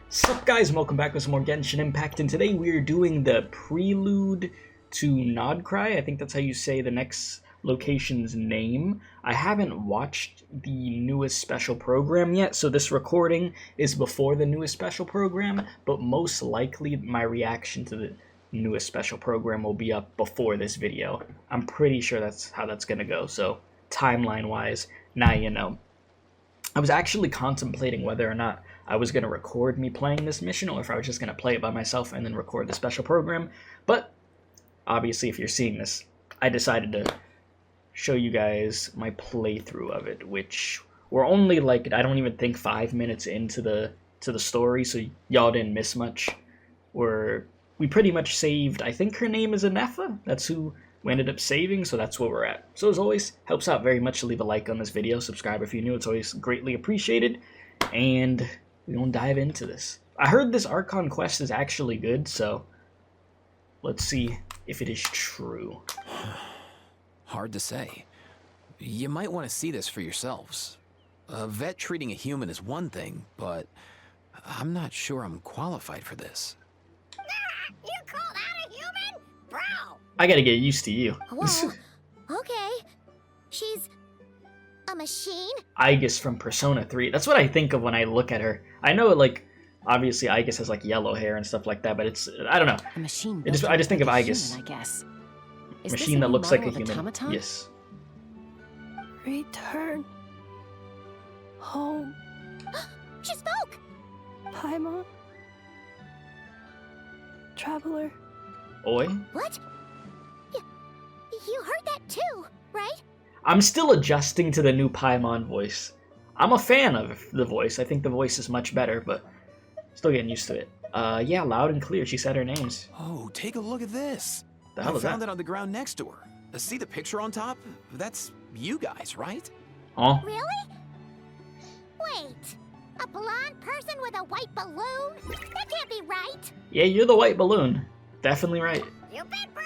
Sup guys, and welcome back with some more Genshin Impact, and today we're doing the prelude to Nod Krai. I think that's how you say the next location's name. I haven't watched the newest special program yet, so this recording is before the newest special program, but most likely my reaction to the newest special program will be up before this video. I'm pretty sure that's how that's gonna go, so timeline-wise, now you know. I was actually contemplating whether or not I was going to record me playing this mission or if I was just going to play it by myself and then record the special program. But obviously, if you're seeing this, I decided to show you guys my playthrough of it, which we're only like, I don't even think 5 minutes into the story, so y'all didn't miss much. We pretty much saved, I think her name is Ineffa. That's who we ended up saving, so that's where we're at. So as always, helps out very much to leave a like on this video, subscribe if you're new, it's always greatly appreciated, and we're gonna dive into this. I heard this Archon Quest is actually good, so let's see if it is true. Hard to say. You might want to see this for yourselves. A vet treating a human is one thing, but I'm not sure I'm qualified for this. You call that a human? Bro! I gotta get used to you. Whoa. Okay. She's a machine? Aigis from Persona 3. That's what I think of when I look at her. I know, like, obviously Aigis has, like, yellow hair and stuff like that, but it's, I don't know. A machine I just think of Aigis. Human, I guess. A machine that looks like a human. Automaton? Yes. Return home, She spoke! Paimon. Traveler. Oi. What? You heard that too, right? I'm still adjusting to the new Paimon voice. I'm a fan of the voice. I think the voice is much better, but still getting used to it. Yeah, loud and clear. She said her names. Oh, take a look at this. The hell I is that? found it on the ground next to her. See the picture on top? That's you guys, right? Oh. Really? Wait. A blonde person with a white balloon? That can't be right. Yeah, you're the white balloon. Definitely right. You bet, bro!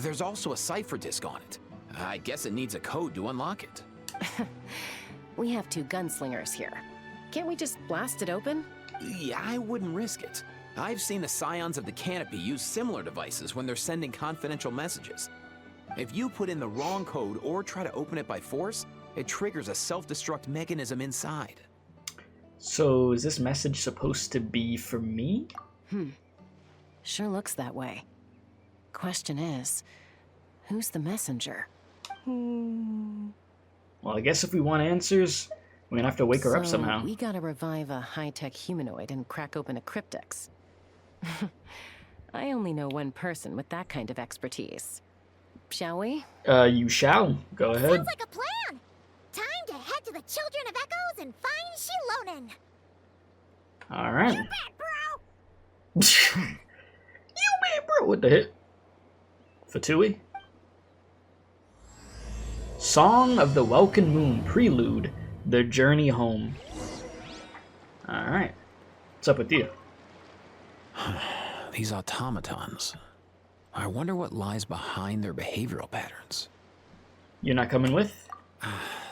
There's also a cipher disk on it. I guess it needs a code to unlock it. We have two gunslingers here. Can't we just blast it open? Yeah, I wouldn't risk it. I've seen the Scions of the Canopy use similar devices when they're sending confidential messages. If you put in the wrong code or try to open it by force, it triggers a self-destruct mechanism inside. So is this message supposed to be for me? Sure looks that way. Question is, who's the messenger? Well, I guess if we want answers, we're gonna have to wake her up somehow. We gotta revive a high-tech humanoid and crack open a cryptex. I only know one person with that kind of expertise. Shall we? You shall. Go ahead. Sounds like a plan! Time to head to the Children of Echoes and find Xilonen! Alright. You bet, bro! You man, bro. What the heck? Fatui? Song of the Welkin Moon, Prelude, The Journey Home. Alright. What's up with you? These automatons. I wonder what lies behind their behavioral patterns. You're not coming with?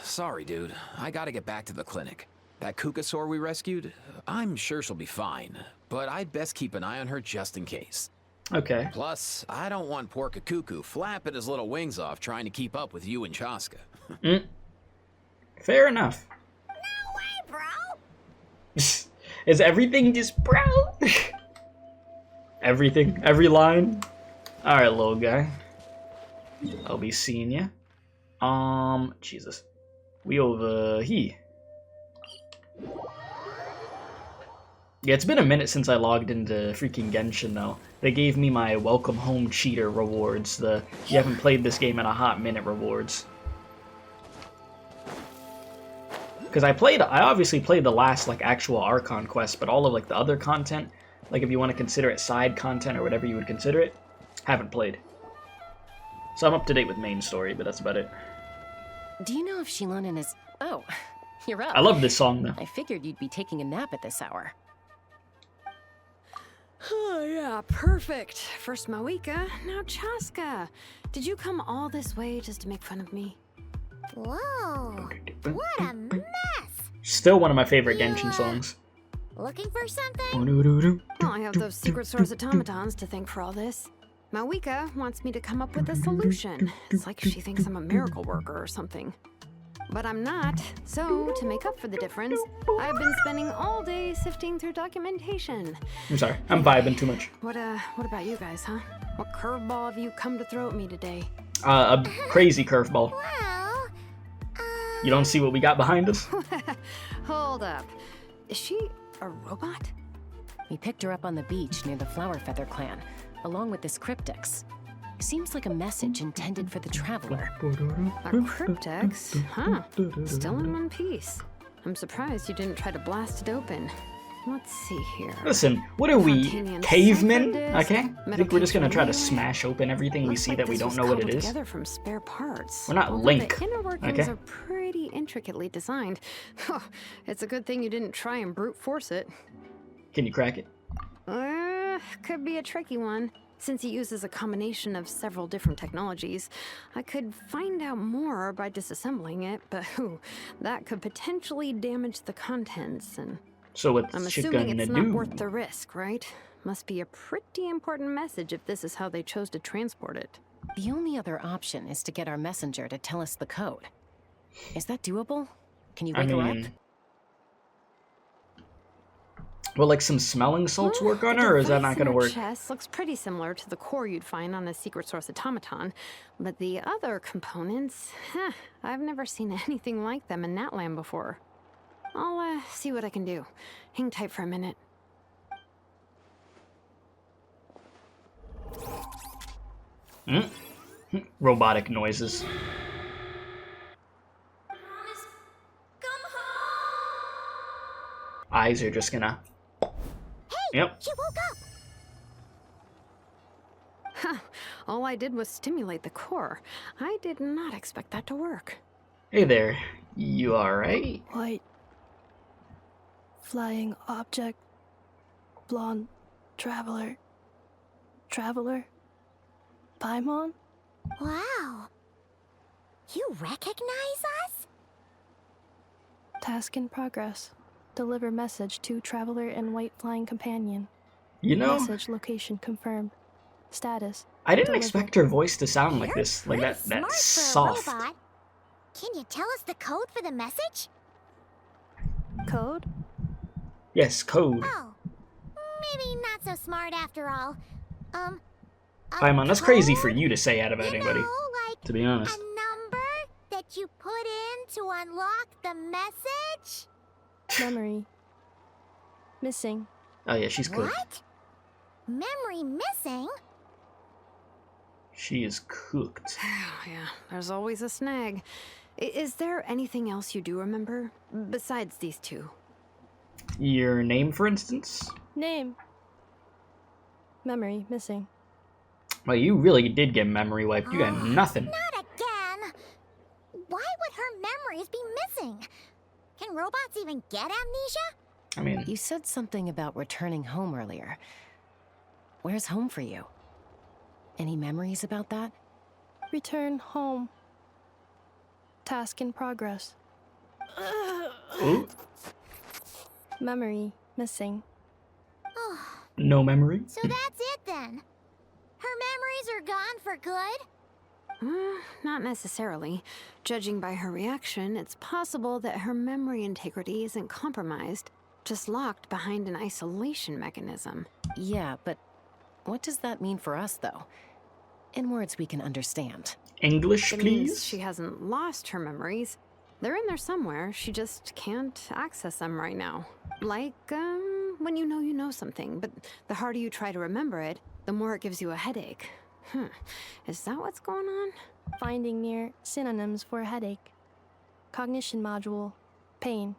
Sorry, dude. I gotta get back to the clinic. That Kukasaur we rescued, I'm sure she'll be fine, but I'd best keep an eye on her just in case. Okay. Plus, I don't want poor Kakuku flapping his little wings off trying to keep up with you and Chaska. Fair enough. No way, bro! Is everything just bro? Everything? Every line? Alright, little guy. I'll be seeing ya. Jesus. We over here. Yeah, it's been a minute since I logged into freaking Genshin, though. They gave me my welcome home cheater rewards, the you haven't played this game in a hot minute rewards. Because I obviously played the last, like, actual Archon Quest, but all of, like, the other content, like, if you want to consider it side content or whatever you would consider it, haven't played. So I'm up to date with main story, but that's about it. Do you know if Xilonen is... Oh, you're up. I love this song, though. I figured you'd be taking a nap at this hour. Oh, yeah, perfect. First Mawika, now Chaska. Did you come all this way just to make fun of me? Whoa! What a mess! Still one of my favorite Genshin songs. Looking for something? Well, I have those secret source automatons to thank for all this. Mawika wants me to come up with a solution. It's like she thinks I'm a miracle worker or something. But I'm not, so to make up for the difference, I've been spending all day sifting through documentation. I'm sorry, I'm vibing too much. What about you guys, huh? What curveball have you come to throw at me today? A crazy curveball. Well, You don't see what we got behind us? Hold up. Is she a robot? We picked her up on the beach near the Flower Feather clan, along with this cryptex. Seems like a message intended for the traveler. A cryptex? Huh. Still in one piece. I'm surprised you didn't try to blast it open. Let's see here. Listen, what are we, Titanium cavemen? cipher disk, Okay? I think we're just gonna try to metal smash open everything we Looks see like that we this don't was know what it cobbled is. together from spare parts. We're not Although Link, The inner workings okay? are pretty intricately designed. It's a good thing you didn't try and brute force it. Can you crack it? Could be a tricky one. Since it uses a combination of several different technologies, I could find out more by disassembling it, but that could potentially damage the contents, and So what's I'm she assuming gonna it's do? not worth the risk, right? Must be a pretty important message if this is how they chose to transport it. The only other option is to get our messenger to tell us the code. Is that doable? Can you I wake her mean, up? will like some smelling salts work on The her, or is that not device in gonna her work? chest looks pretty similar to the core you'd find on a secret source automaton, but the other components, I've never seen anything like them in that land before. I'll see what I can do. Hang tight for a minute. Robotic noises. Eyes are just gonna. Yep. she woke up. All I did was stimulate the core. I did not expect that to work. Hey there. You alright? White. Flying object. Blonde. Traveler. Traveler. Paimon? Wow. You recognize us? Task in progress. Deliver message to traveler and white flying companion. You know, Message location confirmed. Status. I didn't delivered. expect her voice to sound like You're this. Like pretty that smart for a soft. robot. Can you tell us the code for the message? Code? Yes, code. Oh, maybe not so smart after all. A Paimon, that's crazy for code? you to say out about You anybody, know, like to be honest. a number that you put in to unlock the message? Memory. Missing. Oh yeah, she's cooked. What? Memory missing? She is cooked. Yeah, there's always a snag. Is there anything else you do remember? Besides these two? Your name, for instance? Name. Memory. Missing. Well, you really did get memory wiped. You got nothing. Not again. Why would her memories be missing? Can robots even get amnesia? I mean, You said something about returning home earlier. Where's home for you? Any memories about that? Return home. Task in progress. ooh, Memory. Missing. no memory. So that's it then. Her memories are gone for good? Not necessarily. Judging by her reaction, it's possible that her memory integrity isn't compromised, just locked behind an isolation mechanism. Yeah, but what does that mean for us, though? In words we can understand. English, It means please. she hasn't lost her memories. They're in there somewhere, she just can't access them right now. Like, when you know something, but the harder you try to remember it, the more it gives you a headache. Is that what's going on? Finding near synonyms for headache. Cognition module. Pain.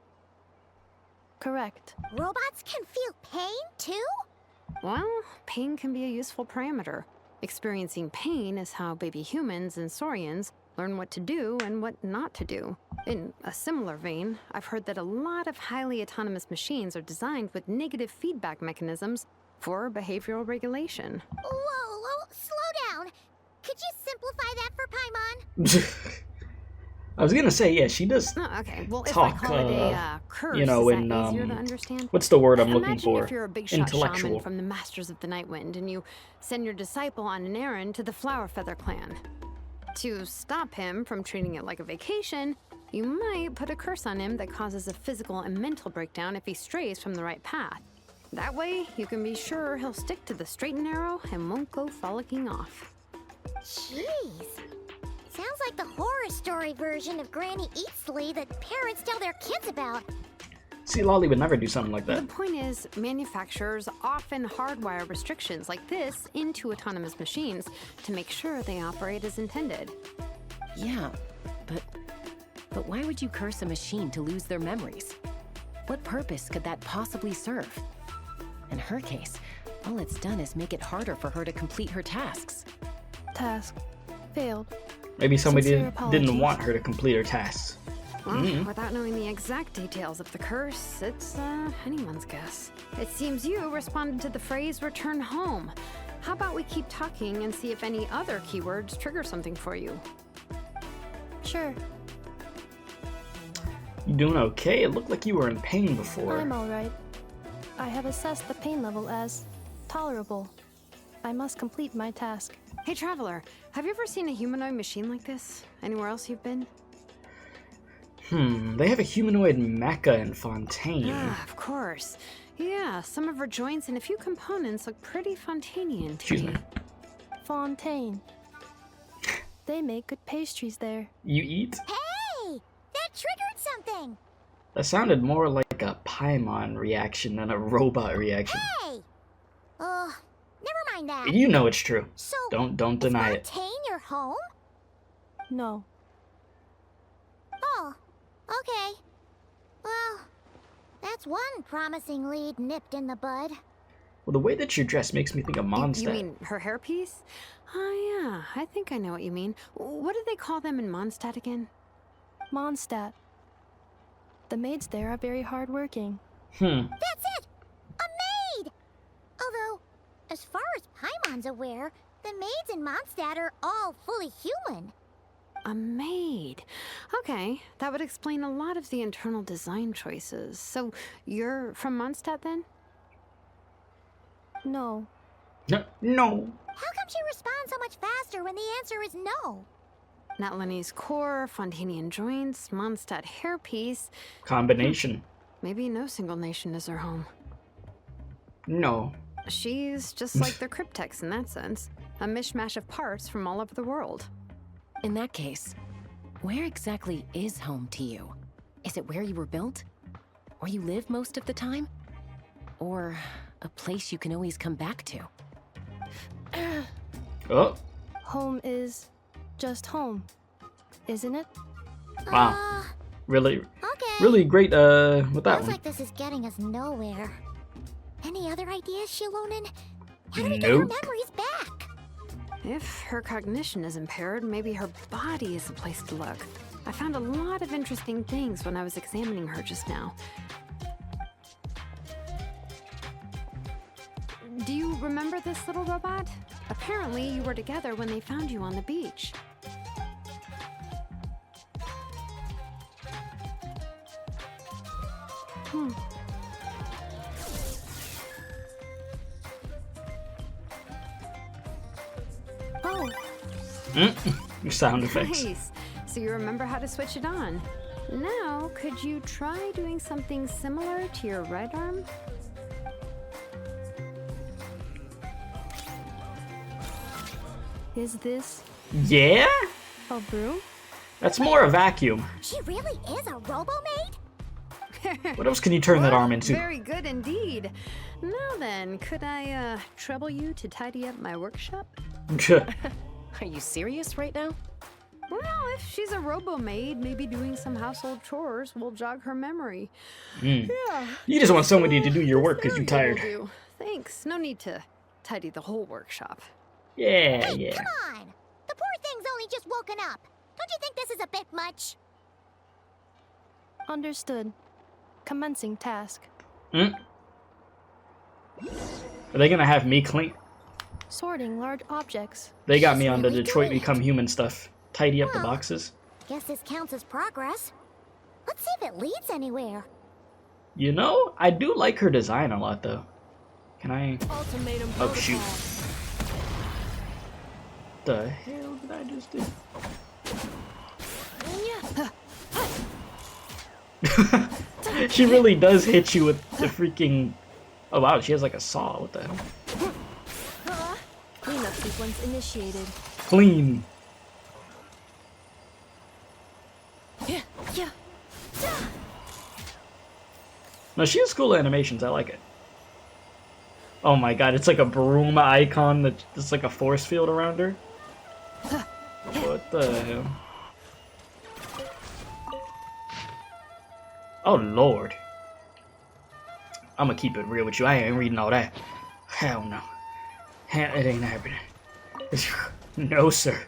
Correct. Robots can feel pain too? Well, pain can be a useful parameter. Experiencing pain is how baby humans and saurians learn what to do and what not to do. In a similar vein, I've heard that a lot of highly autonomous machines are designed with negative feedback mechanisms for behavioral regulation. Whoa, slow down. Could you simplify that for Paimon? I was gonna say, yeah, she does Oh, okay. Well, talk, if I call it a curse, you know, is in, that easier to understand? what's the word I'm looking Imagine for? if you're a big shot Intellectual. shaman from the Masters of the Nightwind and you send your disciple on an errand to the Flower Feather clan. To stop him from treating it like a vacation, you might put a curse on him that causes a physical and mental breakdown if he strays from the right path. That way, you can be sure he'll stick to the straight and narrow and won't go frolicking off. Jeez. Sounds like the horror story version of Granny Eatsley that parents tell their kids about. See, Lolly would never do something like The that. point is, manufacturers often hardwire restrictions like this into autonomous machines to make sure they operate as intended. Yeah, but why would you curse a machine to lose their memories? What purpose could that possibly serve? In her case, all it's done is make it harder for her to complete her tasks. Task. Failed. Maybe somebody Sincere didn't apologies. want her to complete her tasks. Well, without knowing the exact details of the curse, it's anyone's guess. It seems you responded to the phrase return home. How about we keep talking and see if any other keywords trigger something for you? Sure. You doing okay? It looked like you were in pain before. I'm alright. I have assessed the pain level as tolerable. I must complete my task. Hey, Traveler, have you ever seen a humanoid machine like this? Anywhere else you've been? They have a humanoid mecha in Fontaine. Ah, of course. Yeah, some of her joints and a few components look pretty Fontanian to Excuse me. Fontaine. They make good pastries there. You eat? Hey! That triggered something! That sounded more like a Paimon reaction than a robot reaction. Hey! Never mind that. You know it's true. So, Don't deny it. Fontaine your home? No. Oh, okay. Well, that's one promising lead nipped in the bud. Well, the way that you're dressed makes me think of You Mondstadt. mean her hairpiece? Oh, yeah, I think I know what you mean. What do they call them in Mondstadt again? Mondstadt. The maids there are very hardworking. That's it! A maid! Although, as far as Paimon's aware, the maids in Mondstadt are all fully human. A maid. Okay, that would explain a lot of the internal design choices. So, you're from Mondstadt then? No. No. How come she responds so much faster when the answer is no? Natlanese core, Fontanian joints, Mondstadt hairpiece. Combination. Maybe no single nation is her home. No. She's just like the Cryptex in that sense. A mishmash of parts from all over the world. In that case, where exactly is home to you? Is it where you were built? Where you live most of the time? Or a place you can always come back to? Oh. Home is just home, isn't it? Wow. Really, Okay. really great with that Feels one. like this is getting us nowhere. Any other ideas, Xilonen? How do we get Nope. her memories back? If her cognition is impaired, maybe her body is a place to look. I found a lot of interesting things when I was examining her just now. Do you remember this little robot? Apparently, you were together when they found you on the beach. Oh, Your sound effects. Nice. So you remember how to switch it on. Now, could you try doing something similar to your right arm? is this Yeah? a broom? That's more a vacuum. She really is a robo-maid? What else can you turn that arm into? Very good indeed. Now then, could I trouble you to tidy up my workshop? Are you serious right now? Well, if she's a robo-maid, maybe doing some household chores will jog her memory. You Yeah. just want somebody to do your work because There you're tired. you do. Thanks. No need to tidy the whole workshop. Yeah, Hey, yeah. come on! The poor thing's only just woken up. Don't you think this is a bit much? Understood. Commencing task. Are they gonna have me clean? Sorting large objects. They got me She's on the really Detroit doing it. Become Human stuff. Tidy up the Well, boxes. Guess this counts as progress. Let's see if it leads anywhere. You know, I do like her design a lot, though. Can I... Ultimatum Oh, shoot. protocol. The hell did I just do? She really does hit you with the freaking... Oh wow, she has like a saw. What the hell? Cleanup sequence initiated. Clean. Yeah. No, she has cool animations. I like it. Oh my god, it's like a broom icon that it's like a force field around her. What the hell? Oh lord. I'm gonna keep it real with you. I ain't reading all that. Hell no. It ain't happening. No, sir.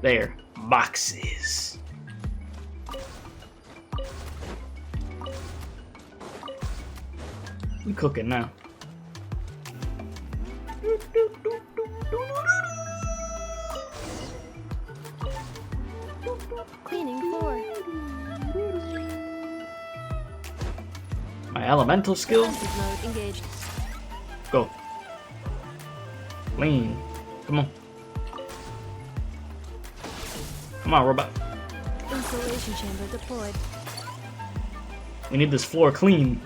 There. Boxes. We cooking now. Cleaning floor. My elemental skills. Passive mode engaged. Go. Clean. Come on. Come on, robot. Installation chamber deployed. We need this floor clean.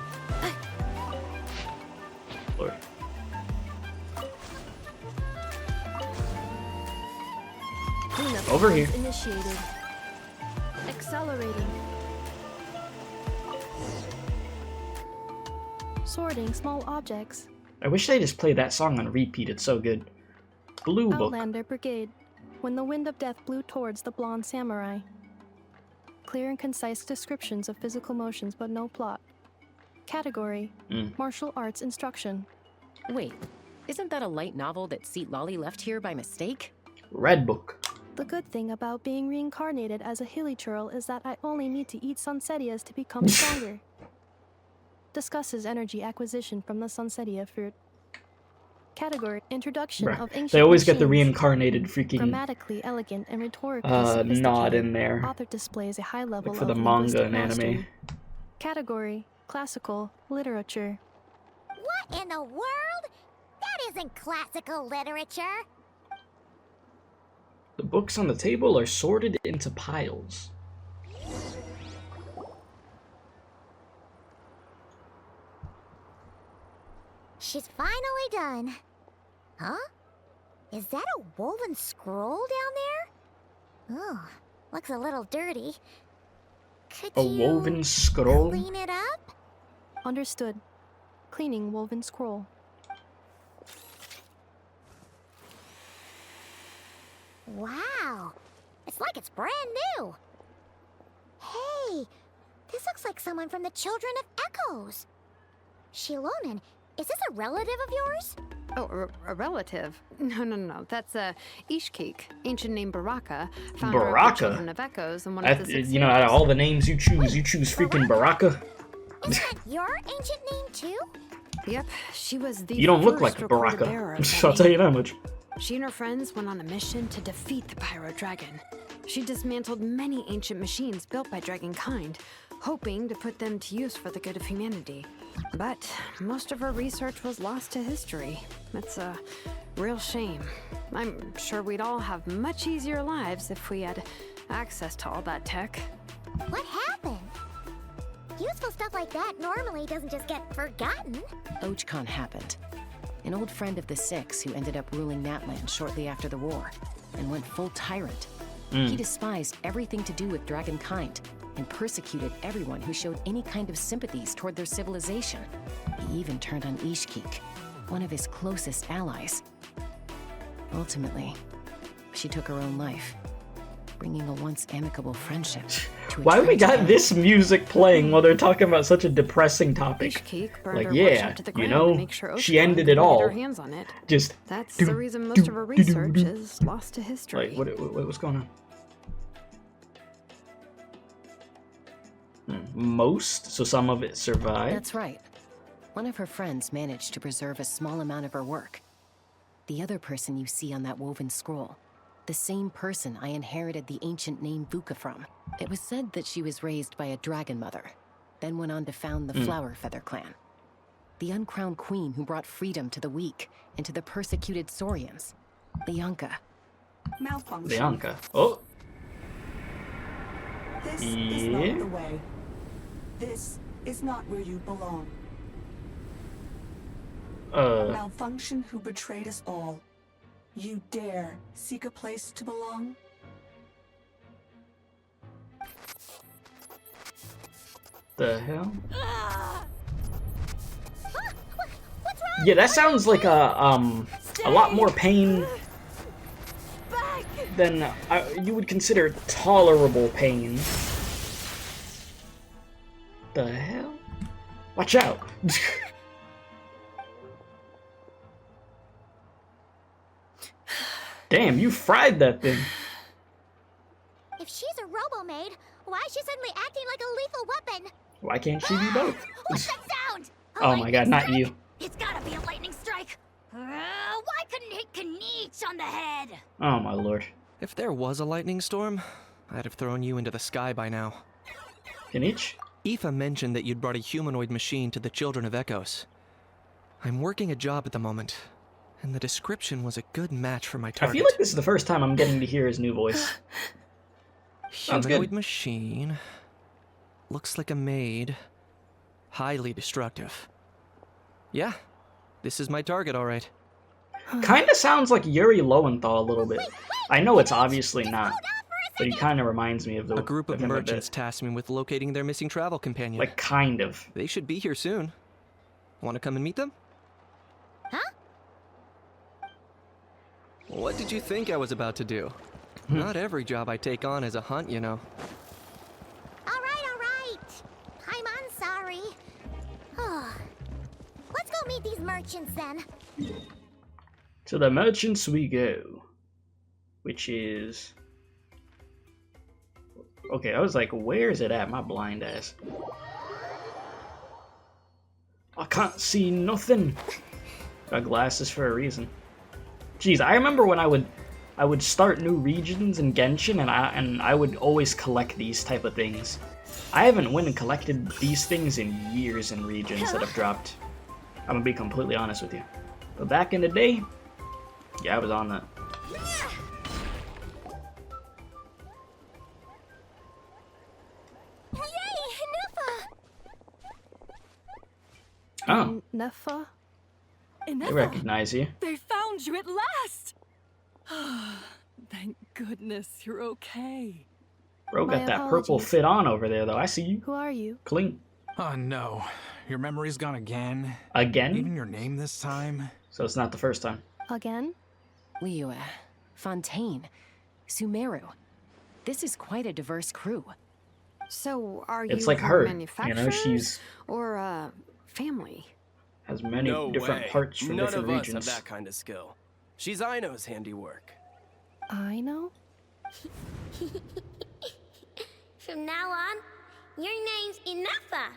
Lord. Cleanup Over here. sequence initiated. Accelerating. Sorting small objects. I wish they just played that song on repeat. It's so good. Blue book. Outlander Brigade. When the wind of death blew towards the blonde samurai. Clear and concise descriptions of physical motions, but no plot. Category: martial arts instruction. Wait, isn't that a light novel that Seat Lolly left here by mistake? Red book. The good thing about being reincarnated as a hilichurl is that I only need to eat sunsetias to become stronger. Discusses energy acquisition from the sunsetia fruit. Category: introduction Bruh. of ancient They always get the machines. reincarnated freaking Grammatically elegant and rhetorically Nod sophisticated. in there. Author displays a high level Like for the of manga linguistic and anime. mastery. Category: classical literature. What in the world? That isn't classical literature. The books on the table are sorted into piles. She's finally done. Huh? Is that a woven scroll down there? Oh, looks a little dirty. Could A you woven scroll? clean it up? Understood. Cleaning woven scroll. Wow, it's like it's brand new. Hey, this looks like someone from the Children of Echoes. Xilonen, is this a relative of yours? Oh, a relative? No. That's Ishkik, ancient name Baraka, founder of the Baraka? Children of Echoes, and one of the six You know, out of heroes. all the names you choose freaking Baraka. Is that your ancient name too? Yep, she was the You don't look like first recorded Baraka. bearer of that I'll tell you name. that much. She and her friends went on a mission to defeat the Pyro Dragon. She dismantled many ancient machines built by Dragonkind, hoping to put them to use for the good of humanity. But most of her research was lost to history. It's a real shame. I'm sure we'd all have much easier lives if we had access to all that tech. What happened? Useful stuff like that normally doesn't just get forgotten. Ochcon happened. An old friend of the Six who ended up ruling Natland shortly after the war, and went full tyrant. He despised everything to do with Dragonkind, and persecuted everyone who showed any kind of sympathies toward their civilization. He even turned on Ishkik, one of his closest allies. Ultimately, she took her own life, bringing a once amicable friendship to a Why we got tragic this music playing while they're talking about such a depressing topic? Ishkik burned Like, her yeah, worship to the you ground know, to make sure she Ochcon ended could it get all. her hands on it. Just That's the reason most of her research is lost to history. Like, what's going on? most, so some of it survived. That's right. One of her friends managed to preserve a small amount of her work. The other person you see on that woven scroll, the same person I inherited the ancient name Vuka from. It was said that she was raised by a dragon mother, then went on to found the Flower Feather clan. The uncrowned queen who brought freedom to the weak and to the persecuted Saurians. Lianka. Malfunction. Lianka. Oh. This is not the way. This is not where you belong. Malfunction who betrayed us all. You dare seek a place to belong? The hell? What's wrong? Yeah, that sounds like a lot more pain than you would consider tolerable pain. The hell? Watch out! Damn, you fried that thing. If she's a robo-maid, why is she suddenly acting like a lethal weapon? Why can't she be both? What's that sound? A Oh my god, lightning not strike? you. It's gotta be a lightning strike. Why couldn't it hit Kniech on the head? Oh my lord. If there was a lightning storm, I'd have thrown you into the sky by now. Kniech? Aoife mentioned that you'd brought a humanoid machine to the Children of Echoes. I'm working a job at the moment, and the description was a good match for my I target. feel like this is the first time I'm getting to hear his new voice. Sounds Humanoid good. machine. Looks like a maid. Highly destructive. Yeah, this is my target, all right. Kinda sounds like Yuri Lowenthal a little bit. I know it's obviously not, but he kinda reminds me of the A group of him a bit. merchants tasked me with locating their missing travel companion. Like, kind of. They should be here soon. Want to come and meet them? Huh? What did you think I was about to do? Not every job I take on is a hunt, you know. All right. I'm sorry. Let's go meet these merchants then. To the merchants we go. Which is... Okay, I was like, where is it at, my blind ass? I can't see nothing. Got glasses for a reason. Jeez, I remember when I would start new regions in Genshin, and I would always collect these type of things. I haven't went and collected these things in years in regions that have dropped. I'm gonna be completely honest with you. But back in the day, yeah, I was on that. Yay, Oh, Neffa? they recognize you. They found you at last! Thank goodness you're okay. Bro got My that purple apologies. fit on over there, though. I see you. Who are you? Clean. Oh no, your memory's gone again? Again? Even your name this time? So it's not the first time. Again? Liu, Fontaine, Sumeru. This is quite a diverse crew. So, are It's you like her her, you know, manufacturers she's- or family? Has many different parts from None different of regions. us have that kind of skill. She's Aino's handiwork. I know? From now on, your name's Ineffa.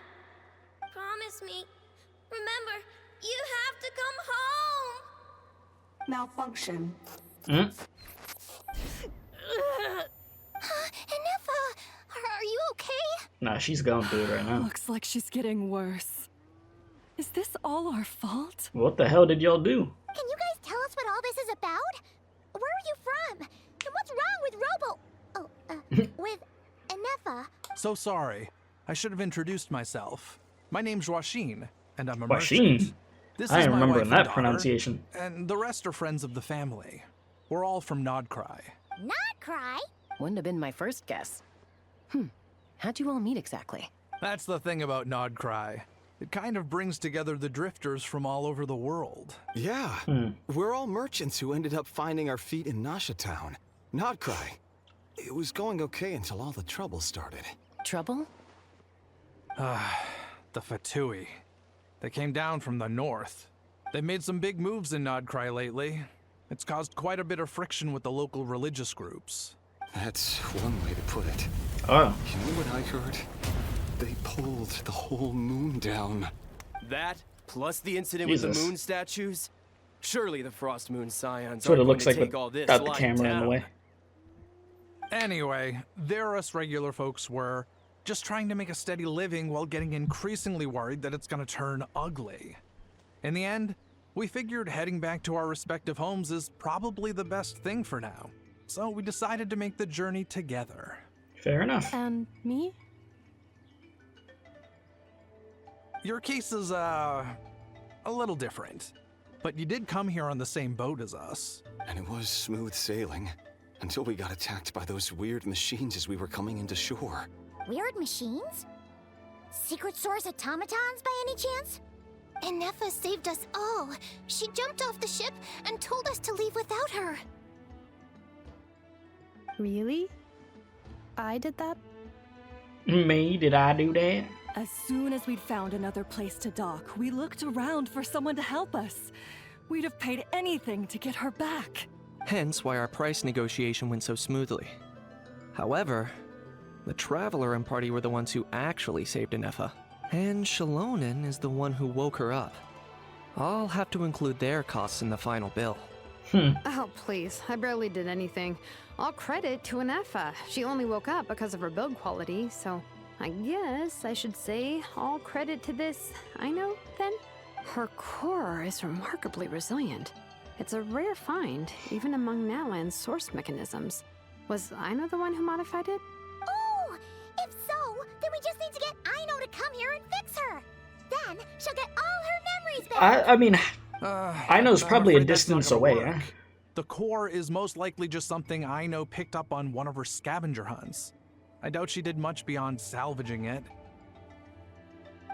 Promise me. Remember, you have to come home. Malfunction. Hmm? Ineffa, are you okay? Nah, she's going through it right now. Looks like she's getting worse. Is this all our fault? What the hell did y'all do? Can you guys tell us what all this is about? Where are you from? And what's wrong with with Ineffa? So sorry. I should have introduced myself. My name's Joachine, and I'm a Washeen. merchant. This I is ain't my remembering wife and that daughter, pronunciation. And the rest are friends of the family. We're all from Nod Krai. Nod Krai? Wouldn't have been my first guess. How'd you all meet exactly? That's the thing about Nod Krai. It kind of brings together the drifters from all over the world. Yeah, we're all merchants who ended up finding our feet in Nasha Town. Nod Krai. It was going okay until all the trouble started. Trouble? The Fatui. They came down from the north. They made some big moves in Nod Krai lately. It's caused quite a bit of friction with the local religious groups. That's one way to put it. Oh. You know what I heard? They pulled the whole moon down. That, plus the incident Jesus. with the moon statues? Surely the Frost Moon Scions That's what aren't it going looks to like take all this without the lying camera in the down. way. Anyway, there us regular folks were just trying to make a steady living while getting increasingly worried that it's gonna turn ugly. In the end, we figured heading back to our respective homes is probably the best thing for now. So we decided to make the journey together. Fair enough. And me? Your case is, a little different. But you did come here on the same boat as us. And it was smooth sailing. Until we got attacked by those weird machines as we were coming into shore. Weird machines? Secret Source automatons by any chance? Ineffa saved us all. She jumped off the ship and told us to leave without her. Really? I did that? Me? Did I do that? As soon as we'd found another place to dock, we looked around for someone to help us. We'd have paid anything to get her back. Hence why our price negotiation went so smoothly. However, the Traveler and party were the ones who actually saved Ineffa. And Xilonen is the one who woke her up. I'll have to include their costs in the final bill. Oh, please. I barely did anything. All credit to Ineffa. She only woke up because of her build quality, so I guess I should say all credit to this Aino, then? Her core is remarkably resilient. It's a rare find, even among Natlan's source mechanisms. Was Aino the one who modified it? Oh! If so, then we just need to get Aino to come here and fix her. Then she'll get all her memories back. I mean, Aino's I'm probably a afraid that's not distance gonna away, work. huh? The core is most likely just something Aino picked up on one of her scavenger hunts. I doubt she did much beyond salvaging it.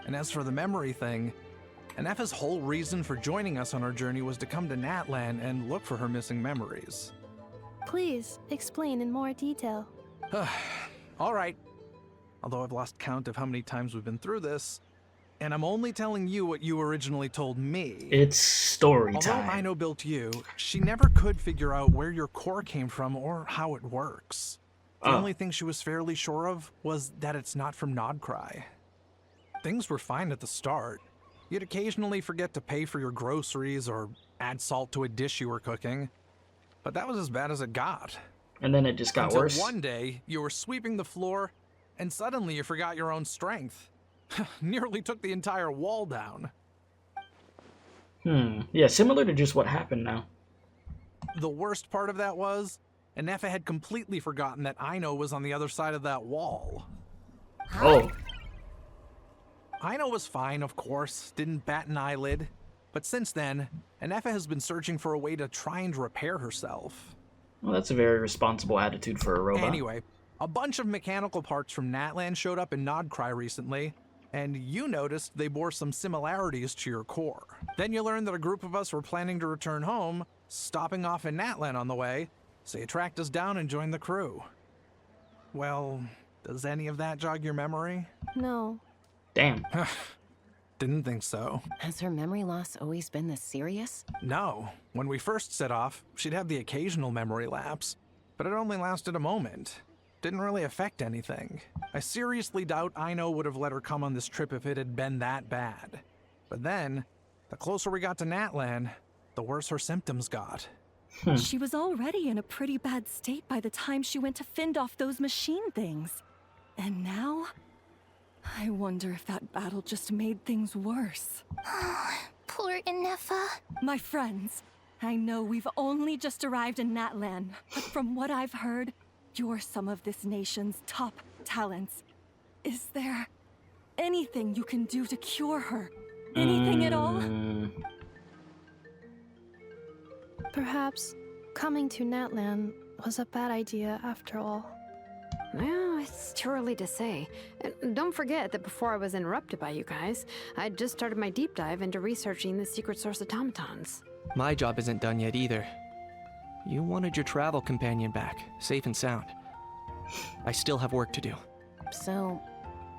And as for the memory thing, Ineffa's whole reason for joining us on our journey was to come to Natlan and look for her missing memories. Please, explain in more detail. All right. Although I've lost count of how many times we've been through this, and I'm only telling you what you originally told me. It's story Although time. Aino built you, she never could figure out where your core came from or how it works. The only thing she was fairly sure of was that it's not from Nod Krai. Things were fine at the start. You'd occasionally forget to pay for your groceries or add salt to a dish you were cooking. But that was as bad as it got. And then it just got Until worse. one day, you were sweeping the floor, and suddenly you forgot your own strength. Nearly took the entire wall down. Yeah, similar to just what happened now. The worst part of that was, Ineffa had completely forgotten that Aino was on the other side of that wall. Oh. Aino was fine, of course, didn't bat an eyelid. But since then, Ineffa has been searching for a way to try and repair herself. Well, that's a very responsible attitude for a robot. Anyway, a bunch of mechanical parts from Natlan showed up in Nod Krai recently, and you noticed they bore some similarities to your core. Then you learned that a group of us were planning to return home, stopping off in Natlan on the way, so you tracked us down and joined the crew. Well, does any of that jog your memory? No. Damn. Didn't think so. Has her memory loss always been this serious? No. When we first set off, she'd have the occasional memory lapse, but it only lasted a moment. Didn't really affect anything. I seriously doubt Aino would have let her come on this trip if it had been that bad. But then, the closer we got to Natlan, the worse her symptoms got. She was already in a pretty bad state by the time she went to fend off those machine things. And now, I wonder if that battle just made things worse. Poor Ineffa. My friends, I know we've only just arrived in Natlan, but from what I've heard, you're some of this nation's top talents. Is there anything you can do to cure her? Anything at all? Perhaps coming to Natlan was a bad idea after all. Well, it's too early to say. And don't forget that before I was interrupted by you guys, I'd just started my deep dive into researching the secret source automatons. My job isn't done yet either. You wanted your travel companion back, safe and sound. I still have work to do. So,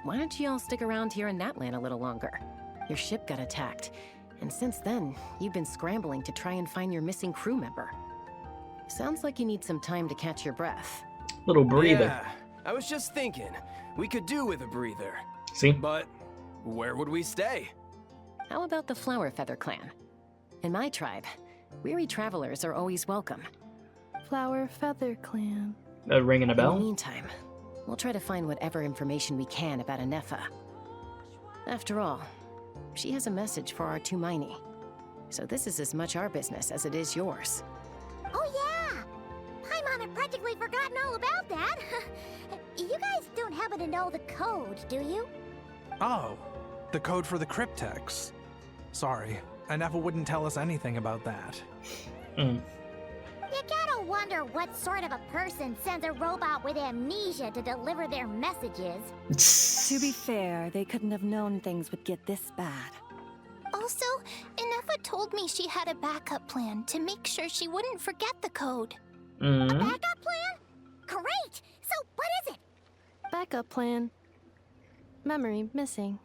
why don't you all stick around here in Natlan a little longer? Your ship got attacked, and since then, you've been scrambling to try and find your missing crew member. Sounds like you need some time to catch your breath. Little breather. Yeah, I was just thinking, we could do with a breather. See? But where would we stay? How about the Flower Feather clan? In my tribe, weary travelers are always welcome. Flower Feather Clan. Ringing a In the bell? meantime, we'll try to find whatever information we can about ineffa. After all, she has a message for our Tumaini. So this is as much our business as it is yours. Oh yeah! Paimon had practically forgotten all about that. You guys don't happen to know the code, do you? Oh, the code for the cryptex. Sorry, Ineffa wouldn't tell us anything about that. You gotta wonder what sort of a person sends a robot with amnesia to deliver their messages. To be fair, they couldn't have known things would get this bad. Also, Ineffa told me she had a backup plan to make sure she wouldn't forget the code. A backup plan? Great! So what is it? Backup plan. Memory missing.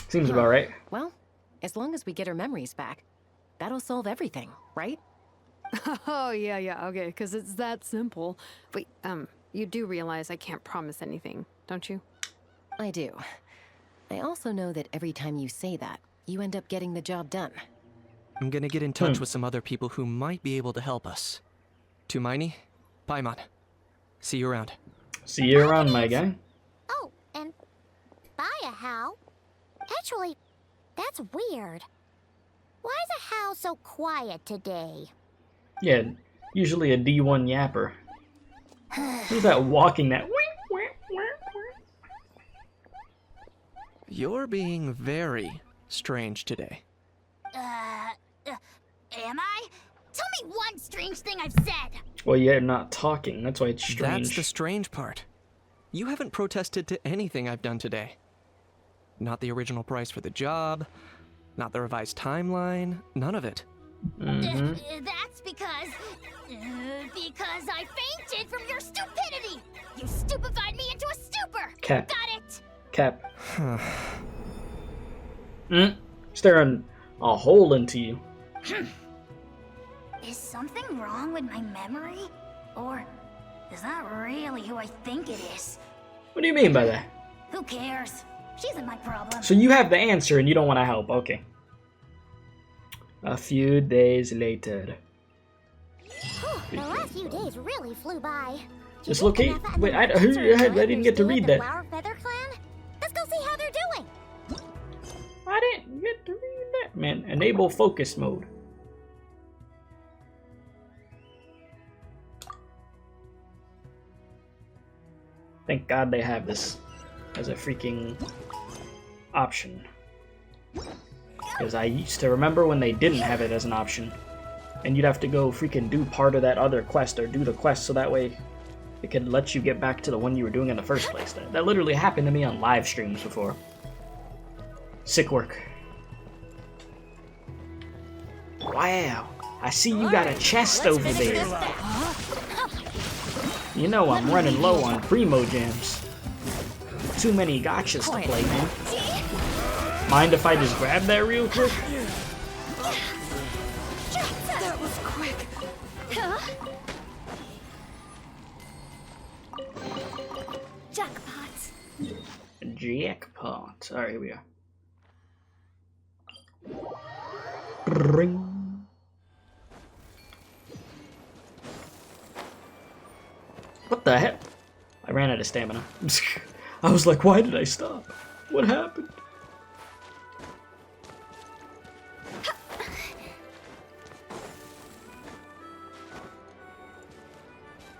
Seems about right. Well, as long as we get her memories back, that'll solve everything, right? Oh, yeah, okay, because it's that simple. Wait, you do realize I can't promise anything, don't you? I do. I also know that every time you say that, you end up getting the job done. I'm gonna get in touch with some other people who might be able to help us. Tumaini, Paimon. See you around. See you around, my guy. Oh, and bye, Hal. Actually, that's weird. Why is a Hal so quiet today? Yeah, usually a D1 yapper. Who's that walking that? You're being very strange today. Am I? Tell me one strange thing I've said. Well, you're not talking. That's why it's strange. That's the strange part. You haven't protested to anything I've done today. Not the original price for the job, not the revised timeline, none of it. That's because I fainted from your stupidity. You stupefied me into a stupor. Cap. Got it. Cap. Staring a hole into you. Is something wrong with my memory? Or is that really who I think it is? What do you mean by that? Who cares? She isn't my problem. So you have the answer and you don't want to help. Okay. A few days later. The last few days really flew by. Dislocate? Wait, I didn't get to read that. Flower Feather Clan? Let's go see how they're doing. I didn't get to read that. Man, enable focus mode. Thank God they have this as a freaking option. Because I used to remember when they didn't have it as an option. And you'd have to go freaking do part of that other quest or do the quest so that way it could let you get back to the one you were doing in the first place. That literally happened to me on live streams before. Sick work. Wow, I see you got a chest over there. You know I'm running low on primo gems. Too many gotchas to play, man. Mind if I just grab that real quick? That was quick. Jackpot. Jackpot. Alright, here we are. Ring. What the heck? I ran out of stamina. I was like, why did I stop? What happened?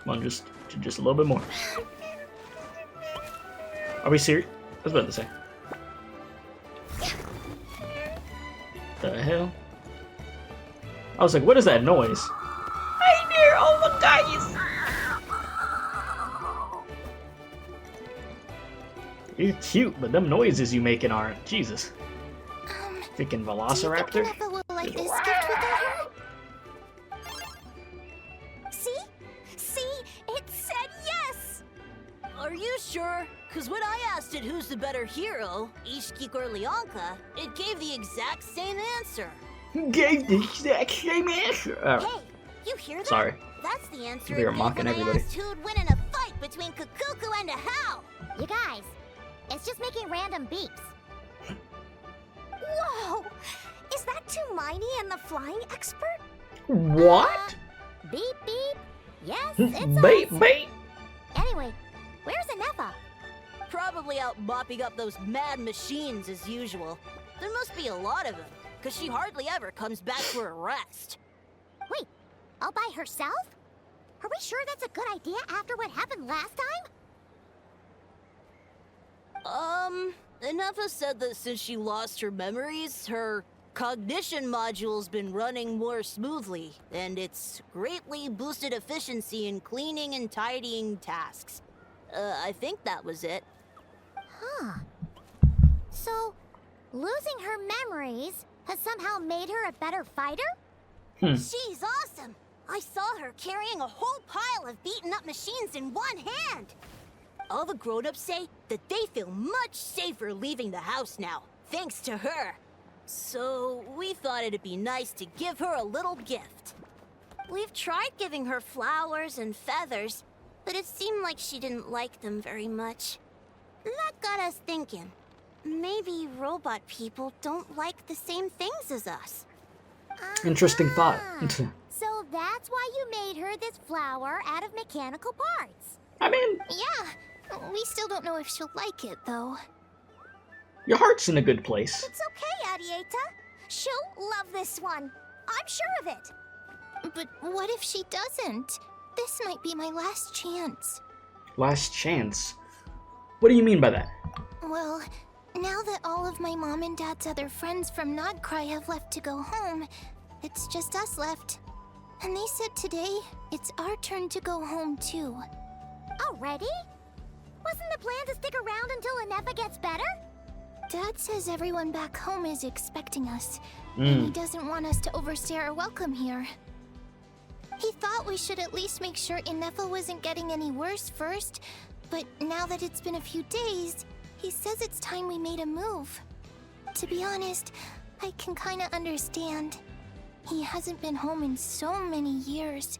Come on, just a little bit more. Are we serious? I was about to say. The hell? I was like, what is that noise? Hey there, oh my guys! You're cute, but them noises you making aren't. Jesus. Freaking velociraptor. Ineffa will like this gift without her? See? It said yes! Are you sure? Because when I asked it who's the better hero, Ishkik or Leonka, it gave the exact same answer. Gave the exact same answer. Hey, you hear that? Sorry. That's the answer We were it gave mocking when everybody. I asked who'd win in a fight. fight between Kukuku and a Hao. You guys, it's just making random beeps. Whoa! Is that Tumaini and the flying expert? What? Beep beep. Yes, it's Beep us. beep. Anyway, where's Ineffa? Probably out mopping up those mad machines as usual. There must be a lot of them, because she hardly ever comes back for a rest. Wait, all by herself? Are we sure that's a good idea after what happened last time? Ineffa said that since she lost her memories, her cognition module's been running more smoothly, and it's greatly boosted efficiency in cleaning and tidying tasks. I think that was it. Huh. So, losing her memories has somehow made her a better fighter? She's awesome. I saw her carrying a whole pile of beaten up machines in one hand. All the grown-ups say that they feel much safer leaving the house now, thanks to her. So, we thought it'd be nice to give her a little gift. We've tried giving her flowers and feathers, but it seemed like she didn't like them very much. That got us thinking. Maybe robot people don't like the same things as us. Interesting thought. So that's why you made her this flower out of mechanical parts. I mean, Yeah, we still don't know if she'll like it, though. your heart's in a good place. It's okay, Arieta. She'll love this one. I'm sure of it. But what if she doesn't? This might be my last chance. Last chance? What do you mean by that? Well, now that all of my mom and dad's other friends from Nod Krai have left to go home, it's just us left. And they said today, it's our turn to go home too. Already? Wasn't the plan to stick around until Ineffa gets better? Dad says everyone back home is expecting us, and he doesn't want us to overstay our welcome here. He thought we should at least make sure Ineffa wasn't getting any worse first, but now that it's been a few days, he says it's time we made a move. To be honest, I can kinda understand. He hasn't been home in so many years.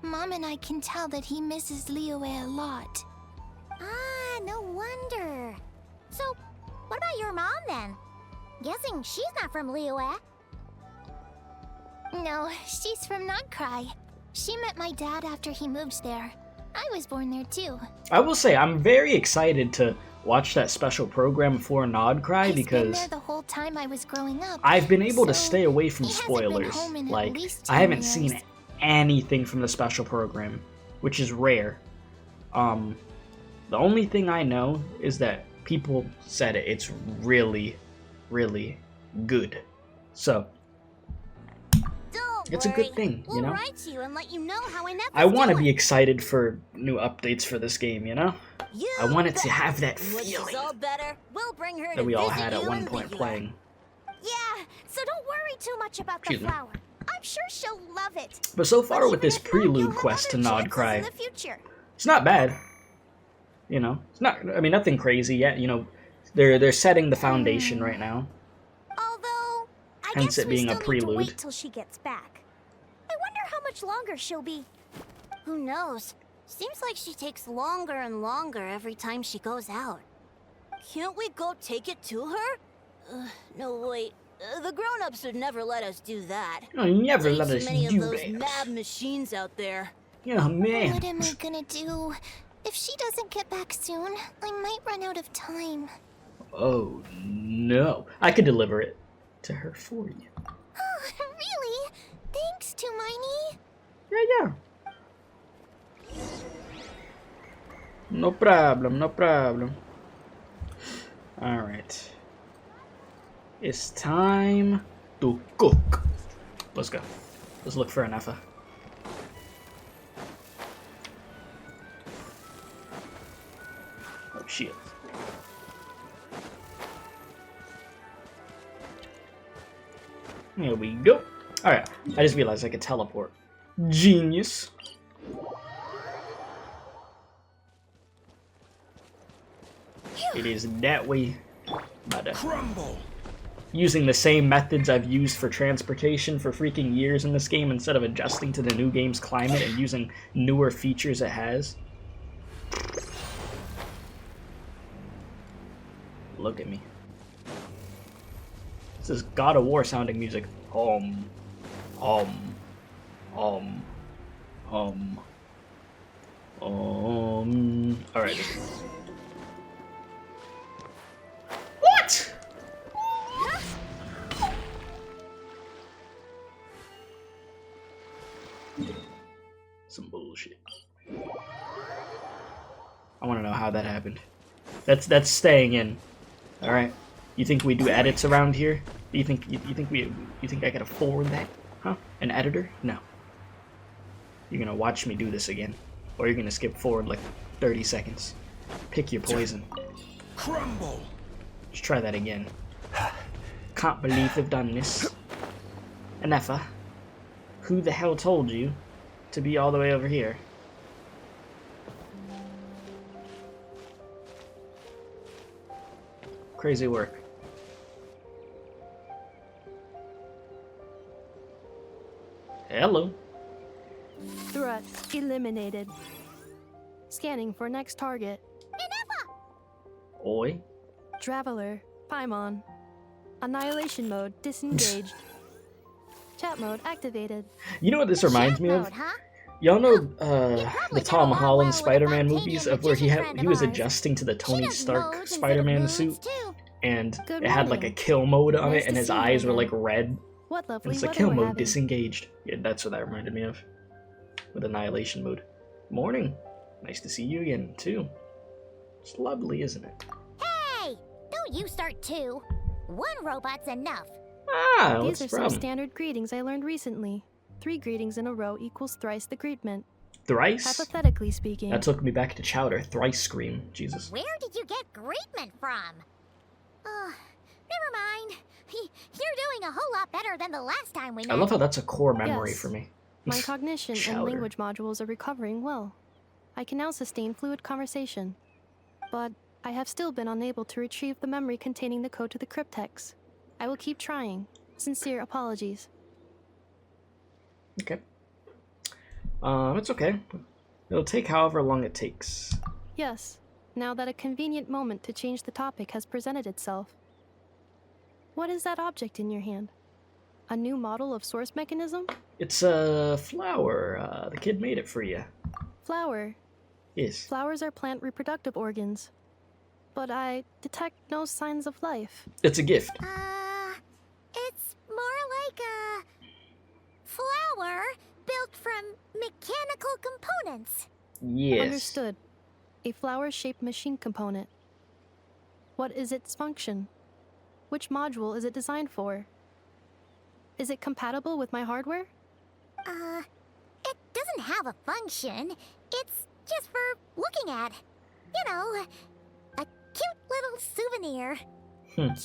Mom and I can tell that he misses Liyue a lot. Ah, no wonder. So, what about your mom then? Guessing she's not from Liyue. No, she's from Nod Krai. She met my dad after he moved there. I was born there too. I will say, I'm very excited to watch that special program for Nod Krai He's been because there the whole time I was growing up. I've been able to so stay away from he hasn't been spoilers. home in at Like, least I 10 haven't years. seen anything from the special program, which is rare. The only thing I know is that people said it's really, really good. So, Don't it's a worry. good thing, you We'll know? write you and let you know how Ineffa's I want to doing. be excited for new updates for this game, you know? You I want it to bet. have that When she's feeling all better, we'll bring her that to we all visit had at you one in point Liyue. playing. Yeah, so don't worry too much about the Excuse me. flower. I'm sure she'll love it. But so far But with even this if not, you'll prelude have quest to other Nod chances Krai, in the future. it's not bad. You know, it's not. I mean, nothing crazy yet. You know, they're setting the foundation right now. Although, I Hence guess it we being a still need to prelude. wait till she gets back. I wonder how much longer she'll be. Who knows? Seems like she takes longer and longer every time she goes out. Can't we go take it to her? No, wait. The grown-ups would never let us do that. Oh, you never Way let too us many do of those that. mad machines out there. Yeah, man. What am I gonna do? If she doesn't get back soon, I might run out of time. Oh no! I could deliver it to her for you. Really? Thanks, Tumaini. Yeah. No problem. No problem. All right. It's time to cook. Let's go. Let's look for Ineffa. Oh shit. Here we go. Alright, I just realized I could teleport. Genius. It is that way. Crumble! Using the same methods I've used for transportation for freaking years in this game instead of adjusting to the new game's climate and using newer features it has. Look at me. This is God of War sounding music. Alright. What? Some bullshit. I want to know how that happened. That's staying in. All right. You think we do edits around here? You think I gotta forward that? Huh? An editor? No. You're gonna watch me do this again, or you're gonna skip forward like 30 seconds. Pick your poison. Crumble. Let's try that again. Can't believe they've done this. Ineffa, who the hell told you to be all the way over here? Crazy work. Hello. Threat eliminated. Scanning for next target. Oi. Traveler, Paimon. Annihilation mode disengaged. Chat mode activated. You know what this reminds me of? Y'all know the Tom Holland Spider-Man movies of where he was adjusting to the Tony Stark Spider-Man suit, and it had like a kill mode on it, and his eyes were like red. What lovely And it's like kill mode disengaged. Yeah, that's what that reminded me of. With annihilation mode. Morning. Nice to see you again too. It's lovely, isn't it? Hey! Don't you start too. One robot's enough. Ah, These are some standard greetings I learned recently. 3 greetings in a row equals thrice the greetment. Thrice? Hypothetically speaking. That took me back to Chowder. Thrice scream. Jesus. Where did you get greetment from? Never mind. You're doing a whole lot better than the last time we met. I love how that's a core memory for me. My cognition and Chowder. language modules are recovering well. I can now sustain fluid conversation. But I have still been unable to retrieve the memory containing the code to the cryptex. I will keep trying. Sincere apologies. Okay. It's okay. It'll take however long it takes. Yes, now that a convenient moment to change the topic has presented itself. What is that object in your hand? A new model of source mechanism? It's a flower. The kid made it for you. Flower. Yes. Flowers are plant reproductive organs. But I detect no signs of life. It's a gift. It's more like a flower built from mechanical components. Yes. Understood. A flower-shaped machine component. What is its function? Which module is it designed for? Is it compatible with my hardware? It doesn't have a function. It's just for looking at. You know, a cute little souvenir.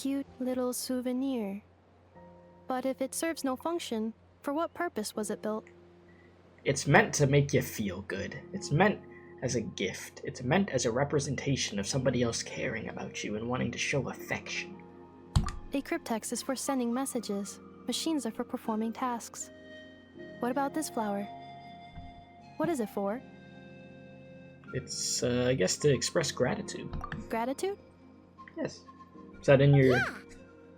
Cute little souvenir. But if it serves no function, for what purpose was it built? It's meant to make you feel good. It's meant as a gift. It's meant as a representation of somebody else caring about you and wanting to show affection. A cryptex is for sending messages. Machines are for performing tasks. What about this flower? What is it for? It's, I guess, to express gratitude. Gratitude? Yes. Is that in your... Yeah.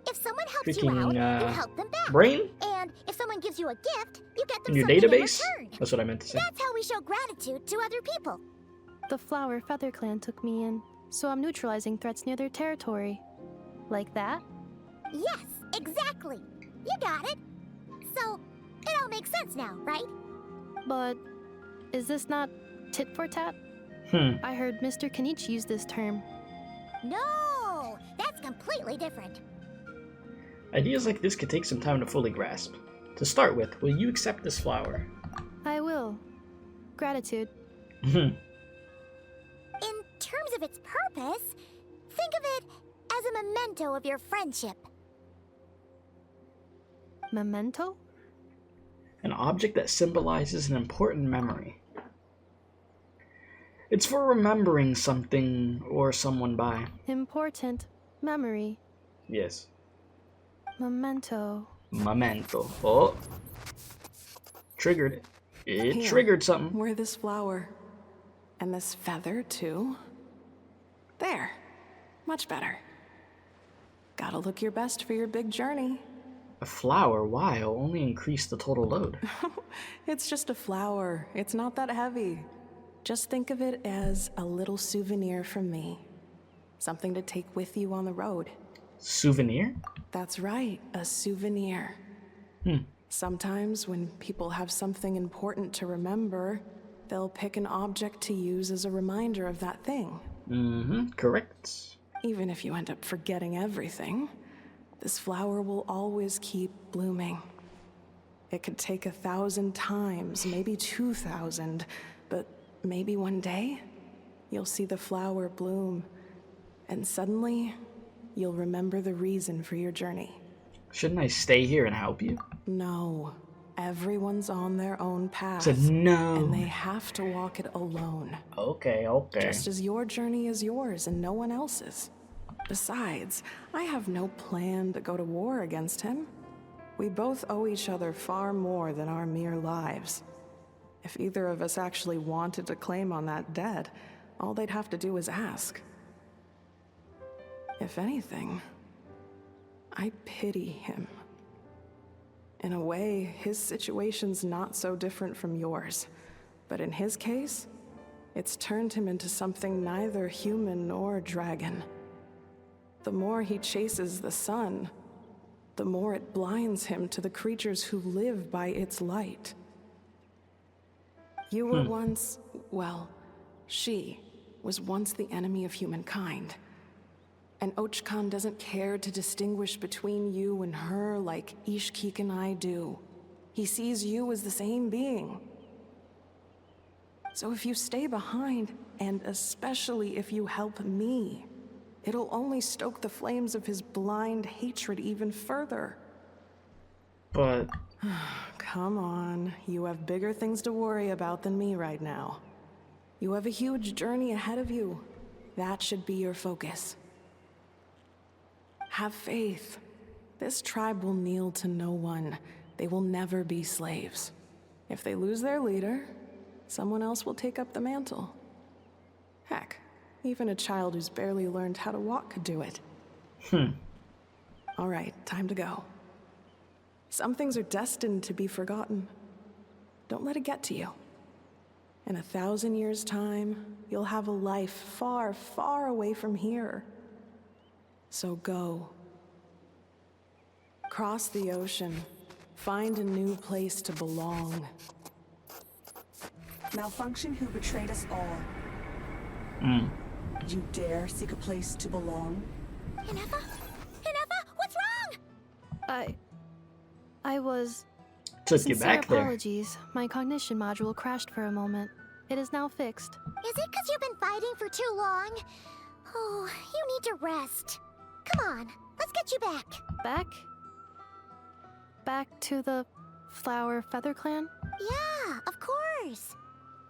If someone helps freaking, you out, you help them back. brain? And if someone gives you a gift, you get them In your something database? in return. That's what I meant to say. That's how we show gratitude to other people. The flower Feather Clan took me in, so I'm neutralizing threats near their territory. Like that? Yes, exactly. You got it. So, it all makes sense now, right? But is this not tit for tat? I heard Mr. Kenichi use this term. No, that's completely different. Ideas like this could take some time to fully grasp. To start with, will you accept this flower? I will. Gratitude. In terms of its purpose, think of it as a memento of your friendship. Memento? An object that symbolizes an important memory. It's for remembering something or someone by. Important memory. Yes. Memento. Memento. Oh. Triggered it. It triggered something. Wear this flower. And this feather, too. There. Much better. Gotta look your best for your big journey. A flower? Why? I'll only increase the total load. It's just a flower. It's not that heavy. Just think of it as a little souvenir from me. Something to take with you on the road. Souvenir? That's right, a souvenir. Sometimes when people have something important to remember, they'll pick an object to use as a reminder of that thing. Correct. Even if you end up forgetting everything, this flower will always keep blooming. It could take 1,000 times, maybe 2,000, but maybe one day, you'll see the flower bloom, and suddenly, you'll remember the reason for your journey. Shouldn't I stay here and help you? No. Everyone's on their own path. Said no. And they have to walk it alone. Okay. Just as your journey is yours and no one else's. Besides, I have no plan to go to war against him. We both owe each other far more than our mere lives. If either of us actually wanted to claim on that debt, all they'd have to do is ask. If anything, I pity him. In a way, his situation's not so different from yours. But in his case, it's turned him into something neither human nor dragon. The more he chases the sun, the more it blinds him to the creatures who live by its light. You were once, well, she was once the enemy of humankind. And Ochkan doesn't care to distinguish between you and her like Ishkik and I do. He sees you as the same being. So if you stay behind, and especially if you help me, it'll only stoke the flames of his blind hatred even further. But... Come on, you have bigger things to worry about than me right now. You have a huge journey ahead of you. That should be your focus. Have faith. This tribe will kneel to no one. They will never be slaves. If they lose their leader, someone else will take up the mantle. Heck, even a child who's barely learned how to walk could do it. All right, time to go. Some things are destined to be forgotten. Don't let it get to you. In 1,000 years' time, you'll have a life far, far away from here. So go. Cross the ocean. Find a new place to belong. Malfunction who betrayed us all. You dare seek a place to belong? Ineffa? Ineffa, what's wrong? I was... Took you back there. Apologies. My cognition module crashed for a moment. It is now fixed. Is it because you've been fighting for too long? Oh, you need to rest. Come on, let's get you back. Back? Back to the Flower Feather Clan? Yeah, of course.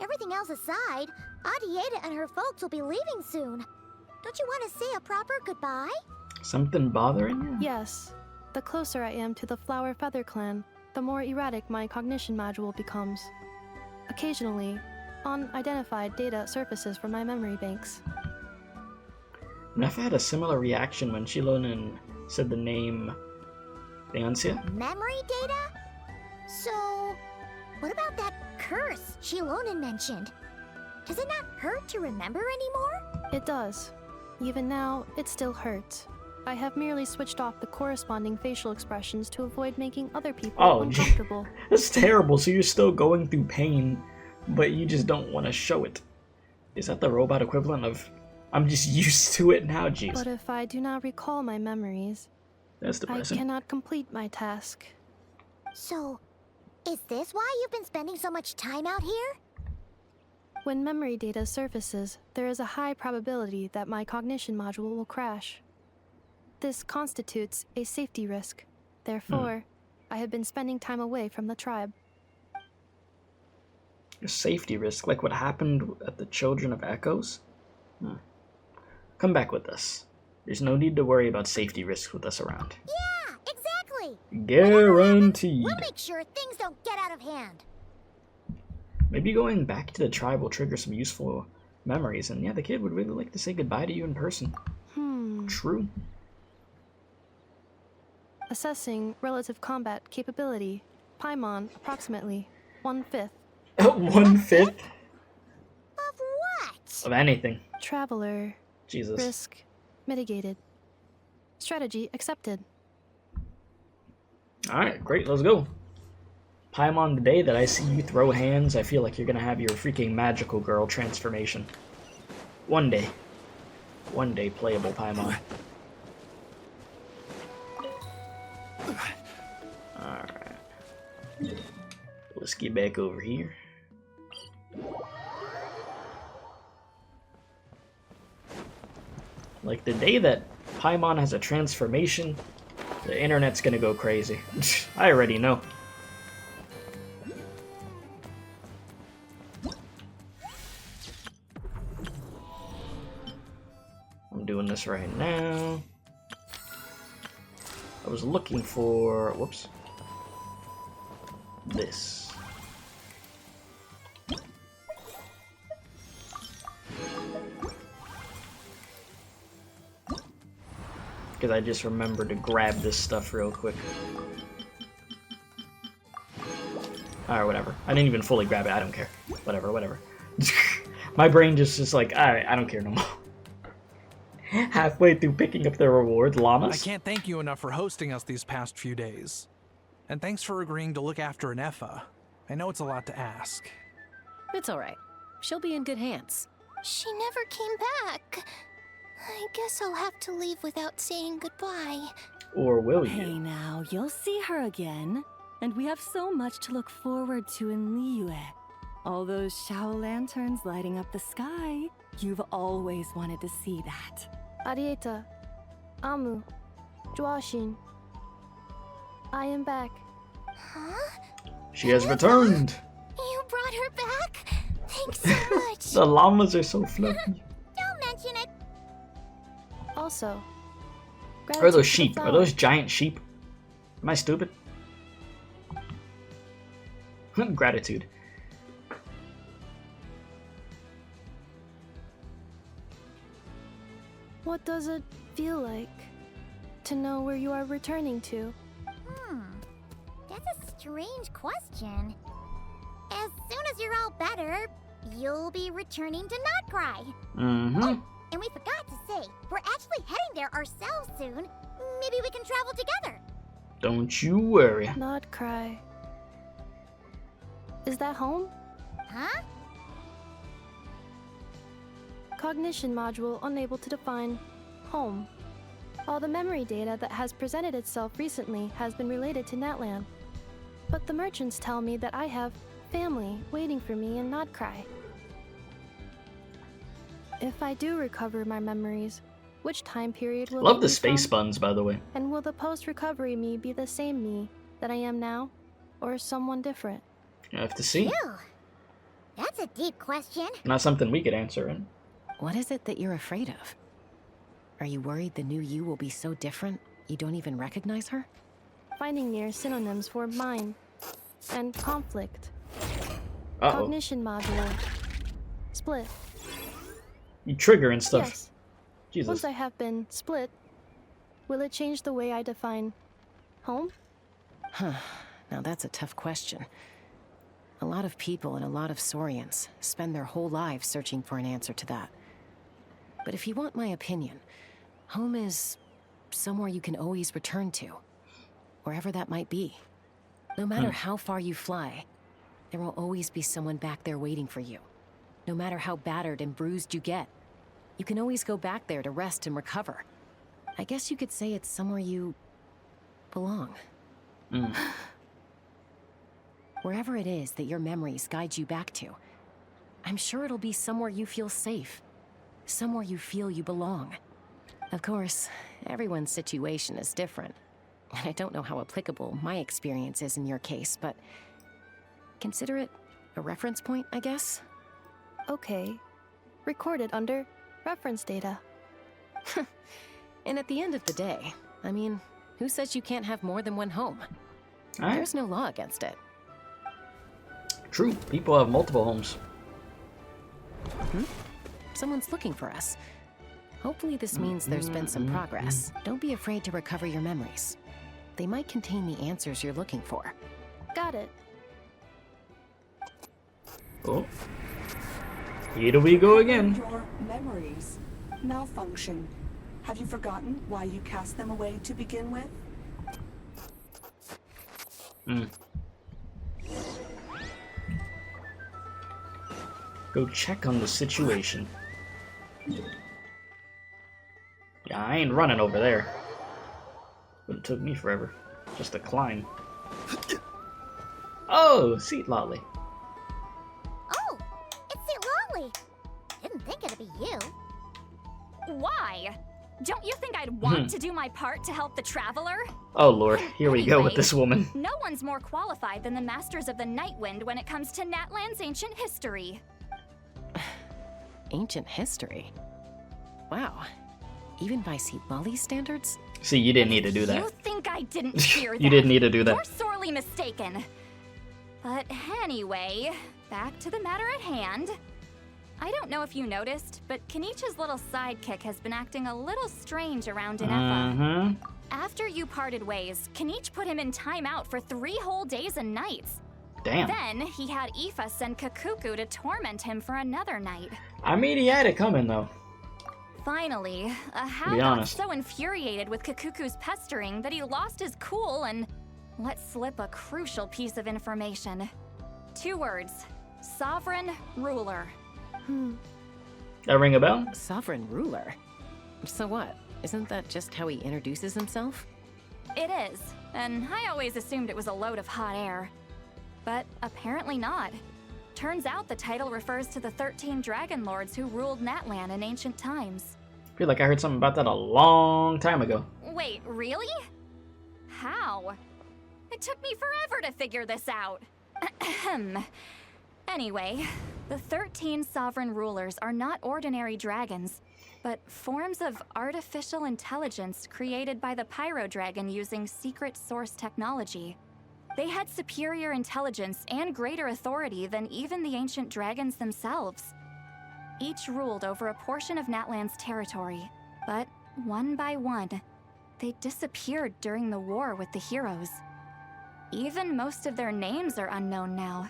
Everything else aside, Adieta and her folks will be leaving soon. Don't you want to say a proper goodbye? Something bothering you? Yes. The closer I am to the Flower Feather Clan, the more erratic my cognition module becomes. Occasionally, unidentified data surfaces from my memory banks. Neffa had a similar reaction when Xilonen said the name Leoncia. Memory data? So, what about that curse Xilonen mentioned? Does it not hurt to remember anymore? It does. Even now, it still hurts. I have merely switched off the corresponding facial expressions to avoid making other people uncomfortable. That's terrible. So you're still going through pain, but you just don't want to show it. Is that the robot equivalent of, I'm just used to it now, jeez. But if I do not recall my memories, that's depressing. I cannot complete my task. So, is this why you've been spending so much time out here? When memory data surfaces, there is a high probability that my cognition module will crash. This constitutes a safety risk. Therefore, I have been spending time away from the tribe. A safety risk, like what happened at the Children of Echoes? Come back with us. There's no need to worry about safety risks with us around. Yeah, exactly! Guaranteed. We'll make sure things don't get out of hand. Maybe going back to the tribe will trigger some useful memories. And yeah, the kid would really like to say goodbye to you in person. True. Assessing relative combat capability. Paimon, approximately 1/5. 1/5? Of what? Of anything. Traveler. Jesus. Risk mitigated. Strategy accepted. Alright, great, let's go. Paimon, the day that I see you throw hands, I feel like you're gonna have your freaking magical girl transformation. One day. One day, playable Paimon. Alright. Let's get back over here. Like, the day that Paimon has a transformation, the internet's gonna go crazy. I already know. I'm doing this right now. I was looking for... whoops. This. Because I just remembered to grab this stuff real quick. Alright, whatever. I didn't even fully grab it. I don't care. Whatever, whatever. My brain just like, alright, I don't care no more. Halfway through picking up the reward, llamas. I can't thank you enough for hosting us these past few days. And thanks for agreeing to look after Ineffa. I know it's a lot to ask. It's all right. She'll be in good hands. She never came back. I guess I'll have to leave without saying goodbye. Or will you? Hey now, you'll see her again. And we have so much to look forward to in Liyue. All those Shao lanterns lighting up the sky. You've always wanted to see that. Arieta. Amu. Joashin. I am back. Huh? She has returned. You brought her back? Thanks so much. The llamas are so fluffy. Don't mention it. Also, What are those sheep? Are those giant sheep? Am I stupid? Gratitude. What does it feel like to know where you are returning to? That's a strange question. As soon as you're all better, you'll be returning to Nod Krai. Oh, and we forgot to say, we're actually heading there ourselves soon. Maybe we can travel together. Don't you worry. Nod Krai. Is that home? Huh? Cognition module unable to define home. All the memory data that has presented itself recently has been related to Natlan. But the merchants tell me that I have family waiting for me in Nod Krai. If I do recover my memories, which time period will Love they the be space from? buns, by the way. And will the post-recovery me be the same me that I am now, or someone different? You have to see. Phew. That's a deep question. Not something we could answer, right? What is it that you're afraid of? Are you worried the new you will be so different you don't even recognize her? Finding near synonyms for mind and conflict. Uh-oh. Cognition module. Split. You trigger and stuff. Yes. Jesus. Once I have been split, will it change the way I define home? Huh. Now that's a tough question. A lot of people and a lot of Saurians spend their whole lives searching for an answer to that. But if you want my opinion, home is somewhere you can always return to, wherever that might be. No matter how far you fly, there will always be someone back there waiting for you. No matter how battered and bruised you get, you can always go back there to rest and recover. I guess you could say it's somewhere you belong. Wherever it is that your memories guide you back to, I'm sure it'll be somewhere you feel safe. Somewhere you feel you belong. Of course, everyone's situation is different. And I don't know how applicable my experience is in your case, but consider it a reference point, I guess? Okay. Recorded under reference data. And at the end of the day, I mean, who says you can't have more than one home? All right. There's no law against it. True. People have multiple homes. Someone's looking for us. Hopefully this means there's been some progress. Don't be afraid to recover your memories. They might contain the answers you're looking for. Got it. Oh. Here we go again. Your memories. Malfunction. Have you forgotten why you cast them away to begin with? Go check on the situation. Yeah, I ain't running over there. But it took me forever. Just to climb. Oh, Seat Lolly. Oh, it's Seat Lolly. Didn't think it'd be you. Why? Don't you think I'd want to do my part to help the Traveler? Oh lord, here we go with this woman. No one's more qualified than the Masters of the Nightwind when it comes to Natlan's ancient history. Ancient history? Wow. Even by Seat Lolly's standards? See, you didn't need to do that. You think I didn't hear that? You didn't need to do that. You're sorely mistaken. But anyway, back to the matter at hand. I don't know if you noticed, but Kenichi's little sidekick has been acting a little strange around Ineffa. After you parted ways, Kenich put him in timeout for 3 whole days and nights. Damn. Then he had Aoife send Kakuku to torment him for another night. I mean, he had it coming though. Finally, Ahau got so infuriated with Kakuku's pestering that he lost his cool and let slip a crucial piece of information. 2 words: sovereign ruler. That ring a bell? Sovereign ruler? So what? Isn't that just how he introduces himself? It is, and I always assumed it was a load of hot air. But apparently not. Turns out the title refers to the 13 Dragon Lords who ruled Natlan in ancient times. I feel like I heard something about that a long time ago. Wait, really? How? It took me forever to figure this out. Anyway, the 13 sovereign rulers are not ordinary dragons, but forms of artificial intelligence created by the Pyro Dragon using secret source technology. They had superior intelligence and greater authority than even the ancient dragons themselves. Each ruled over a portion of Natlan's territory, but one by one, they disappeared during the war with the heroes. Even most of their names are unknown now.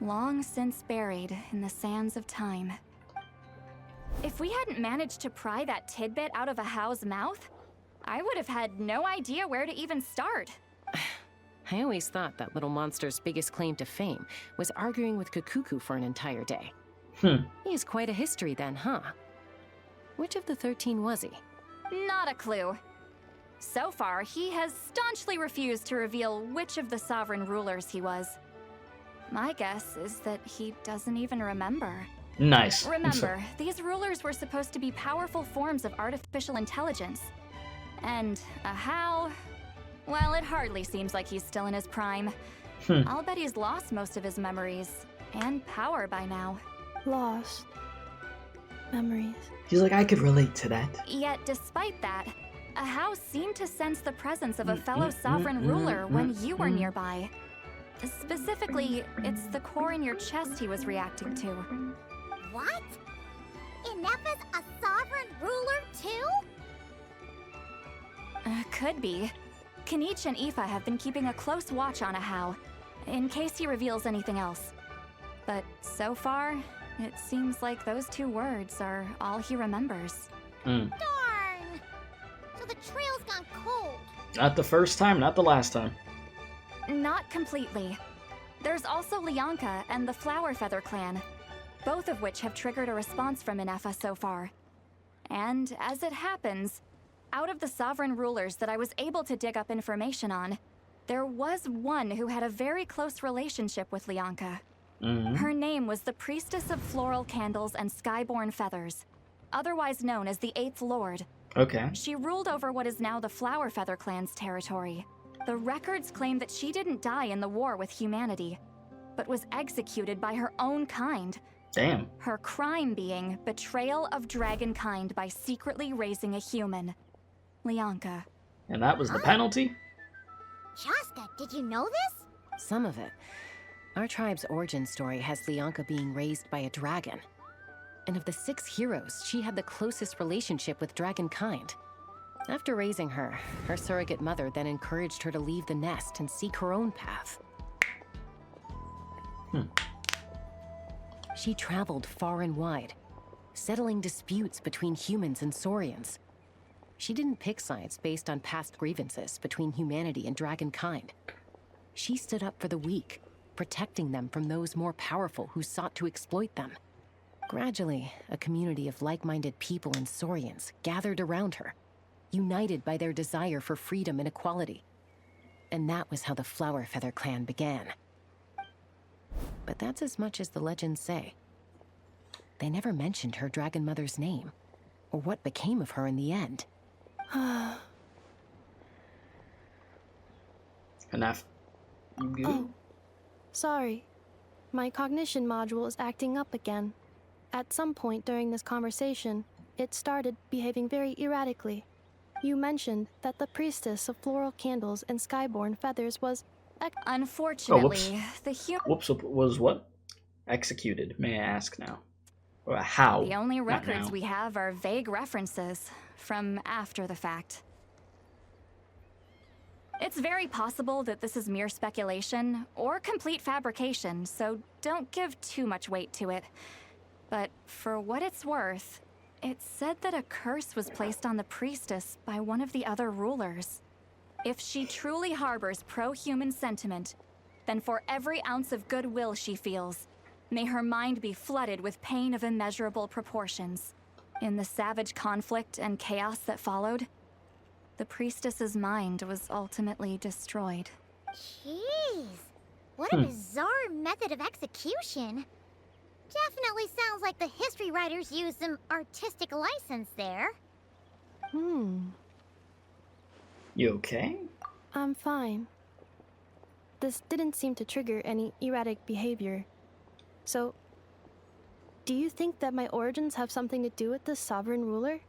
Long since buried in the sands of time. If we hadn't managed to pry that tidbit out of Ahau's mouth, I would have had no idea where to even start. I always thought that little monster's biggest claim to fame was arguing with Kakuku for an entire day. He has quite a history then, huh? Which of the 13 was he? Not a clue. So far, he has staunchly refused to reveal which of the sovereign rulers he was. My guess is that he doesn't even remember. Nice. Remember, these rulers were supposed to be powerful forms of artificial intelligence. And Ahau, well, it hardly seems like he's still in his prime. I'll bet he's lost most of his memories and power by now. Lost memories. He's like, I could relate to that. Yet, despite that, Ahau seemed to sense the presence of a fellow sovereign ruler when you were nearby. Specifically, it's the core in your chest he was reacting to. What? Ineffa's a sovereign ruler too? Could be. Kenich and Aoife have been keeping a close watch on Ahau, in case he reveals anything else. But so far, it seems like those 2 words are all he remembers. Darn! So the trail's gone cold. Not the first time, not the last time. Not completely. There's also Lianka and the Flower Feather clan, both of which have triggered a response from Ineffa so far. And as it happens, out of the sovereign rulers that I was able to dig up information on, there was one who had a very close relationship with Lianka. Her name was the Priestess of Floral Candles and Skyborn Feathers, otherwise known as the 8th Lord. Okay. She ruled over what is now the Flower Feather clan's territory. The records claim that she didn't die in the war with humanity, but was executed by her own kind. Damn. Her crime being betrayal of dragonkind by secretly raising a human. Lianka. And that was the penalty? Chaska, did you know this? Some of it. Our tribe's origin story has Lianka being raised by a dragon. And of the 6 heroes, she had the closest relationship with dragonkind. After raising her, her surrogate mother then encouraged her to leave the nest and seek her own path. She traveled far and wide, settling disputes between humans and saurians. She didn't pick sides based on past grievances between humanity and dragonkind. She stood up for the weak, protecting them from those more powerful who sought to exploit them. Gradually, a community of like-minded people and saurians gathered around her, united by their desire for freedom and equality. And that was how the Flower Feather clan began. But that's as much as the legends say. They never mentioned her dragon mother's name, or what became of her in the end. Enough. You good? Oh, sorry. My cognition module is acting up again. At some point during this conversation, it started behaving very erratically. You mentioned that the priestess of floral candles and skyborn feathers was... Unfortunately, Whoops, was what? Executed, may I ask now? Or how? The only Not records now. we have are vague references from after the fact. It's very possible that this is mere speculation or complete fabrication, so don't give too much weight to it. But for what it's worth, it's said that a curse was placed on the priestess by one of the other rulers. If she truly harbors pro-human sentiment, then for every ounce of goodwill she feels, may her mind be flooded with pain of immeasurable proportions. In the savage conflict and chaos that followed, the priestess's mind was ultimately destroyed. Jeez, what a bizarre method of execution. Definitely sounds like the history writers used some artistic license there. You okay? I'm fine. This didn't seem to trigger any erratic behavior. So, do you think that my origins have something to do with this sovereign ruler?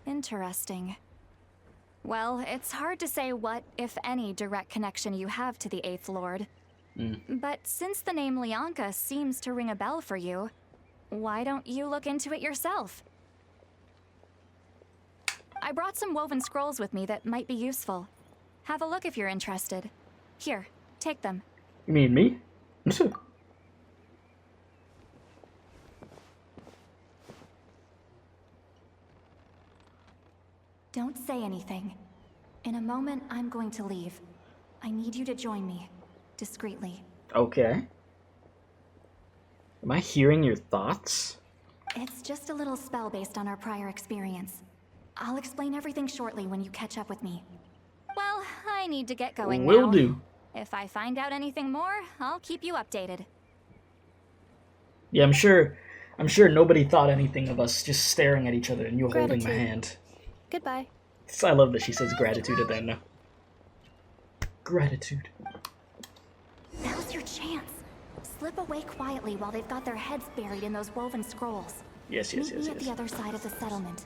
Interesting. Well, it's hard to say what, if any, direct connection you have to the 8th Lord. But since the name Lianka seems to ring a bell for you, why don't you look into it yourself? I brought some woven scrolls with me that might be useful. Have a look if you're interested. Here, take them. You mean me? Don't say anything. In a moment, I'm going to leave. I need you to join me, discreetly. Okay. Am I hearing your thoughts? It's just a little spell based on our prior experience. I'll explain everything shortly when you catch up with me. Well, I need to get going now. Will do. If I find out anything more, I'll keep you updated. Yeah, I'm sure nobody thought anything of us just staring at each other and you holding my hand. Goodbye. I love that she says gratitude at the end now. Gratitude. Now's your chance. Slip away quietly while they've got their heads buried in those woven scrolls. Yes. Meet me at the other side of the settlement.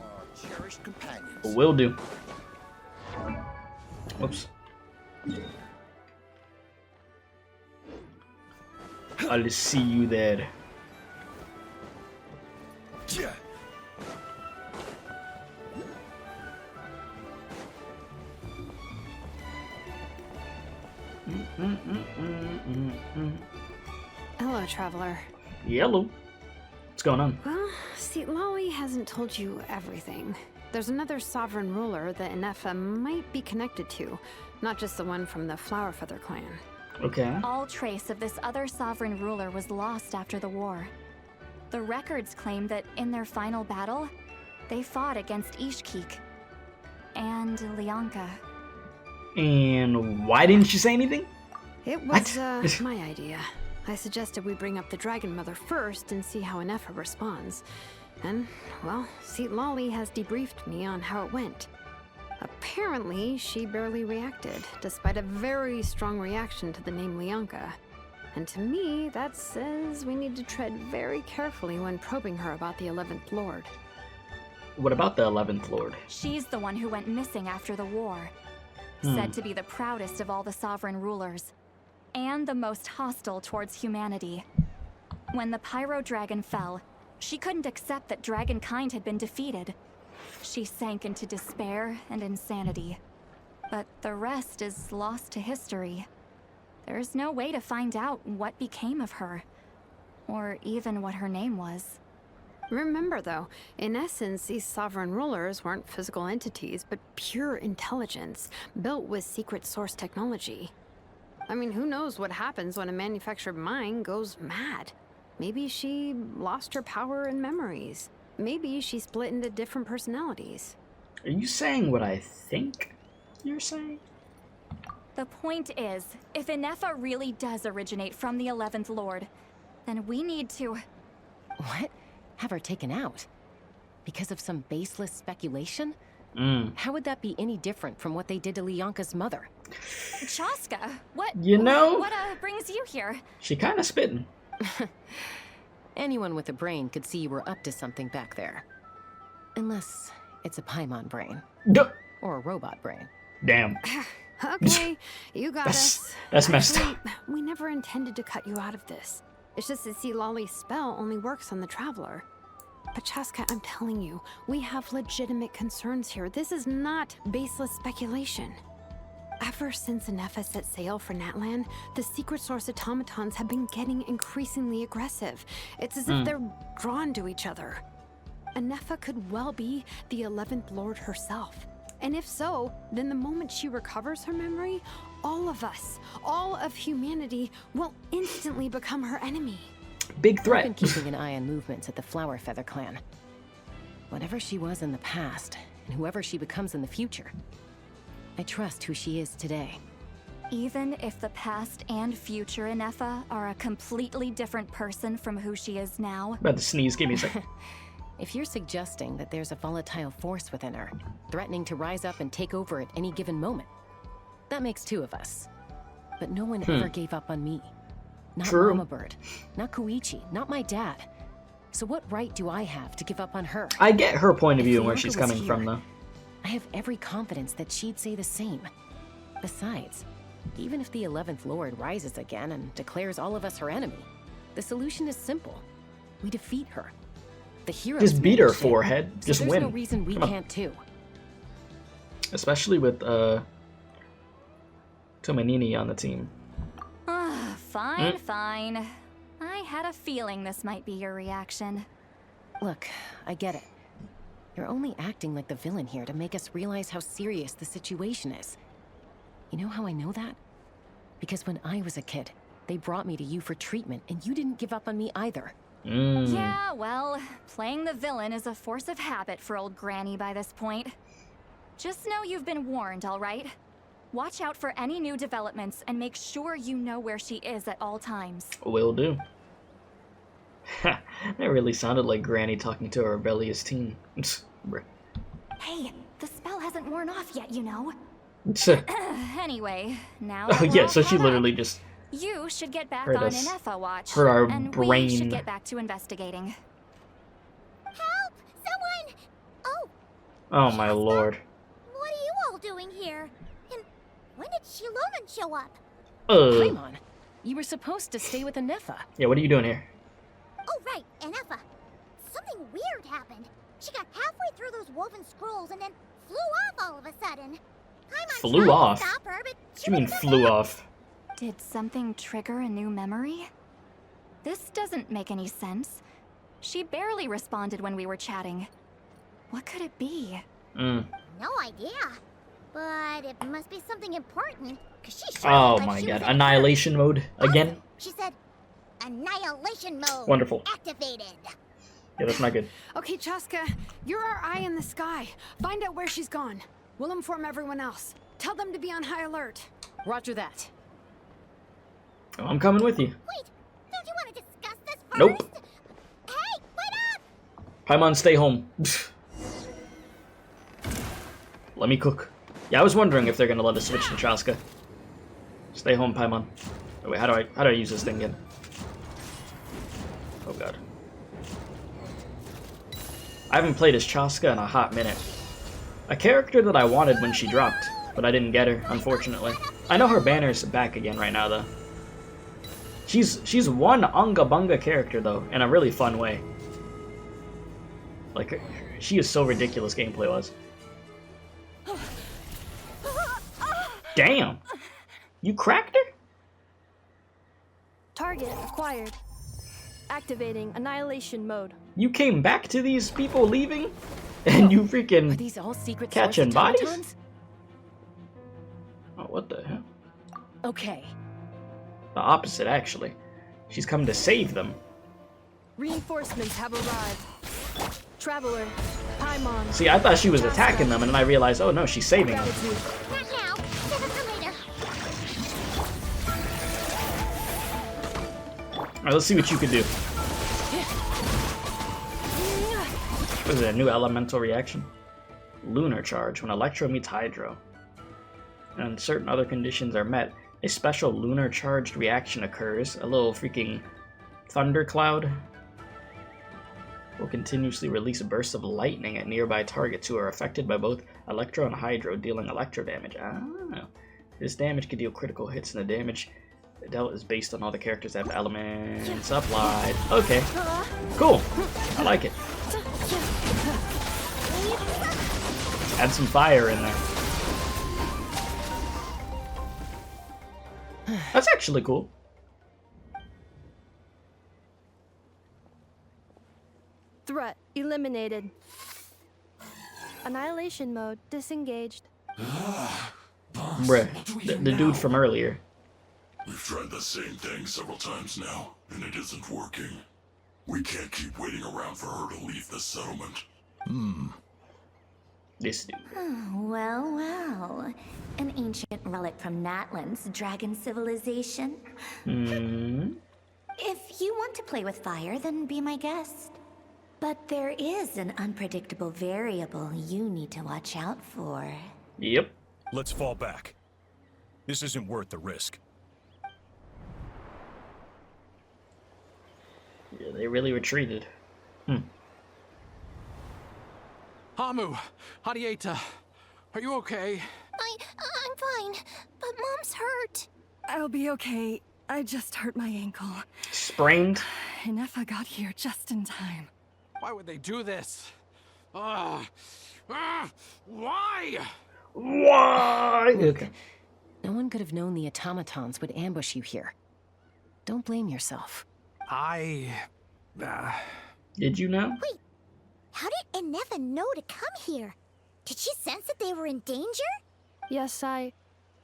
Will do. Whoops. I'll see you there. Hello, traveler. Yellow. What's going on? Well, Xilonen hasn't told you everything. There's another sovereign ruler that Ineffa might be connected to, not just the one from the Flower Feather clan. Okay. All trace of this other sovereign ruler was lost after the war. The records claim that in their final battle, they fought against Ishkik and Lianka. And why didn't you say anything? It was my idea. I suggested we bring up the Dragon Mother first and see how Ineffa responds. And, well, Xilonen has debriefed me on how it went. Apparently, she barely reacted, despite a very strong reaction to the name Lianka. And to me, that says we need to tread very carefully when probing her about the 11th Lord. What about the 11th Lord? She's the one who went missing after the war. Said to be the proudest of all the sovereign rulers, and the most hostile towards humanity. When the Pyro Dragon fell, She couldn't accept that dragonkind had been defeated. She sank into despair and insanity. But the rest is lost to history. There's no way to find out what became of her, or even what her name was. Remember, though, in essence, these sovereign rulers weren't physical entities, but pure intelligence, built with secret source technology. I mean, who knows what happens when a manufactured mind goes mad? Maybe she lost her power and memories. Maybe she split into different personalities. Are you saying what I think you're saying? The point is, if Ineffa really does originate from the 11th Lord, then we need to... What? Have her taken out? Because of some baseless speculation? How would that be any different from what they did to Lyanka's mother? Chaska, what... You know... What brings you here? She kinda spitting. Anyone with a brain could see you were up to something back there. Unless it's a Paimon brain. Or a robot brain. Damn. Okay, you got us. That's messed Actually, up. we never intended to cut you out of this. It's just that Lolly's spell only works on the Traveler. But Chaska, I'm telling you, we have legitimate concerns here. This is not baseless speculation. Ever since Ineffa set sail for Natlan, the secret source automatons have been getting increasingly aggressive. It's as if they're drawn to each other. Ineffa could well be the 11th Lord herself. And if so, then the moment she recovers her memory, all of us, all of humanity, will instantly become her enemy. Big threat. I've been keeping an eye on movements at the Flower Feather clan. Whatever she was in the past, and whoever she becomes in the future, I trust who she is today. Even if the past and future Ineffa are a completely different person from who she is now. About to sneeze, give me a second. If you're suggesting that there's a volatile force within her, threatening to rise up and take over at any given moment, that makes two of us. But no one ever gave up on me. Not True. Mama Bird, not Koichi, not my dad. So what right do I have to give up on her? I get her point of view and where Lyanka she's was coming here, from, though. I have every confidence that she'd say the same. Besides, even if the 11th Lord rises again and declares all of us her enemy, the solution is simple. We defeat her. The heroes Just beat her managed it, forehead. so Just there's win. no reason we Come on. can't too. Especially with Tomanini on the team. Fine, fine. I had a feeling this might be your reaction. Look, I get it. You're only acting like the villain here to make us realize how serious the situation is. You know how I know that? Because when I was a kid, they brought me to you for treatment, and you didn't give up on me either. Yeah, well, playing the villain is a force of habit for old Granny by this point. Just know you've been warned, all right? Watch out for any new developments and make sure you know where she is at all times. Will do. That really sounded like Granny talking to a rebellious teen. Hey, the spell hasn't worn off yet, you know. Anyway, now Oh that we're yeah, all so she caught literally up, just you should get back heard on us. Ineffa watch, Heard our and brain. we should get back to investigating. Help! Someone! Oh, Oh my lord. what are you all doing here? And when did Xilonen show up? Paimon, you were supposed to stay with Ineffa. Yeah, what are you doing here? Oh, right, Ineffa. Something weird happened. She got halfway through those woven scrolls and then flew off all of a sudden. Paimon Flew tried off? to stop her, but What do you mean flew off? Did something trigger a new memory? This doesn't make any sense. She barely responded when we were chatting. What could it be? no idea. But it must be something important, because she sure Oh looked like my she god. was in Annihilation mode again? She said, annihilation mode. Wonderful. Activated. Yeah, that's not good. Okay, Chaska, you're our eye in the sky. Find out where she's gone. We'll inform everyone else. Tell them to be on high alert. Roger that. Oh, I'm coming with you. Wait, don't you want to discuss this first? Nope. Hey, wait up! Paimon, stay home. Let me cook. Yeah, I was wondering if they're gonna let us switch to Chaska. Stay home, Paimon. Oh, wait, how do I use this thing again? Oh god. I haven't played as Chaska in a hot minute. A character that I wanted when she dropped, but I didn't get her, unfortunately. I know her banner's back again right now, though. She's one unga bunga character, though, in a really fun way. Like, she is so ridiculous gameplay-wise. Damn! You cracked her? Target acquired. Activating annihilation mode. You came back to these people leaving? And you freaking Are these all secret catching source bodies? automatons? Oh, what the hell? Okay. The opposite, actually. She's come to save them. Reinforcements have arrived. Traveler, Paimon. See, I thought she was attacking them, and then I realized, oh no, she's saving them. Not now. Save it for later. Alright, let's see what you can do. What is it, a new elemental reaction? Lunar charge. When Electro meets Hydro, and certain other conditions are met, a special lunar charged reaction occurs. A little freaking thundercloud will continuously release bursts of lightning at nearby targets who are affected by both Electro and Hydro, dealing electro damage. Ah, this damage can deal critical hits, and the damage dealt is based on all the characters that have elements applied. Okay, cool. I like it. Add some fire in there. That's actually cool. Threat eliminated. Annihilation mode disengaged. Bruh, the dude from earlier. We've tried the same thing several times now, and it isn't working. We can't keep waiting around for her to leave the settlement. This dude. Well, well. An ancient relic from Natlan's dragon civilization. If you want to play with fire, then be my guest. But there is an unpredictable variable you need to watch out for. Yep. Let's fall back. This isn't worth the risk. Yeah, they really retreated. Hamu, Hadieta, are you okay? I'm fine, but Mom's hurt. I'll be okay. I just hurt my ankle. Sprained? Ineffa got here just in time. Why would they do this? Why? Why? Okay. No one could have known the automatons would ambush you here. Don't blame yourself. Did you know? Wait, how did Ineffa know to come here? Did she sense that they were in danger? Yes, I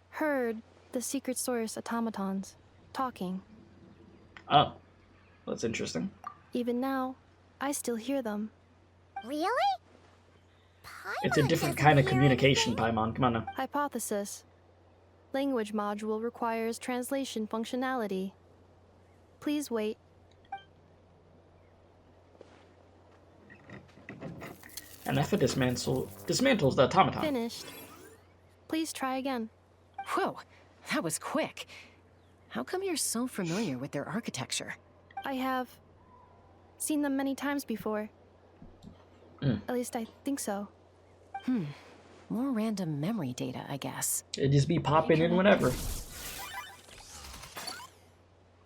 heard the secret source automatons talking. Oh, that's interesting. Even now, I still hear them. Really? It's a different kind of communication, Paimon. Come on now. Hypothesis. Language module requires translation functionality. Please wait. Ineffa dismantles the automaton. Finished. Please try again. Whoa, that was quick. How come you're so familiar with their architecture? I have seen them many times before. At least I think so. More random memory data, I guess. It just be popping in whenever.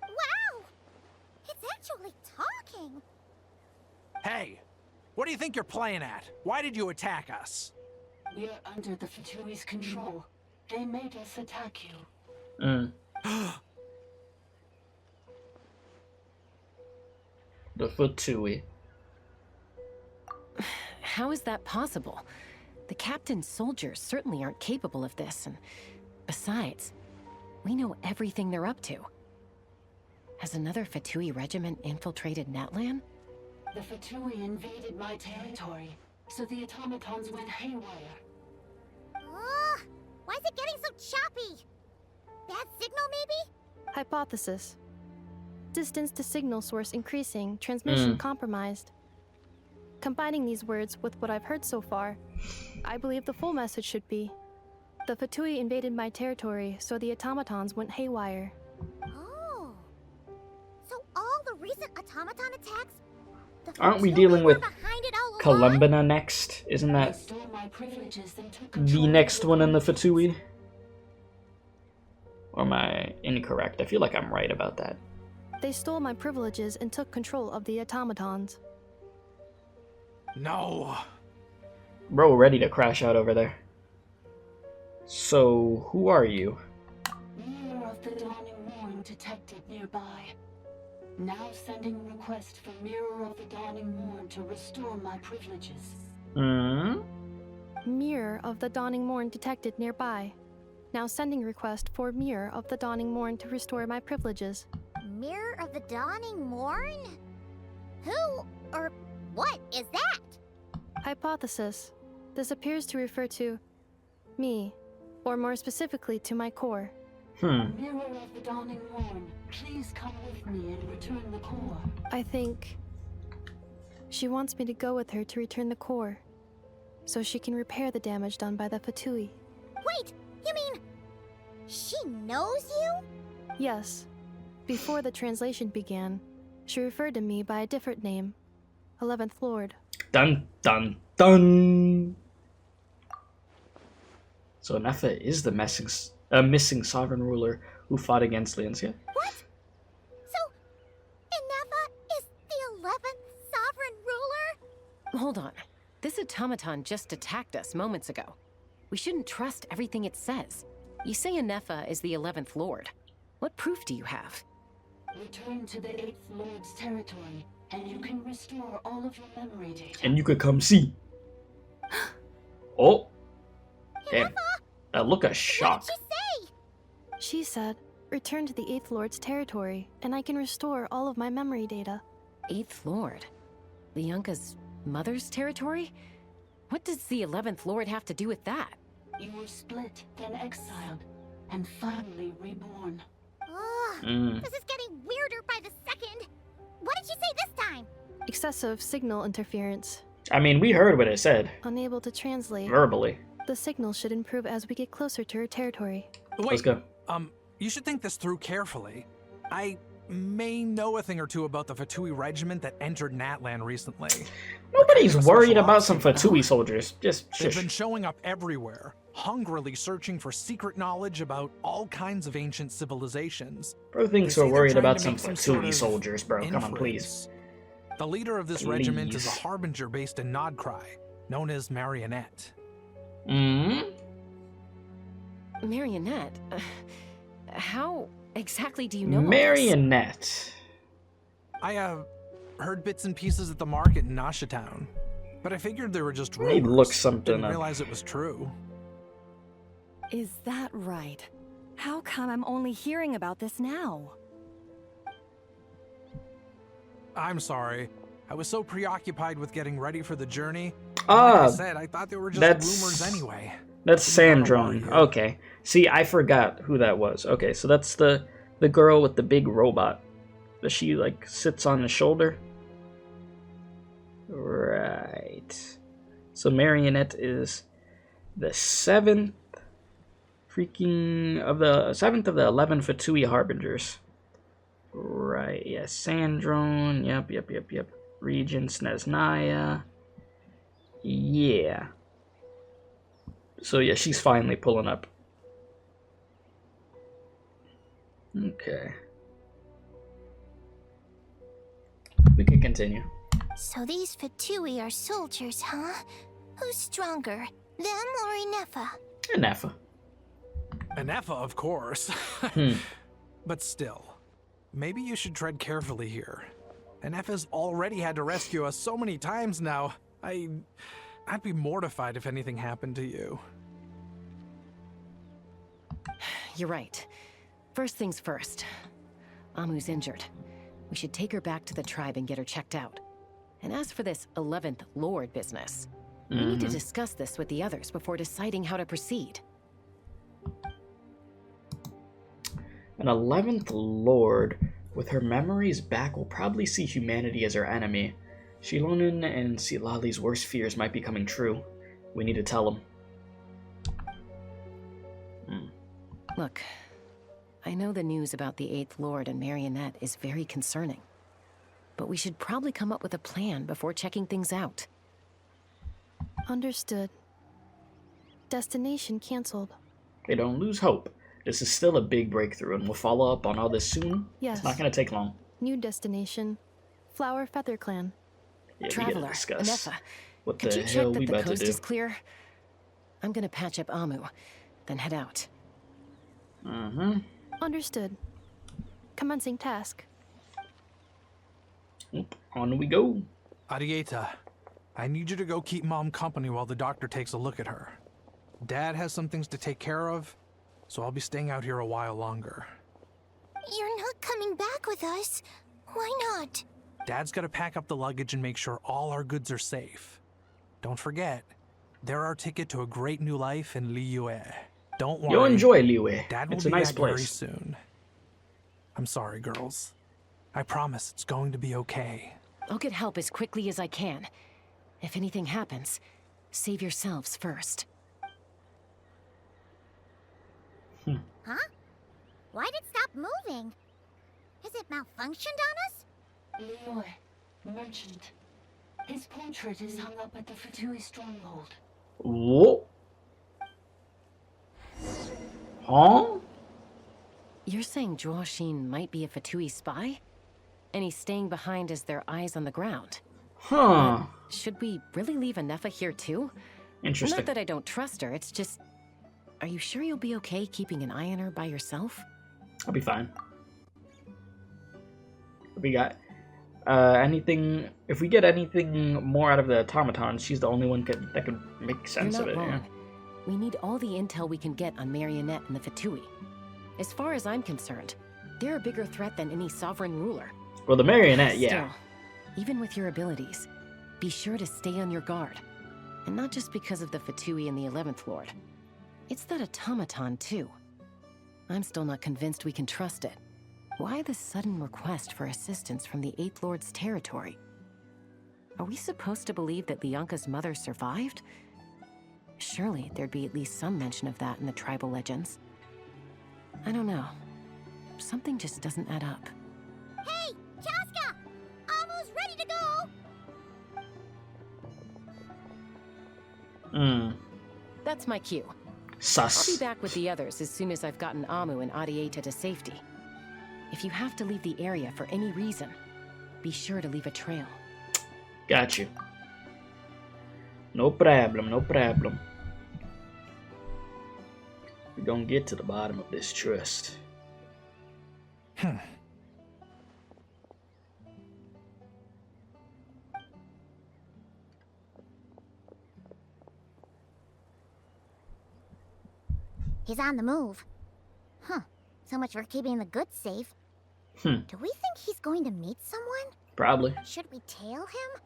Wow! It's actually talking! Hey, what do you think you're playing at? Why did you attack us? We're under the Fatui's control. They made us attack you. The Fatui. How is that possible? The captain's soldiers certainly aren't capable of this, and besides, we know everything they're up to. Has another Fatui regiment infiltrated Natlan? The Fatui invaded my territory, so the automatons went haywire. Why is it getting so choppy? Bad signal, maybe? Hypothesis. Distance to signal source increasing, transmission compromised. Combining these words with what I've heard so far, I believe the full message should be: the Fatui invaded my territory, so the automatons went haywire. Oh. So all the recent automaton attacks? Aren't we dealing with Columbina next? Isn't that the next one in the Fatui? Or am I incorrect? I feel like I'm right about that. They stole my privileges and took control of the automatons. No. Bro, ready to crash out over there. So, who are you? Mirror of the Dawning Morn detected nearby. Now sending request for Mirror of the Dawning Morn to restore my privileges. Mirror of the Dawning Morn detected nearby. Now sending request for Mirror of the Dawning Morn to restore my privileges. Mirror of the Dawning Morn? Who or what is that? Hypothesis. This appears to refer to me, or more specifically to my core. Mirror of the Dawning Morn, please come with me and return the core. I think she wants me to go with her to return the core, so she can repair the damage done by the Fatui. Wait, you mean she knows you? Yes. Before the translation began, she referred to me by a different name, 11th Lord. Dun dun dun! So Ineffa is the missing sovereign ruler who fought against Liancia? What? So, Ineffa is the 11th sovereign ruler? Hold on. This automaton just attacked us moments ago. We shouldn't trust everything it says. You say Ineffa is the 11th Lord. What proof do you have? Return to the 8th Lord's territory, and you can restore all of your memory data. And you could come see. Oh! Damn. That look of shock. What did she say? She said, return to the 8th Lord's territory, and I can restore all of my memory data. 8th Lord? Lianka's mother's territory? What does the 11th Lord have to do with that? You were split, then exiled, and finally reborn. Ugh, this is getting weirder by the second. What did she say this time? Excessive signal interference. I mean, we heard what it said. Unable to translate. Verbally. The signal should improve as we get closer to her territory. Wait, let's go. You should think this through carefully. I may know a thing or two about the Fatui regiment that entered Natlan recently. Nobody's worried about some Fatui soldiers. Just They've shush. been showing up everywhere, hungrily searching for secret knowledge about all kinds of ancient civilizations. Bro thinks They we're say they're worried trying about to some make some Fatui sort of soldiers, bro. Come on, inference. please. The leader of this regiment is a Please. harbinger based in Nod Krai, known as Marionette. Marionette? How exactly do you know all this? Marionette. I, heard bits and pieces at the market in Nasha Town, but I figured they were just Let me rumors. look something Didn't up. realize it was true. Is that right? How come I'm only hearing about this now? I'm sorry. I was so preoccupied with getting ready for the journey. Like I said, I thought they were just rumors anyway. That's Sandrone. Okay. See, I forgot who that was. Okay, so that's the girl with the big robot. That she, like, sits on the shoulder. Right. So Marionette is the seventh of the 11 Fatui Harbingers. Right, yeah, Sandrone, yep. Regent Snezhnaya. Yeah. So yeah, she's finally pulling up. Okay. We can continue. So these Fatui are soldiers, huh? Who's stronger, them or Ineffa? Ineffa. Ineffa, of course. But still, maybe you should tread carefully here. Ineffa's already had to rescue us so many times now. I'd be mortified if anything happened to you. You're right. First things first. Amu's injured. We should take her back to the tribe and get her checked out. And as for this 11th Lord business, we need to discuss this with the others before deciding how to proceed. An 11th Lord, with her memories back, will probably see humanity as her enemy. Xilonen and Silali's worst fears might be coming true. We need to tell them. Look, I know the news about the 8th Lord and Marionette is very concerning. But we should probably come up with a plan before checking things out. Understood. Destination cancelled. Hey, don't lose hope. This is still a big breakthrough, and we'll follow up on all this soon. Yes. It's not going to take long. New destination. Flower Feather Clan. Yeah, Traveler, we gotta discuss Ineffa, what could the you check hell that we the about to coast do. is clear? I'm gonna patch up Amu, then head out. Understood. Commencing task. On we go. Arieta, I need you to go keep Mom company while the doctor takes a look at her. Dad has some things to take care of, so I'll be staying out here a while longer. You're not coming back with us. Why not? Dad's gotta pack up the luggage and make sure all our goods are safe. Don't forget, they're our ticket to a great new life in Liyue. Don't worry. You'll enjoy Liyue. Dad will It's be a nice back very place. soon. I'm sorry, girls. I promise it's going to be okay. I'll get help as quickly as I can. If anything happens, save yourselves first. Huh? Why did it stop moving? Has it malfunctioned on us? Liyue, merchant. His portrait is hung up at the Fatui stronghold. Whoa. Huh? You're saying Zhuoxin might be a Fatui spy? And he's staying behind as their eyes on the ground? Huh. But should we really leave Ineffa here too? Interesting. Not that I don't trust her, it's just... Are you sure you'll be okay keeping an eye on her by yourself? I'll be fine. We got anything. If we get anything more out of the automaton, she's the only one that could make sense You're of not it. wrong. We need all the intel we can get on Marionette and the Fatui. As far as I'm concerned, they're a bigger threat than any sovereign ruler. Well, the Marionette, yeah. Still, even with your abilities, be sure to stay on your guard. And not just because of the Fatui and the 11th Lord. It's that automaton, too. I'm still not convinced we can trust it. Why the sudden request for assistance from the 8th Lord's territory? Are we supposed to believe that Lianka's mother survived? Surely there'd be at least some mention of that in the tribal legends. I don't know. Something just doesn't add up. Hey, Chaska! Almost ready to go! That's my cue. Sus. I'll be back with the others as soon as I've gotten Amu and Arieta to safety. If you have to leave the area for any reason, be sure to leave a trail. Got you. No problem, no problem. We're gonna get to the bottom of this trust. He's on the move. Huh. So much for keeping the goods safe. Do we think he's going to meet someone? Probably. Should we tail him?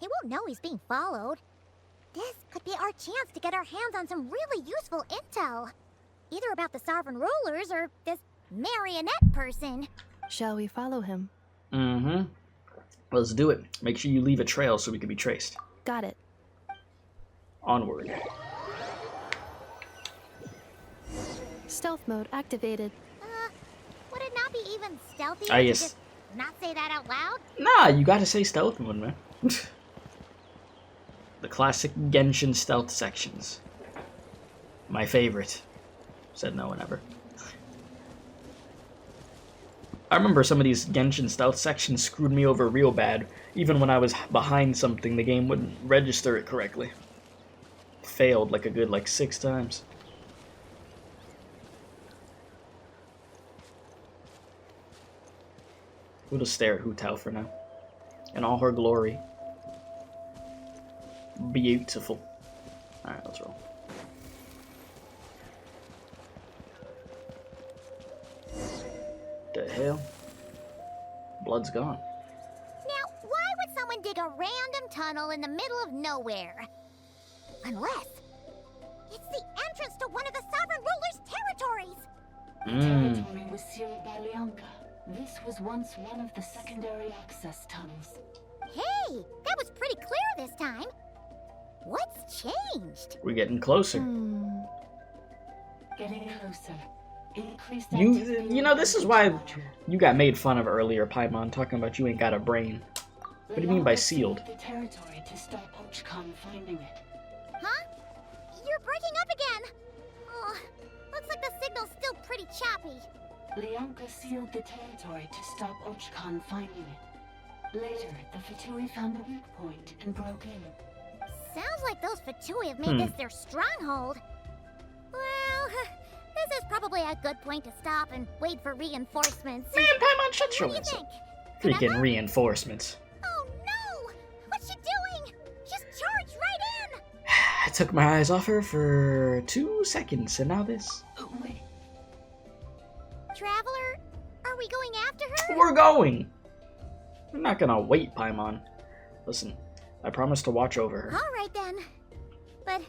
He won't know he's being followed. This could be our chance to get our hands on some really useful intel. Either about the sovereign rulers or this marionette person. Shall we follow him? Let's do it. Make sure you leave a trail so we can be traced. Got it. Onward. Stealth mode activated. Would it not be even stealthy Ah, to yes. just not say that out loud? Nah, you gotta say stealth mode, man. The classic Genshin stealth sections. My favorite. Said no one ever. I remember some of these Genshin stealth sections screwed me over real bad. Even when I was behind something, the game wouldn't register it correctly. Failed like a good 6 times. We'll just stare at Hu Tao for now. In all her glory. Beautiful. Alright, let's roll. The hell? Blood's gone. Now, why would someone dig a random tunnel in the middle of nowhere? Unless it's the entrance to one of the sovereign ruler's territories! The territory was sealed by Lianka. This was once one of the secondary access tunnels. Hey, that was pretty clear this time. What's changed? We're getting closer. Getting closer. Increased You know, this is why you got made fun of earlier, Paimon, talking about you ain't got a brain. What do you mean by sealed? The territory to stop Ochcon finding it. Huh? You're breaking up again. Oh, looks like the signal's still pretty choppy. Lianka sealed the territory to stop Ochcon finding it. Later, the Fatui found a weak point and broke in. Sounds like those Fatui have made this their stronghold. Well, this is probably a good point to stop and wait for reinforcements. Man, Paimon, shut your What ass do you up. think? Freaking reinforcements. Oh no! What's she doing? She's charged right in! I took my eyes off her for 2 seconds, and now this. Wait. Traveler, are we going after her? We're going! I'm not gonna wait, Paimon. Listen, I promise to watch over her. Alright then. But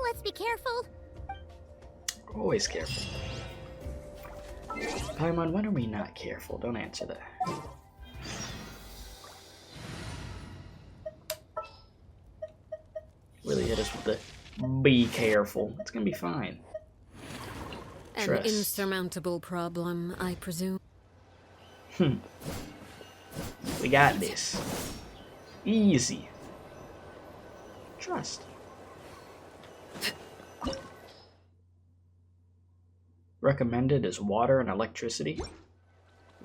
let's be careful. Always careful. Paimon, when are we not careful? Don't answer that. Really hit us with the be careful. It's gonna be fine. An Trust. insurmountable problem, I presume. We got this. Easy. Trust. Recommended is water and electricity.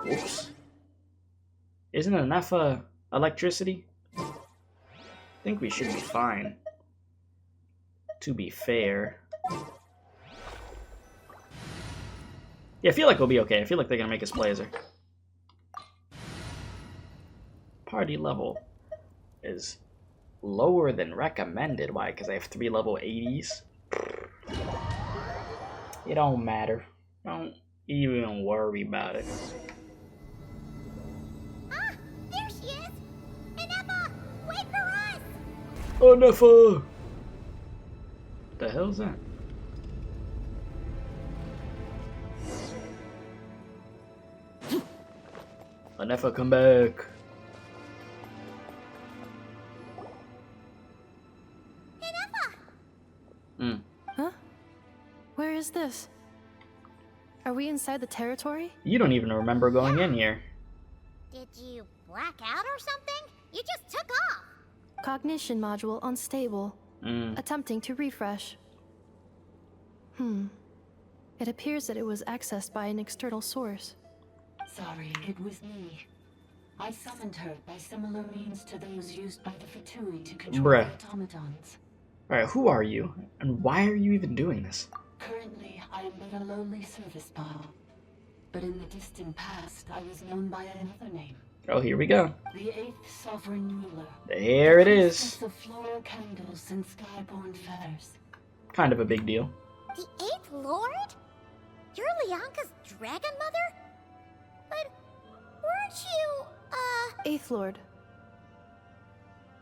Whoops. Isn't ineffa electricity? I think we should be fine. To be fair. Yeah, I feel like we'll be okay. I feel like they're gonna make us play as her. Party level is lower than recommended. Why? Because I have 3 level 80s? It don't matter. Don't even worry about it. Ah, there she is! Ineffa, wait for us! Ineffa! What the hell's that? Ineffa, come back. Ineffa! Huh? Where is this? Are we inside the territory? You don't even remember going in here. Did you black out or something? You just took off! Cognition module unstable. Attempting to refresh. It appears that it was accessed by an external source. Sorry, it was me. I summoned her by similar means to those used by the Fatui to control the automatons. Alright, who are you? And why are you even doing this? Currently, I am but a lowly service bot. But in the distant past, I was known by another name. Oh, here we go. The 8th Sovereign Ruler. There it is. Priestess of floral candles and skyborn feathers. Kind of a big deal. The 8th Lord? You're Leonka's dragon mother? But weren't you, 8th Lord.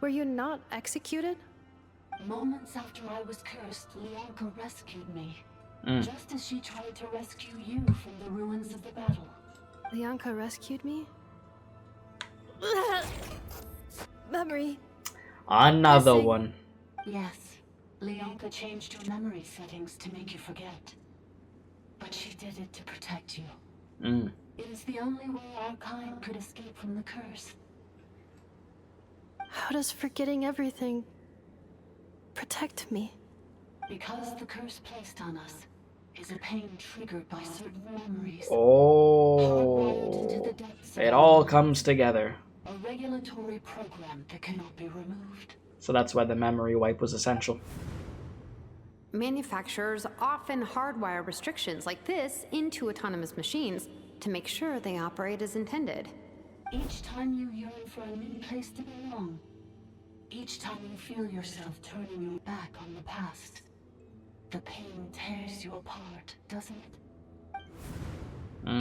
Were you not executed? Moments after I was cursed, Leonka rescued me. Just as she tried to rescue you from the ruins of the battle. Leonka rescued me? Memory. Another one. Yes. Leonka changed your memory settings to make you forget. But she did it to protect you. It is the only way our kind could escape from the curse. How does forgetting everything protect me? Because the curse placed on us is a pain triggered by certain memories. Oh. It all comes together. A regulatory program that cannot be removed. So that's why the memory wipe was essential. Manufacturers often hardwire restrictions like this into autonomous machines to make sure they operate as intended. Each time you yearn for a new place to belong, each time you feel yourself turning your back on the past, the pain tears you apart, doesn't it?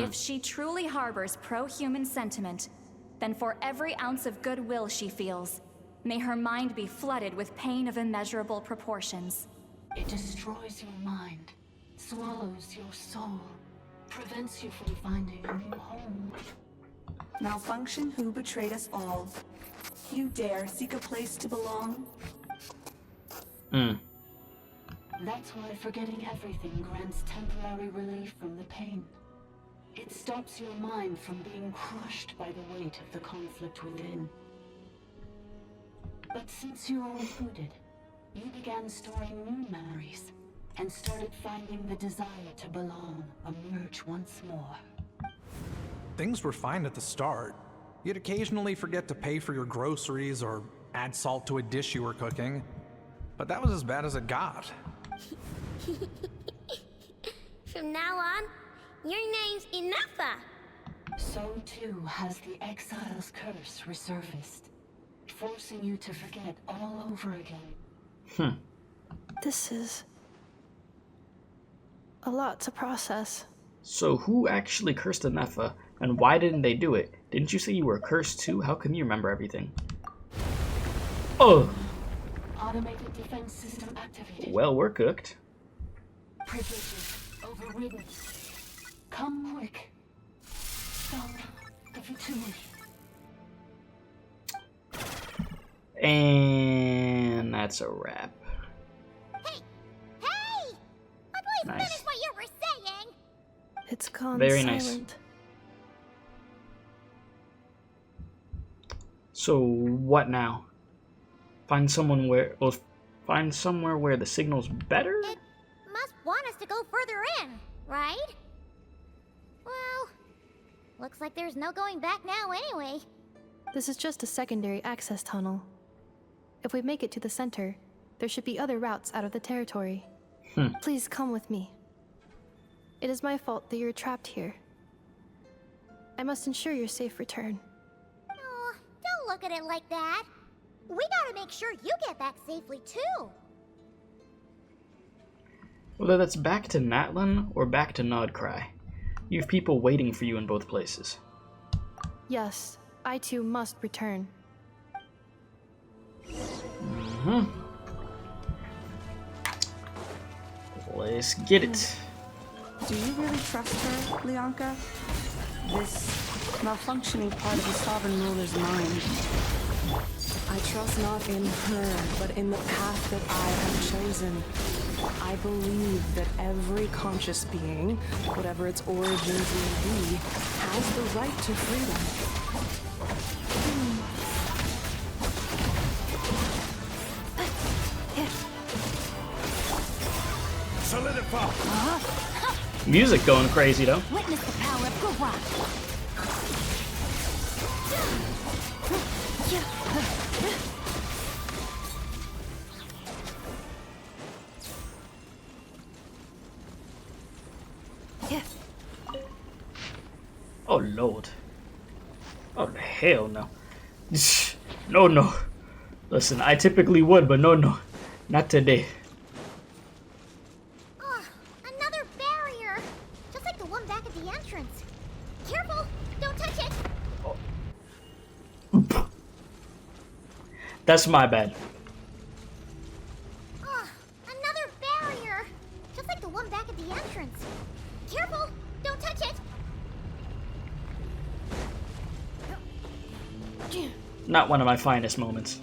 If she truly harbors pro-human sentiment, then for every ounce of goodwill she feels, may her mind be flooded with pain of immeasurable proportions. It destroys your mind, swallows your soul, prevents you from finding a new home. Malfunction who betrayed us all. You dare seek a place to belong? That's why forgetting everything grants temporary relief from the pain. It stops your mind from being crushed by the weight of the conflict within. But since you were rebooted, you began storing new memories and started finding the desire to belong emerge once more. Things were fine at the start. You'd occasionally forget to pay for your groceries or add salt to a dish you were cooking. But that was as bad as it got. From now on, your name's Ineffa. So too has the exile's curse resurfaced, forcing you to forget all over again. This is a lot to process. So who actually cursed Ineffa, and why didn't they do it? Didn't you say you were cursed too? How come you remember everything? Oh! Automated defense system activated. Well, we're cooked. Privileges overridden. Come quick. Stop the Fatui. And that's a wrap. Hey! I believe Nice. finished what you were saying. It's gone Very silent. nice. So what now? Find somewhere where the signal's better? It must want us to go further in, right? Well, looks like there's no going back now anyway. This is just a secondary access tunnel. If we make it to the center, there should be other routes out of the territory. Please come with me. It is my fault that you're trapped here. I must ensure your safe return. Oh, don't look at it like that. We gotta make sure you get back safely too. Whether that's back to Natlan or back to Nod Krai, you have people waiting for you in both places. Yes, I too must return. Let's get it. Do you really trust her, Leonka? This malfunctioning part of the Sovereign Ruler's mind. I trust not in her, but in the path that I have chosen. I believe that every conscious being, whatever its origins may be, has the right to freedom. Solidify! Music going crazy though. Witness the power of Gura. Oh lord. Oh hell no. No. Listen, I typically would, but no. Not today. Another barrier! Just like the one back at the entrance. Careful! Don't touch it! That's my bad. Another barrier! Just like the one back at the entrance. Careful! Don't touch it! Not one of my finest moments.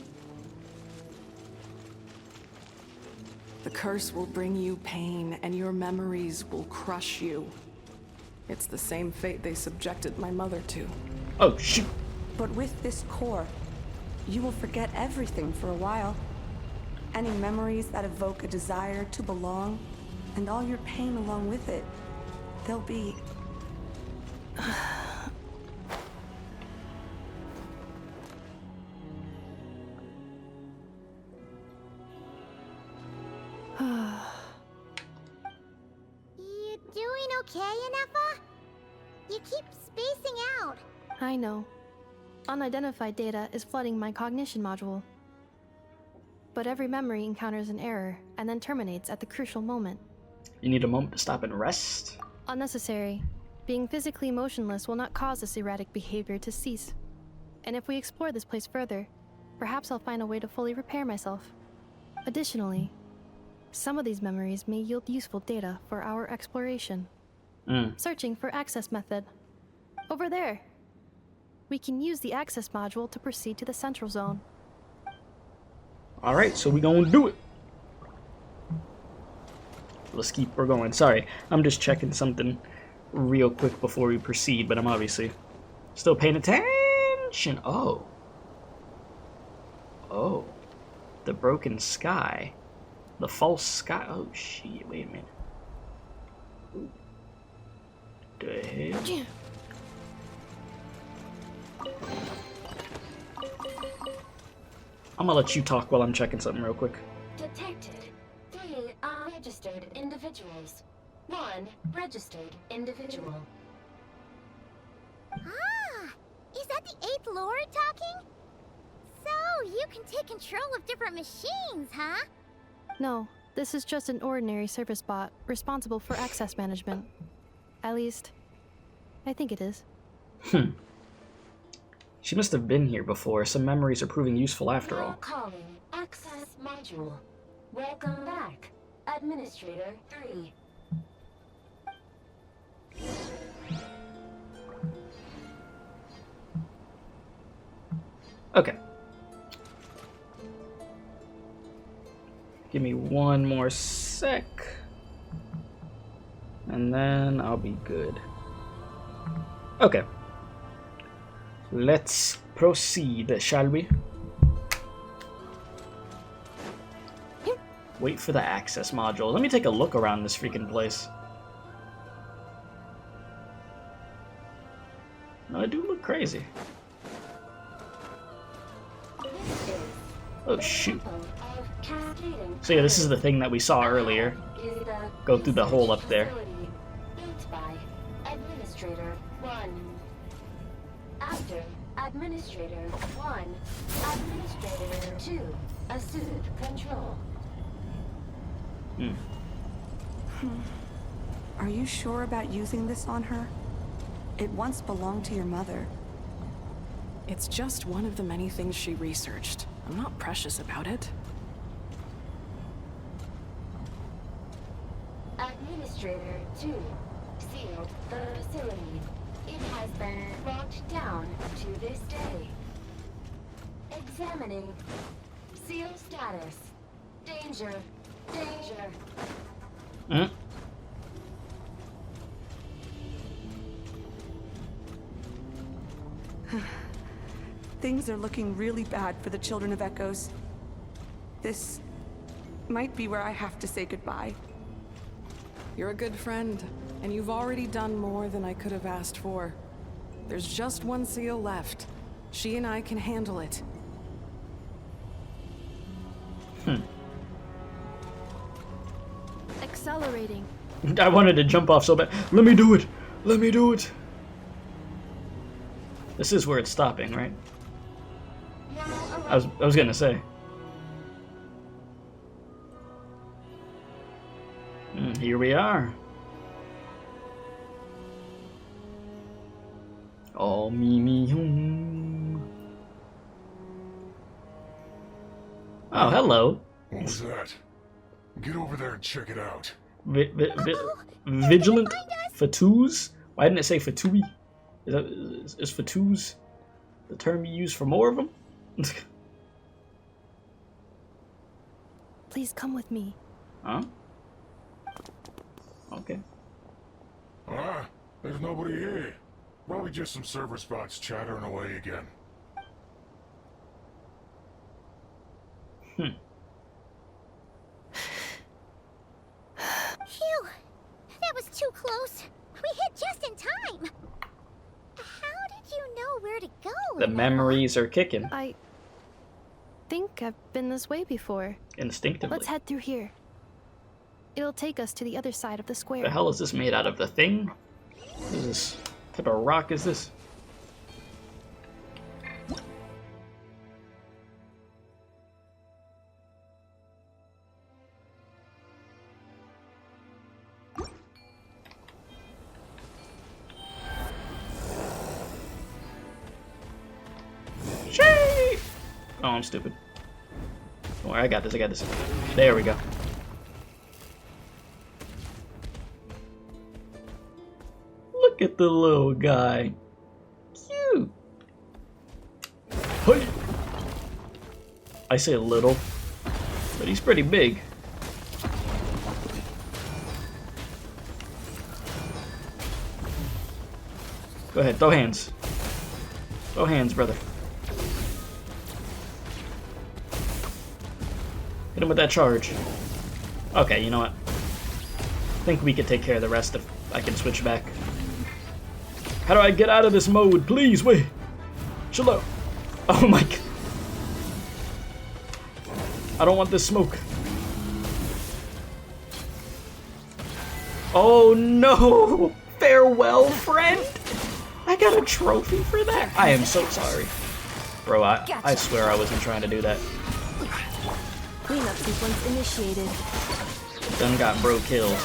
The curse will bring you pain, and your memories will crush you. It's the same fate they subjected my mother to. Oh, shoot. But with this core, you will forget everything for a while. Any memories that evoke a desire to belong, and all your pain along with it, they'll be... You doing okay, Ineffa? You keep spacing out. I know. Unidentified data is flooding my cognition module. But every memory encounters an error and then terminates at the crucial moment. You need a moment to stop and rest? Unnecessary. Being physically motionless will not cause this erratic behavior to cease. And if we explore this place further, perhaps I'll find a way to fully repair myself. Additionally, some of these memories may yield useful data for our exploration. Searching for access method. Over there. We can use the access module to proceed to the central zone. Alright, so we gonna do it. Let's keep her going. Sorry, I'm just checking something real quick before we proceed, but I'm obviously still paying attention. Oh. The broken sky. The false sky. Oh, shit. Wait a minute. Ooh. The hell? I'm gonna let you talk while I'm checking something real quick. Detected 3 unregistered individuals. 1 registered individual. Ah, is that the 8th Lord talking? So, you can take control of different machines, huh? No, this is just an ordinary service bot responsible for access management. At least, I think it is. She must have been here before. Some memories are proving useful after all. Calling access module. Welcome back, Administrator 3. Okay. Give me one more sec. And then I'll be good. Okay. Let's proceed, shall we? Wait for the access module. Let me take a look around this freaking place. I do look crazy. Oh shoot. So yeah, this is the thing that we saw earlier. Go through the hole up there. Administrator 1. After Administrator 1, Administrator 2 assumed control. Are you sure about using this on her? It once belonged to your mother. It's just one of the many things she researched. I'm not precious about it. Administrator 2 sealed the facility. It has been locked down to this day. Examining. Seal status. Danger. Danger. Things are looking really bad for the Children of Echoes. This might be where I have to say goodbye. You're a good friend, and you've already done more than I could have asked for. There's just one seal left. She and I can handle it. Accelerating. I wanted to jump off so bad. Let me do it! Let me do it! This is where it's stopping, right? I was gonna say. Here we are. Oh, me home. Oh, hello. What was that? Get over there and check it out. Vigilant Fatuus? Why didn't it say Fatui? Is Fatuus the term you use for more of them? Please come with me. Huh? Okay. Ah, there's nobody here. Probably just some server spots chattering away again. Phew! That was too close. We hit just in time. How did you know where to go? The memories are kicking. I think I've been this way before. Instinctively. Let's head through here. It'll take us to the other side of the square. The hell is this made out of? The thing? What is this? What type of rock is this? Oh, I'm stupid. Don't worry, I got this, There we go. Look at the little guy. Cute. Hey. I say little, but he's pretty big. Go ahead, throw hands. Throw hands, brother. Hit him with that charge. Okay, you know what? I think we could take care of the rest if I can switch back. How do I get out of this mode? Please, wait. Chill out. Oh my god. I don't want this smoke. Oh no! Farewell, friend! I got a trophy for that? I am so sorry. Bro, I swear I wasn't trying to do that. Cleanup sequence initiated. Done got bro killed.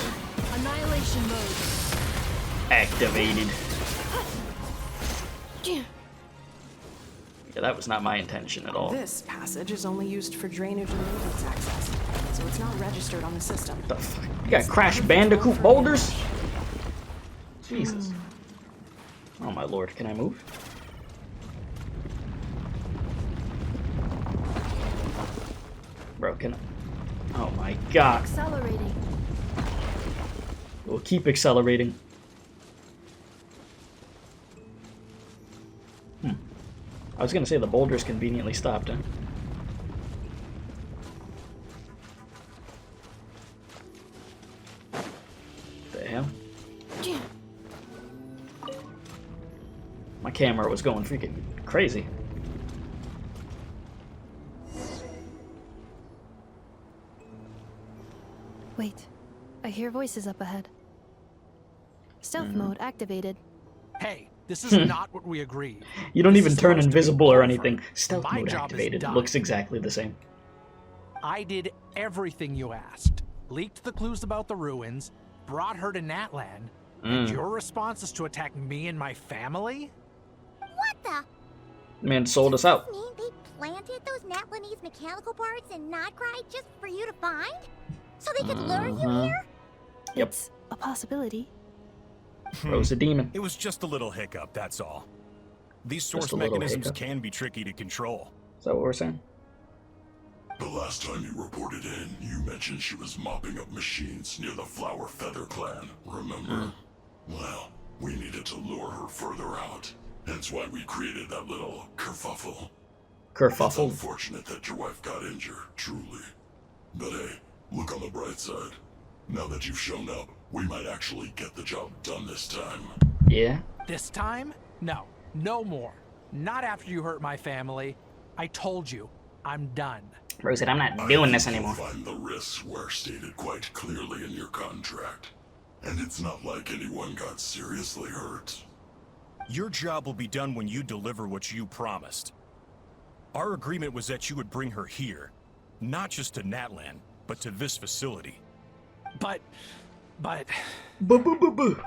Annihilation mode. Activated. Yeah, that was not my intention at all. This passage is only used for drainage and maintenance access, so it's not registered on the system. The fuck? You got Crash Bandicoot boulders? Jesus. Oh my lord, can I move? Bro, can I? Oh my god. Accelerating. We'll keep accelerating. I was gonna say the boulders conveniently stopped, huh? The hell? My camera was going freaking crazy. Wait, I hear voices up ahead. Stealth mode activated. Hey, this is not what we agreed. You don't even turn invisible or anything. Stealth mode activated. Looks exactly the same. I did everything you asked. Leaked the clues about the ruins, brought her to Natlan, and your response is to attack me and my family? What the? Man sold us out. Does this mean they planted those Natlanese mechanical parts in Nod Krai just for you to find? So they could lure you here? Yep. It's a possibility. Bro's a demon. It was just a little hiccup, that's all. These Just source a little mechanisms hiccup. can be tricky to control. Is that what we're saying? The last time you reported in, you mentioned she was mopping up machines near the Flower Feather clan, remember? Well, we needed to lure her further out. Hence why we created that little kerfuffle. Kerfuffle? It's unfortunate that your wife got injured, truly. But hey, look on the bright side. Now that you've shown up, we might actually get the job done this time. Yeah? This time? No. No more. Not after you hurt my family. I told you. I'm done. Bro said, I'm not doing this anymore. Find the risks were stated quite clearly in your contract. And it's not like anyone got seriously hurt. Your job will be done when you deliver what you promised. Our agreement was that you would bring her here. Not just to Natlan, but to this facility. But...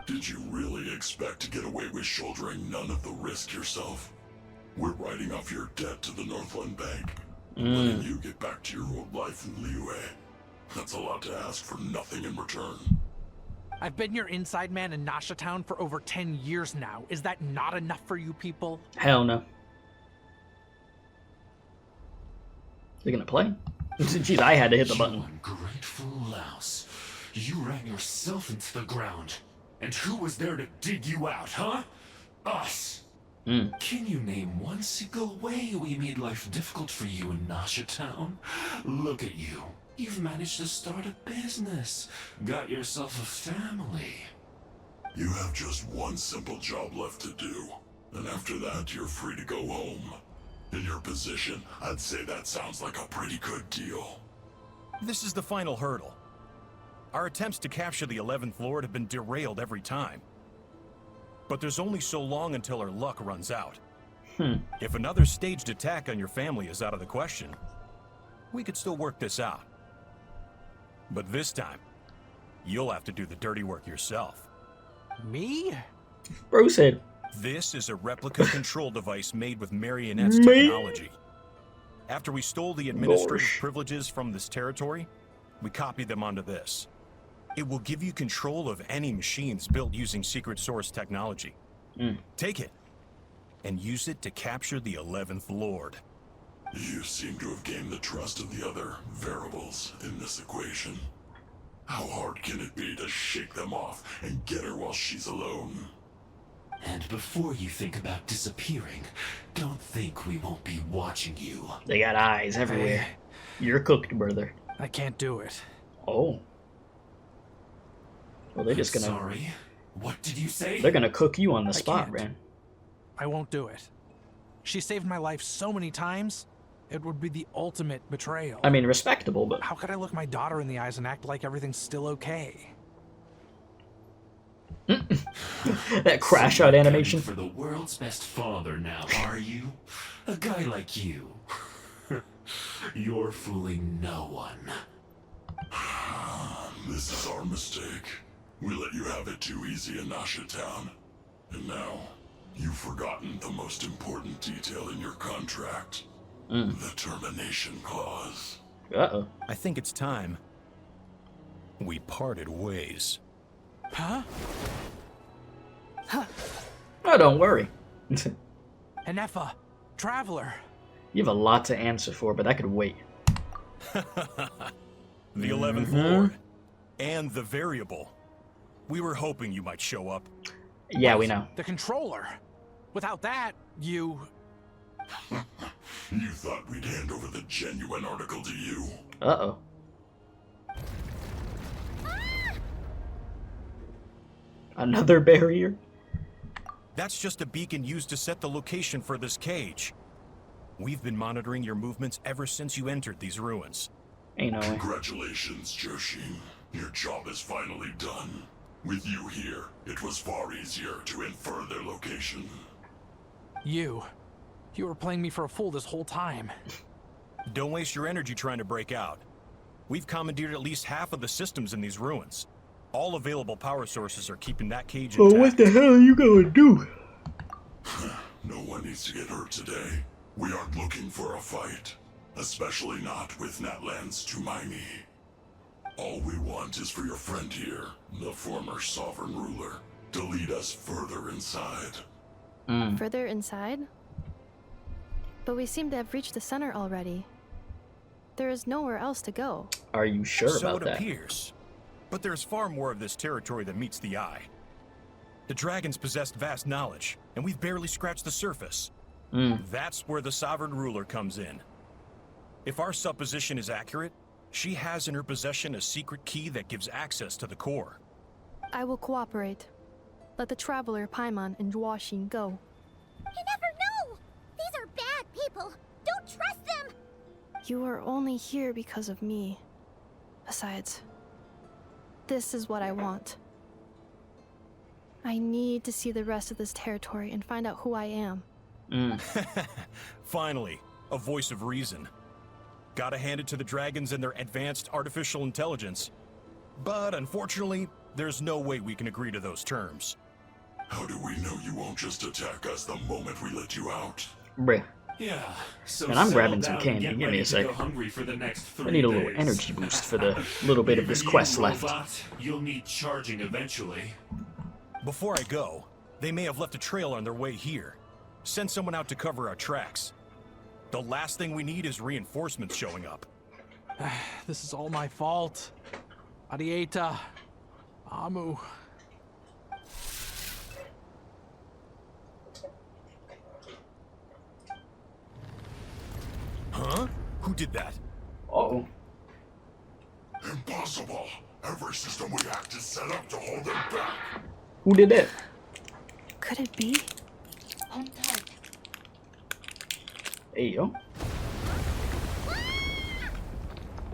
Did you really expect to get away with shouldering none of the risk yourself? We're writing off your debt to the Northland Bank. Letting you get back to your old life in Liyue. That's a lot to ask for nothing in return. I've been your inside man in Nasha Town for over 10 years now. Is that not enough for you people? Hell no. They're gonna play? Jeez, I had to hit the button. Ungrateful louse. You ran yourself into the ground. And who was there to dig you out, huh? Us! Can you name one single way we made life difficult for you in Nasha Town? Look at you. You've managed to start a business. Got yourself a family. You have just one simple job left to do. And after that, you're free to go home. In your position, I'd say that sounds like a pretty good deal. This is the final hurdle. Our attempts to capture the 11th Lord have been derailed every time. But there's only so long until our luck runs out. If another staged attack on your family is out of the question, we could still work this out. But this time, you'll have to do the dirty work yourself. Me? Bro said. This is a replica control device made with Marionette's technology. After we stole the administrative privileges from this territory, we copied them onto this. It will give you control of any machines built using secret source technology. Take it, and use it to capture the 11th Lord. You seem to have gained the trust of the other variables in this equation. How hard can it be to shake them off and get her while she's alone? And before you think about disappearing, don't think we won't be watching you. They got eyes everywhere. You're cooked, brother. I can't do it. Oh. Well, they're just gonna... Sorry. What did you say? They're gonna cook you on the spot, can't. man. I won't do it. She saved my life so many times. It would be the ultimate betrayal. I mean, respectable, but... How could I look my daughter in the eyes and act like everything's still okay? That crash out animation. For the world's best father now, are you? A guy like you. You're fooling no one. This is our mistake. We let you have it too easy in Nasha Town. And now, you've forgotten the most important detail in your contract. The termination clause. Uh-oh. I think it's time we parted ways. Huh? Oh, don't worry. Ineffa, Traveler. You have a lot to answer for, but that could wait. The 11th Lord. And the variable. We were hoping you might show up. Yeah, we know. The controller. Without that, you... You thought we'd hand over the genuine article to you? Uh-oh. Another barrier? That's just a beacon used to set the location for this cage. We've been monitoring your movements ever since you entered these ruins. Ain't no way. Congratulations, Joshin. Your job is finally done. With you here, it was far easier to infer their location. You were playing me for a fool this whole time. Don't waste your energy trying to break out. We've commandeered at least half of the systems in these ruins. All available power sources are keeping that cage intact. Oh, what the hell are you gonna do? No one needs to get hurt today. We aren't looking for a fight. Especially not with Natlan's Tumaini. All we want is for your friend here, the former sovereign ruler, to lead us further inside. Further inside? But we seem to have reached the center already. There is nowhere else to go. Are you sure about So that? it appears. But there's far more of this territory than meets the eye. The dragons possessed vast knowledge, and we've barely scratched the surface. That's where the sovereign ruler comes in. If our supposition is accurate, she has in her possession a secret key that gives access to the core. I will cooperate. Let the Traveler, Paimon, and Joashin go. You never know! These are bad people! Don't trust them! You are only here because of me. Besides, this is what I want. I need to see the rest of this territory and find out who I am. Finally, a voice of reason. Gotta hand it to the dragons and their advanced artificial intelligence. But unfortunately, there's no way we can agree to those terms. How do we know you won't just attack us the moment we let you out? Bruh. Yeah, so And I'm settle grabbing some down candy. and get Give me ready a to sec. go hungry for the next 3 I need a little days. energy boost for the little bit of this Even quest you, left. robot, you'll need charging eventually. Before I go, they may have left a trail on their way here. Send someone out to cover our tracks. The last thing we need is reinforcements showing up. This is all my fault. Arieta. Amu. Huh? Who did that? Uh-oh. Impossible! Every system we hacked is set up to hold them back. Who did that? Could it be? Hold tight. Hey, yo.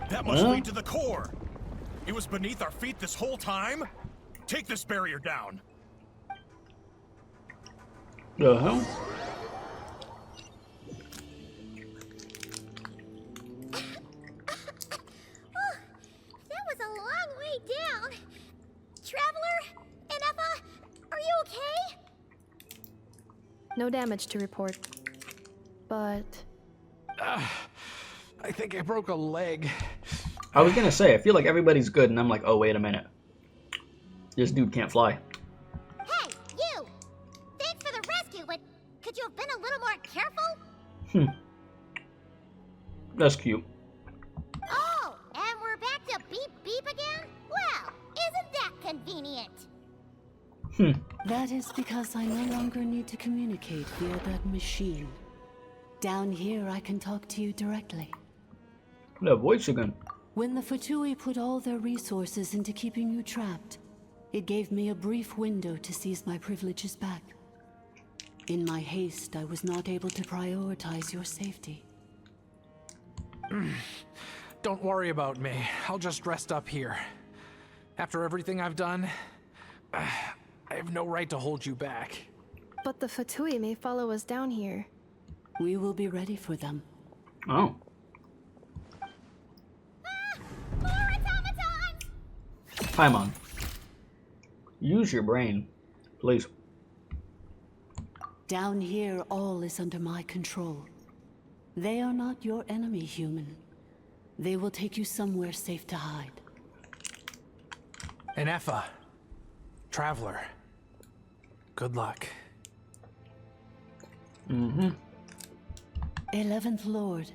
That must lead to the core. It was beneath our feet this whole time? Take this barrier down. The hell? That was a long way down. Traveler? Ineffa? Are you okay? No damage to report. But... I think I broke a leg. I was gonna say, I feel like everybody's good, and I'm like, oh, wait a minute. This dude can't fly. Hey, you! Thanks for the rescue, but could you have been a little more careful? That's cute. Oh, and we're back to beep beep again? Well, isn't that convenient? That is because I no longer need to communicate via that machine. Down here, I can talk to you directly. That voice again. When the Fatui put all their resources into keeping you trapped, it gave me a brief window to seize my privileges back. In my haste, I was not able to prioritize your safety. Don't worry about me. I'll just rest up here. After everything I've done, I have no right to hold you back. But the Fatui may follow us down here. We will be ready for them. Oh. Paimon. Use your brain, please. Down here, all is under my control. They are not your enemy, human. They will take you somewhere safe to hide. Ineffa. Traveler. Good luck. 11th Lord.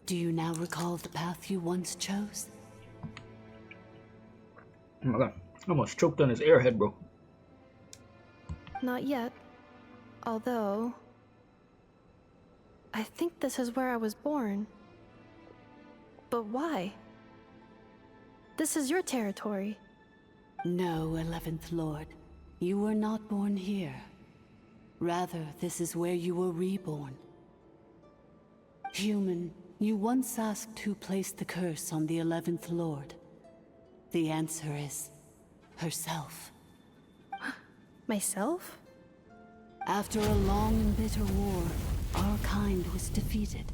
Do you now recall the path you once chose? Oh my god. I almost choked on his airhead, bro. Not yet. Although... I think this is where I was born. But why? This is your territory. No, 11th Lord. You were not born here. Rather, this is where you were reborn. Human, you once asked who placed the curse on the 11th Lord. The answer is... herself. Myself? After a long and bitter war, our kind was defeated.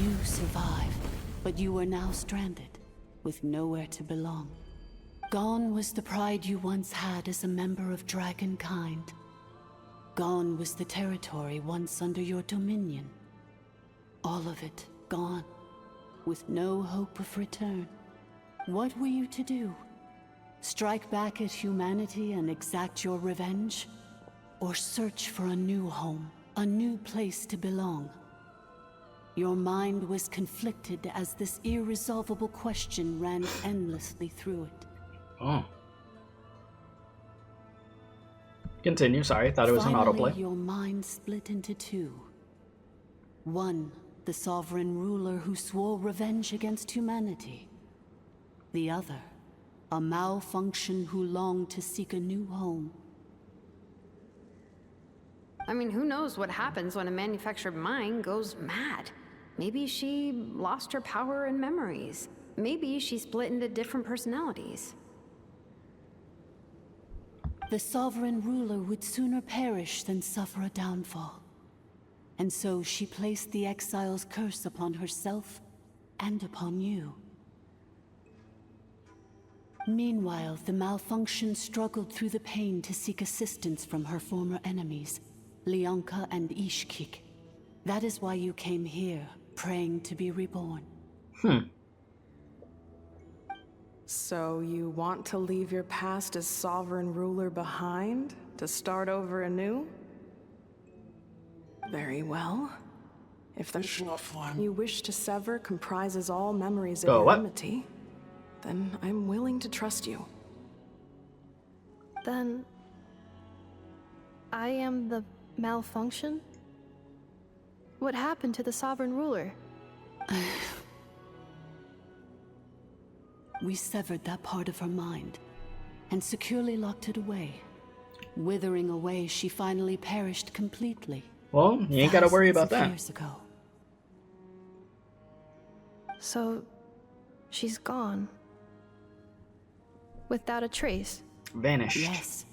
You survived, but you are now stranded, with nowhere to belong. Gone was the pride you once had as a member of Dragonkind. Gone was the territory once under your dominion. All of it gone, with no hope of return. What were you to do? Strike back at humanity and exact your revenge? Or search for a new home, a new place to belong? Your mind was conflicted as this irresolvable question ran endlessly through it. Oh. Continue, sorry, thought it was Finally, an autoplay. Your mind split into two. One, the sovereign ruler who swore revenge against humanity. The other, a malfunction who longed to seek a new home. I mean, who knows what happens when a manufactured mind goes mad? Maybe she lost her power and memories. Maybe she split into different personalities. The sovereign ruler would sooner perish than suffer a downfall. And so she placed the exile's curse upon herself and upon you. Meanwhile, the malfunction struggled through the pain to seek assistance from her former enemies, Leonka and Ishkik. That is why you came here, praying to be reborn. So you want to leave your past as sovereign ruler behind, to start over anew? Very well. If the you wish to sever comprises all memories of your enmity, then I'm willing to trust you. Then... I am the malfunction? What happened to the sovereign ruler? We severed that part of her mind, and securely locked it away. Withering away, she finally perished completely. Well, you ain't gotta worry about that. Years ago. So, she's gone. Without a trace. Vanished. Yes.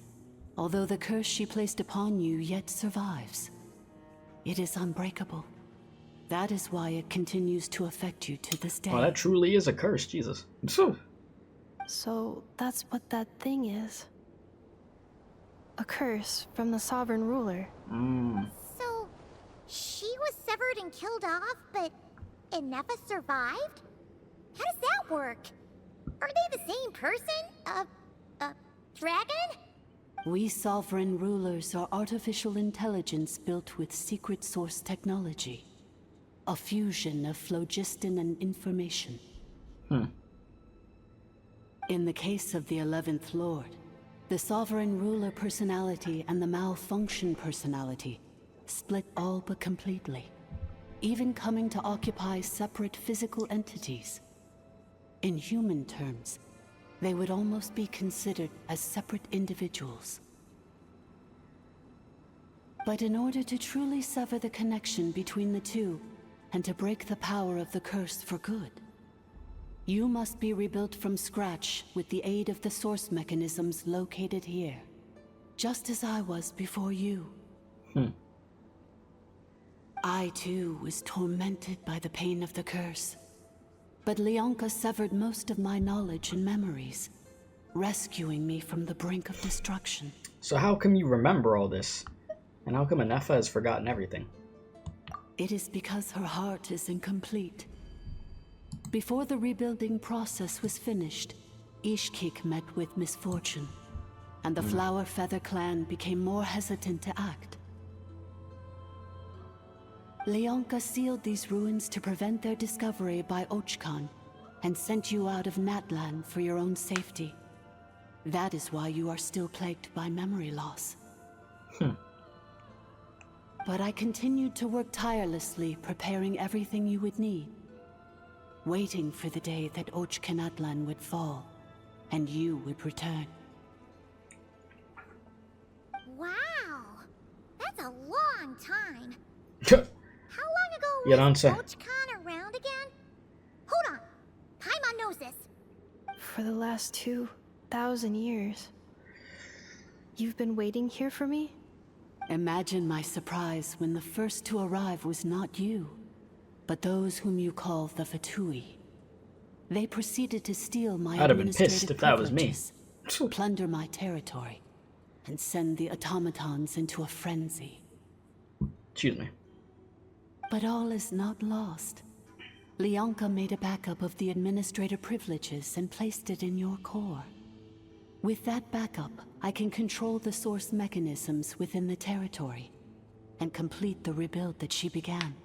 Although the curse she placed upon you yet survives. It is unbreakable. That is why it continues to affect you to this day. Well, that truly is a curse, Jesus. So, that's what that thing is. A curse from the sovereign ruler. So, she was severed and killed off, but Ineffa survived? How does that work? Are they the same person? Dragon? We sovereign rulers are artificial intelligence built with secret source technology. A fusion of phlogiston and information. In the case of the 11th Lord, the sovereign ruler personality and the malfunction personality split all but completely, even coming to occupy separate physical entities. In human terms, they would almost be considered as separate individuals. But in order to truly sever the connection between the two, and to break the power of the curse for good. You must be rebuilt from scratch with the aid of the source mechanisms located here, just as I was before you. I too was tormented by the pain of the curse, but Leonka severed most of my knowledge and memories, rescuing me from the brink of destruction. So how come you remember all this? And how come Ineffa has forgotten everything? It is because her heart is incomplete. Before the rebuilding process was finished, Ishkik met with misfortune, and the Flower Feather clan became more hesitant to act. Leonka sealed these ruins to prevent their discovery by Ochkan, and sent you out of Natlan for your own safety. That is why you are still plagued by memory loss. But I continued to work tirelessly, preparing everything you would need, waiting for the day that Ochkanatlan would fall, and you would return. Wow, that's a long time. How long ago was Ochkan around again? Hold on, Paimon knows this. For the last 2,000 years. You've been waiting here for me? Imagine my surprise when the first to arrive was not you, but those whom you call the Fatui. They proceeded to steal my I'd have been pissed if that was me. Plunder my territory, and send the automatons into a frenzy. Excuse me. But all is not lost. Leonka made a backup of the administrator privileges and placed it in your core. With that backup, I can control the source mechanisms within the territory and complete the rebuild that she began.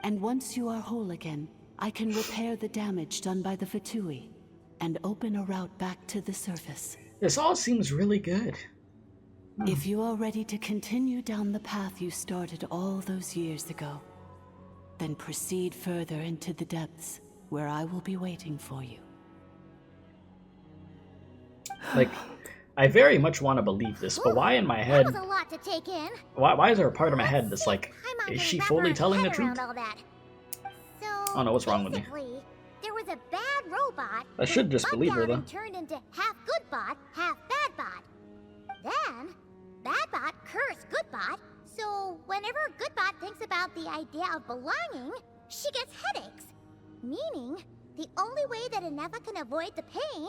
And once you are whole again, I can repair the damage done by the Fatui and open a route back to the surface. This all seems really good. If you are ready to continue down the path you started all those years ago, then proceed further into the depths where I will be waiting for you. Like, I very much want to believe this, but why in my head... That was a lot to take in. Why is there a part of my head that's like, is she fully telling the truth? So, I don't know what's wrong with me. There was a bad robot. I should just believe her, though. And turned into half good bot, half bad bot. Then, bad bot cursed good bot. So whenever good bot thinks about the idea of belonging, she gets headaches. Meaning, the only way that Ineffa can avoid the pain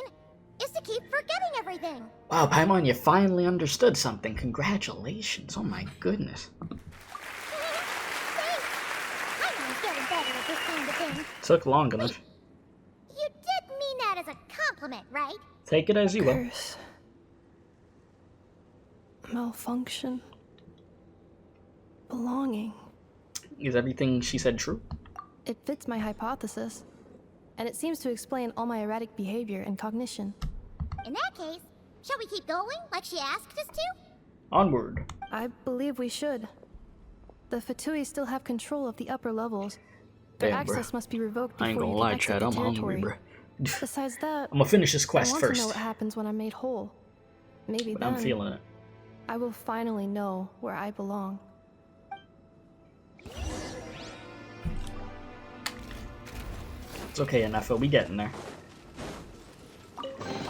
is to keep forgetting everything. Wow, Paimon, you finally understood something. Congratulations. Oh my goodness. Paimon's getting better at this kind of thing. Took long enough. You did mean that as a compliment, right? Take it as you will. Curse. Malfunction. Belonging. Is everything she said true? It fits my hypothesis, and it seems to explain all my erratic behavior and cognition. In that case, shall we keep going like she asked us to? Onward. I believe we should. The Fatui still have control of the upper levels. Their access must be revoked before I ain't gonna you lie, can exit Chad. the I'm territory. hungry, bro. Besides that, I'm gonna finish this quest I want first. to know what happens when I'm made whole. Maybe But then I'm feeling it. I will finally know where I belong. It's okay, Ineffa. We getting there.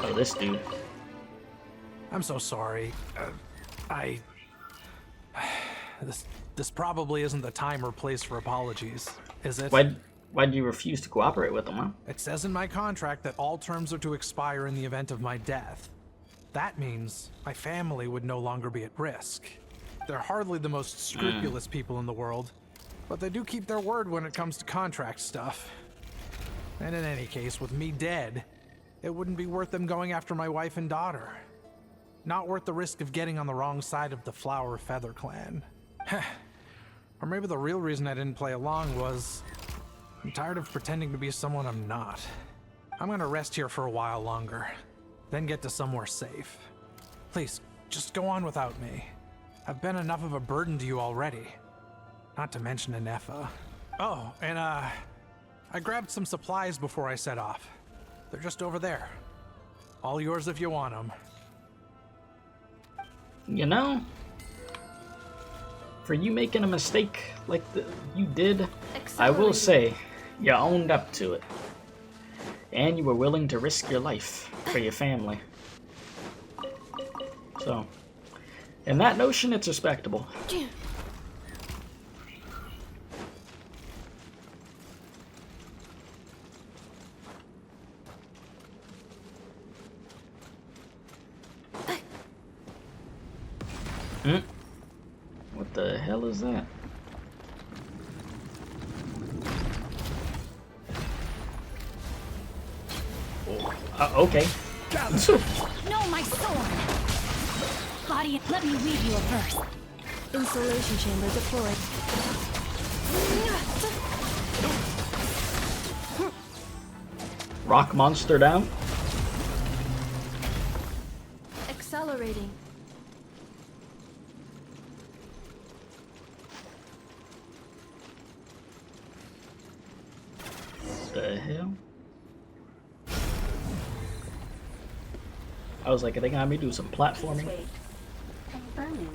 Oh, this dude. I'm so sorry. This probably isn't the time or place for apologies, is it? Why'd you refuse to cooperate with them, huh? It says in my contract that all terms are to expire in the event of my death. That means my family would no longer be at risk. They're hardly the most scrupulous people in the world, but they do keep their word when it comes to contract stuff. And in any case, with me dead, it wouldn't be worth them going after my wife and daughter. Not worth the risk of getting on the wrong side of the Flower Feather clan. Or maybe the real reason I didn't play along was I'm tired of pretending to be someone I'm not. I'm gonna rest here for a while longer, then get to somewhere safe. Please, just go on without me. I've been enough of a burden to you already. Not to mention Ineffa. Oh, and I grabbed some supplies before I set off. They're just over there. All yours if you want them. You know, for you making a mistake like you did, I will say, you owned up to it. And you were willing to risk your life for your family. So, in that notion, it's respectable. What the hell is that? Okay. No, my sword! Body, let me weave you a verse. Insulation chamber deployed. Rock monster down. Accelerating. The hell? I was like, are they gonna have me do some platforming? Confirming.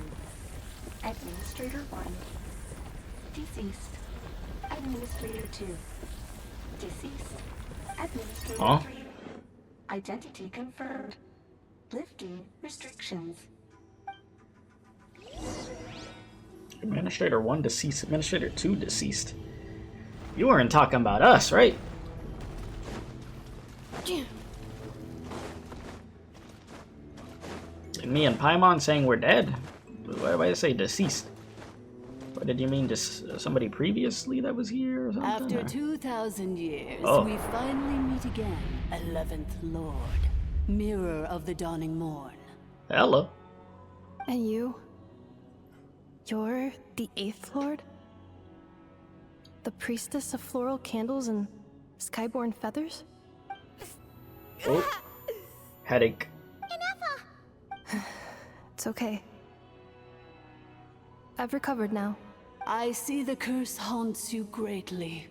Administrator 1. Deceased. Administrator 2. Deceased. Administrator 3. Identity confirmed. Lifting restrictions. Administrator 1 deceased. Administrator 2 deceased. You weren't talking about us, right? And me and Paimon saying we're dead? Why did I say deceased? What did you mean, somebody previously that was here or something? After or? 2,000 years, Oh. we finally meet again, 11th Lord, Mirror of the Dawning Morn. Hello. And you? You're the 8th Lord? The priestess of floral candles and skyborn feathers? Oh. Headache. It's okay. I've recovered now. I see the curse haunts you greatly.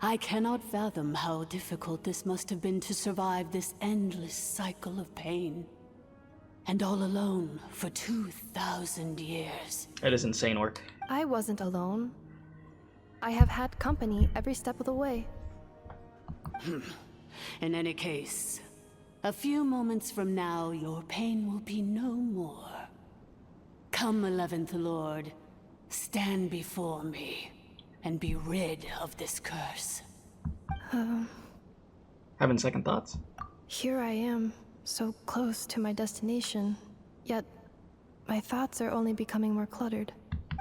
I cannot fathom how difficult this must have been to survive this endless cycle of pain. And all alone for 2,000 years. That is insane work. I wasn't alone. I have had company every step of the way. In any case, a few moments from now, your pain will be no more. Come, 11th Lord, stand before me, and be rid of this curse. Having second thoughts? Here I am, so close to my destination, yet my thoughts are only becoming more cluttered.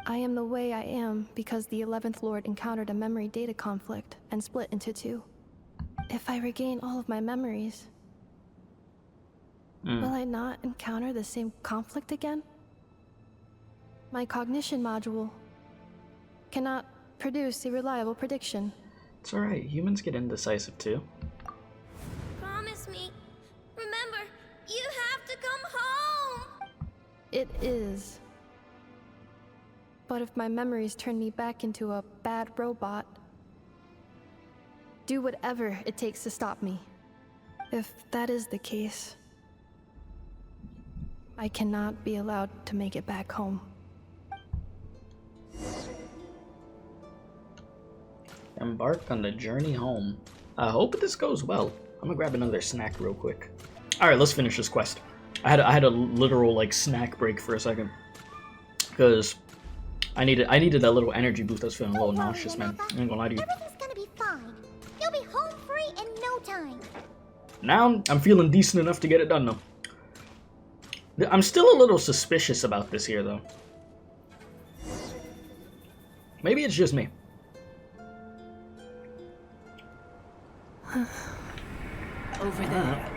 I am the way I am because the 11th Lord encountered a memory data conflict and split into two. If I regain all of my memories, will I not encounter the same conflict again? My cognition module cannot produce a reliable prediction. It's alright, humans get indecisive too. Promise me. Remember, you have to come home! It is. But if my memories turn me back into a bad robot, do whatever it takes to stop me. If that is the case, I cannot be allowed to make it back home. Embark on the journey home. I hope this goes well. I'm gonna grab another snack real quick. Alright, let's finish this quest. I had a literal like snack break for a second. Because I needed that little energy boost. I was feeling a little nauseous, man. I ain't gonna lie to you. Everything's gonna be fine. You'll be home free in no time. Now I'm feeling decent enough to get it done though. I'm still a little suspicious about this here though. Maybe it's just me. Over there.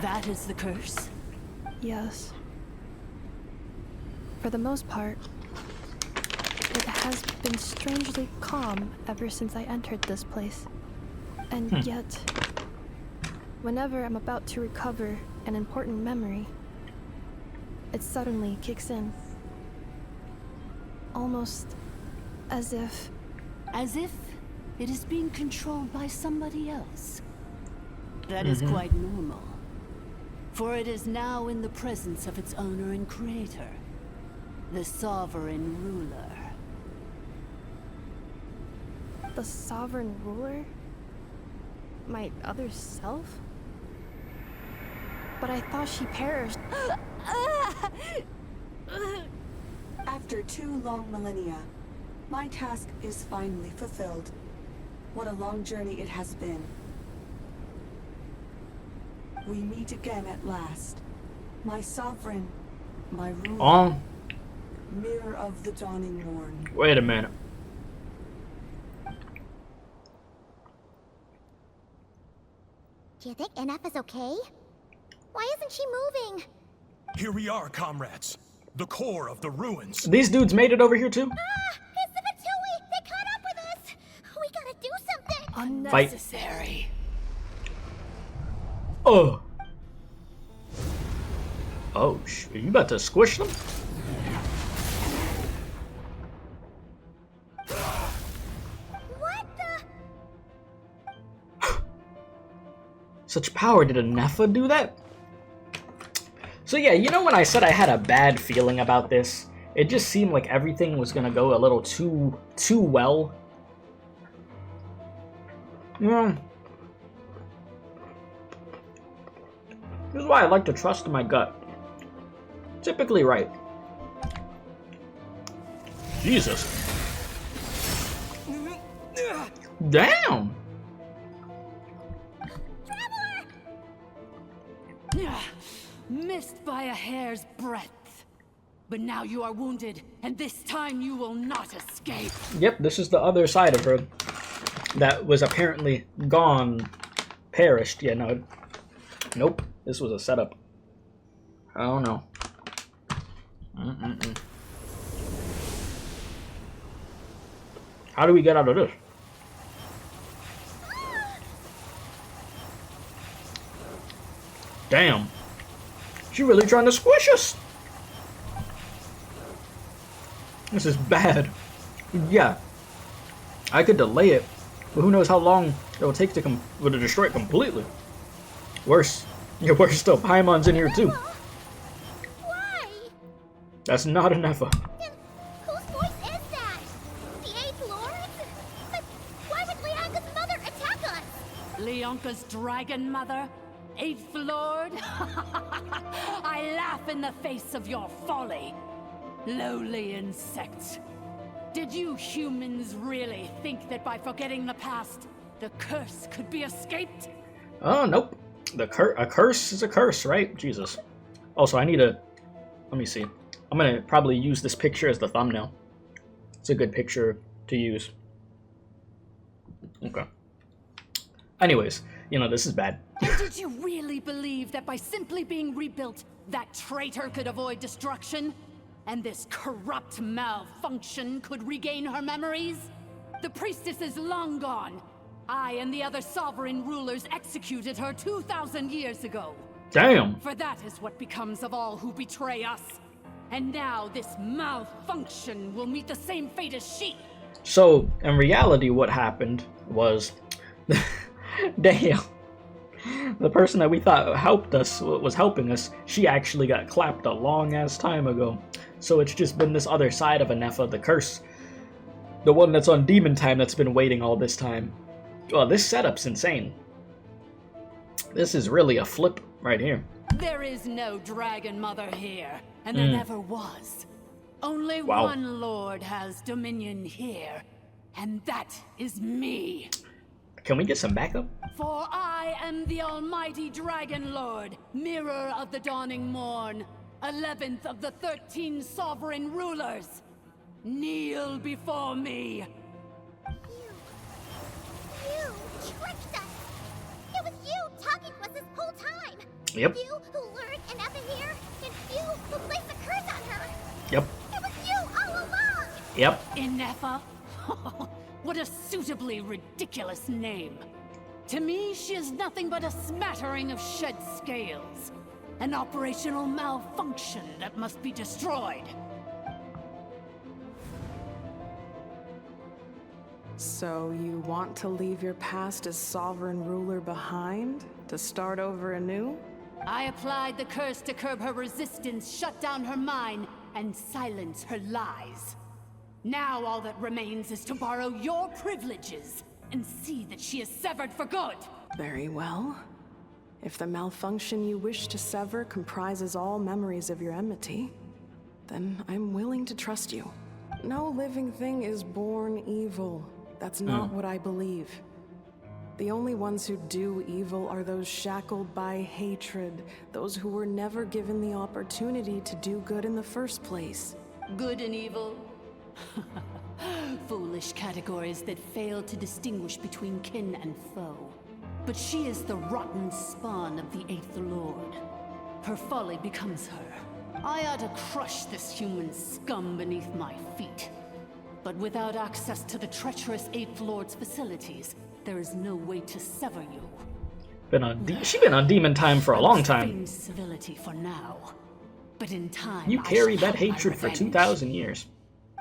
That is the curse? Yes. For the most part, it has been strangely calm ever since I entered this place. And yet, whenever I'm about to recover an important memory, it suddenly kicks in. Almost as if... As if it is being controlled by somebody else. That is quite normal. For it is now in the presence of its owner and creator. The sovereign ruler. The sovereign ruler? My other self? But I thought she perished. After 2 long millennia, my task is finally fulfilled. What a long journey it has been. We meet again at last. My sovereign, my ruler. Mirror of the dawning morn. Wait a minute. Do you think Ineffa's okay? Why isn't she moving? Here we are, comrades. The core of the ruins. These dudes made it over here too? It's the Fatui! They caught up with us! We gotta do something! Unnecessary. Oh. Oh, are you about to squish them? What the? Such power, did Ineffa do that? So yeah, you know when I said I had a bad feeling about this? It just seemed like everything was gonna go a little too well. Yeah. This is why I like to trust my gut. Typically right. Jesus. Damn! Missed by a hair's breadth. But now you are wounded, and this time you will not escape. Yep, this is the other side of her that was apparently gone, perished. Yeah, no. Nope, this was a setup. I don't know. How do we get out of this? Damn. She really trying to squish us. This is bad. Yeah. I could delay it, but who knows how long it will take to destroy it completely. Worse. Yeah, worse still. Paimon's in here too. Why? That's not Ineffa. Then whose voice is that? The 8th Lord? But why would Leonka's mother attack us? Leonka's dragon mother? 8th Lord? I laugh in the face of your folly. Lowly insects. Did you humans really think that by forgetting the past, the curse could be escaped? Oh, nope. A curse is a curse, right? Jesus. Also, I need to... Let me see. I'm gonna probably use this picture as the thumbnail. It's a good picture to use. Okay. Anyways, you know, this is bad. And did you really believe that by simply being rebuilt, that traitor could avoid destruction? And this corrupt malfunction could regain her memories? The priestess is long gone. I and the other sovereign rulers executed her 2,000 years ago. Damn. For that is what becomes of all who betray us. And now this malfunction will meet the same fate as she. So, in reality, what happened was... Damn. The person that we thought helped us, was helping us, she actually got clapped a long-ass time ago. So it's just been this other side of Ineffa, the curse. The one that's on demon time that's been waiting all this time. Well, this setup's insane. This is really a flip right here. There is no dragon mother here, and there never was. Only Wow. one lord has dominion here, and that is me. Can we get some backup? For I am the almighty dragon lord, mirror of the dawning morn, 11th of the 13 sovereign rulers. Kneel before me. You tricked us! It was you talking to us this whole time! Yep. You who lured Ineffa here, and you who placed the curse on her! Yep. It was you all along! Yep. Ineffa? What a suitably ridiculous name. To me, she is nothing but a smattering of shed scales. An operational malfunction that must be destroyed. So you want to leave your past as sovereign ruler behind? To start over anew? I applied the curse to curb her resistance, shut down her mind, and silence her lies. Now all that remains is to borrow your privileges and see that she is severed for good. Very well. If the malfunction you wish to sever comprises all memories of your enmity, then I'm willing to trust you. No living thing is born evil. That's not what I believe. The only ones who do evil are those shackled by hatred, those who were never given the opportunity to do good in the first place. Good and evil? Foolish categories that fail to distinguish between kin and foe. But she is the rotten spawn of the 8th Lord. Her folly becomes her. I ought to crush this human scum beneath my feet. But without access to the treacherous 8th Lord's facilities, there is no way to sever you. She's been on demon time for a long time. Civility for now. But in time, you carry that hatred for 2,000 years.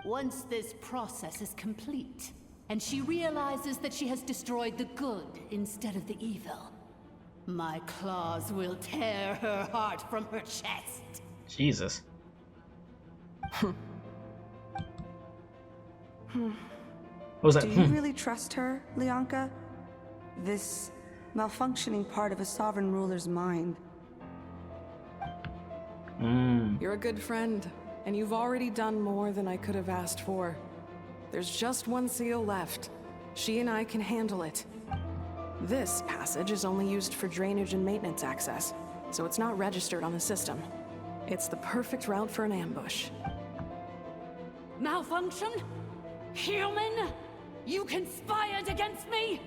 Once this process is complete, and she realizes that she has destroyed the good instead of the evil, my claws will tear her heart from her chest. Jesus. What was that? Do you really trust her, Leonka? This malfunctioning part of a sovereign ruler's mind. You're a good friend, and you've already done more than I could have asked for. There's just one seal left. She and I can handle it. This passage is only used for drainage and maintenance access, so it's not registered on the system. It's the perfect route for an ambush. Malfunction? Human? You conspired against me?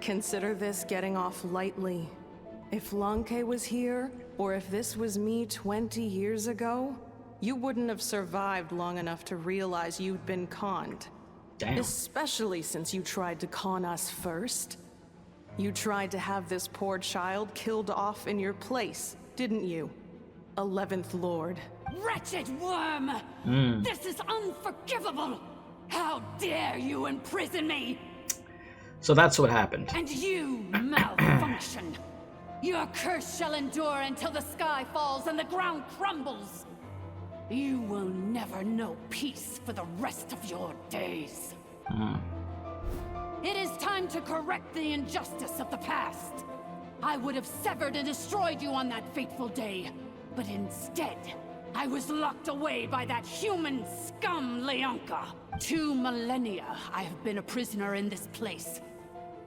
Consider this getting off lightly. If Lanke was here, or if this was me 20 years ago, you wouldn't have survived long enough to realize you'd been conned. Damn. Especially since you tried to con us first. You tried to have this poor child killed off in your place, didn't you? 11th Lord. Wretched worm! This is unforgivable! How dare you imprison me! So that's what happened. And you, malfunction! Your curse shall endure until the sky falls and the ground crumbles! You will never know peace for the rest of your days. It is time to correct the injustice of the past. I would have severed and destroyed you on that fateful day, but instead, I was locked away by that human scum, Leonka. 2 millennia I have been a prisoner in this place.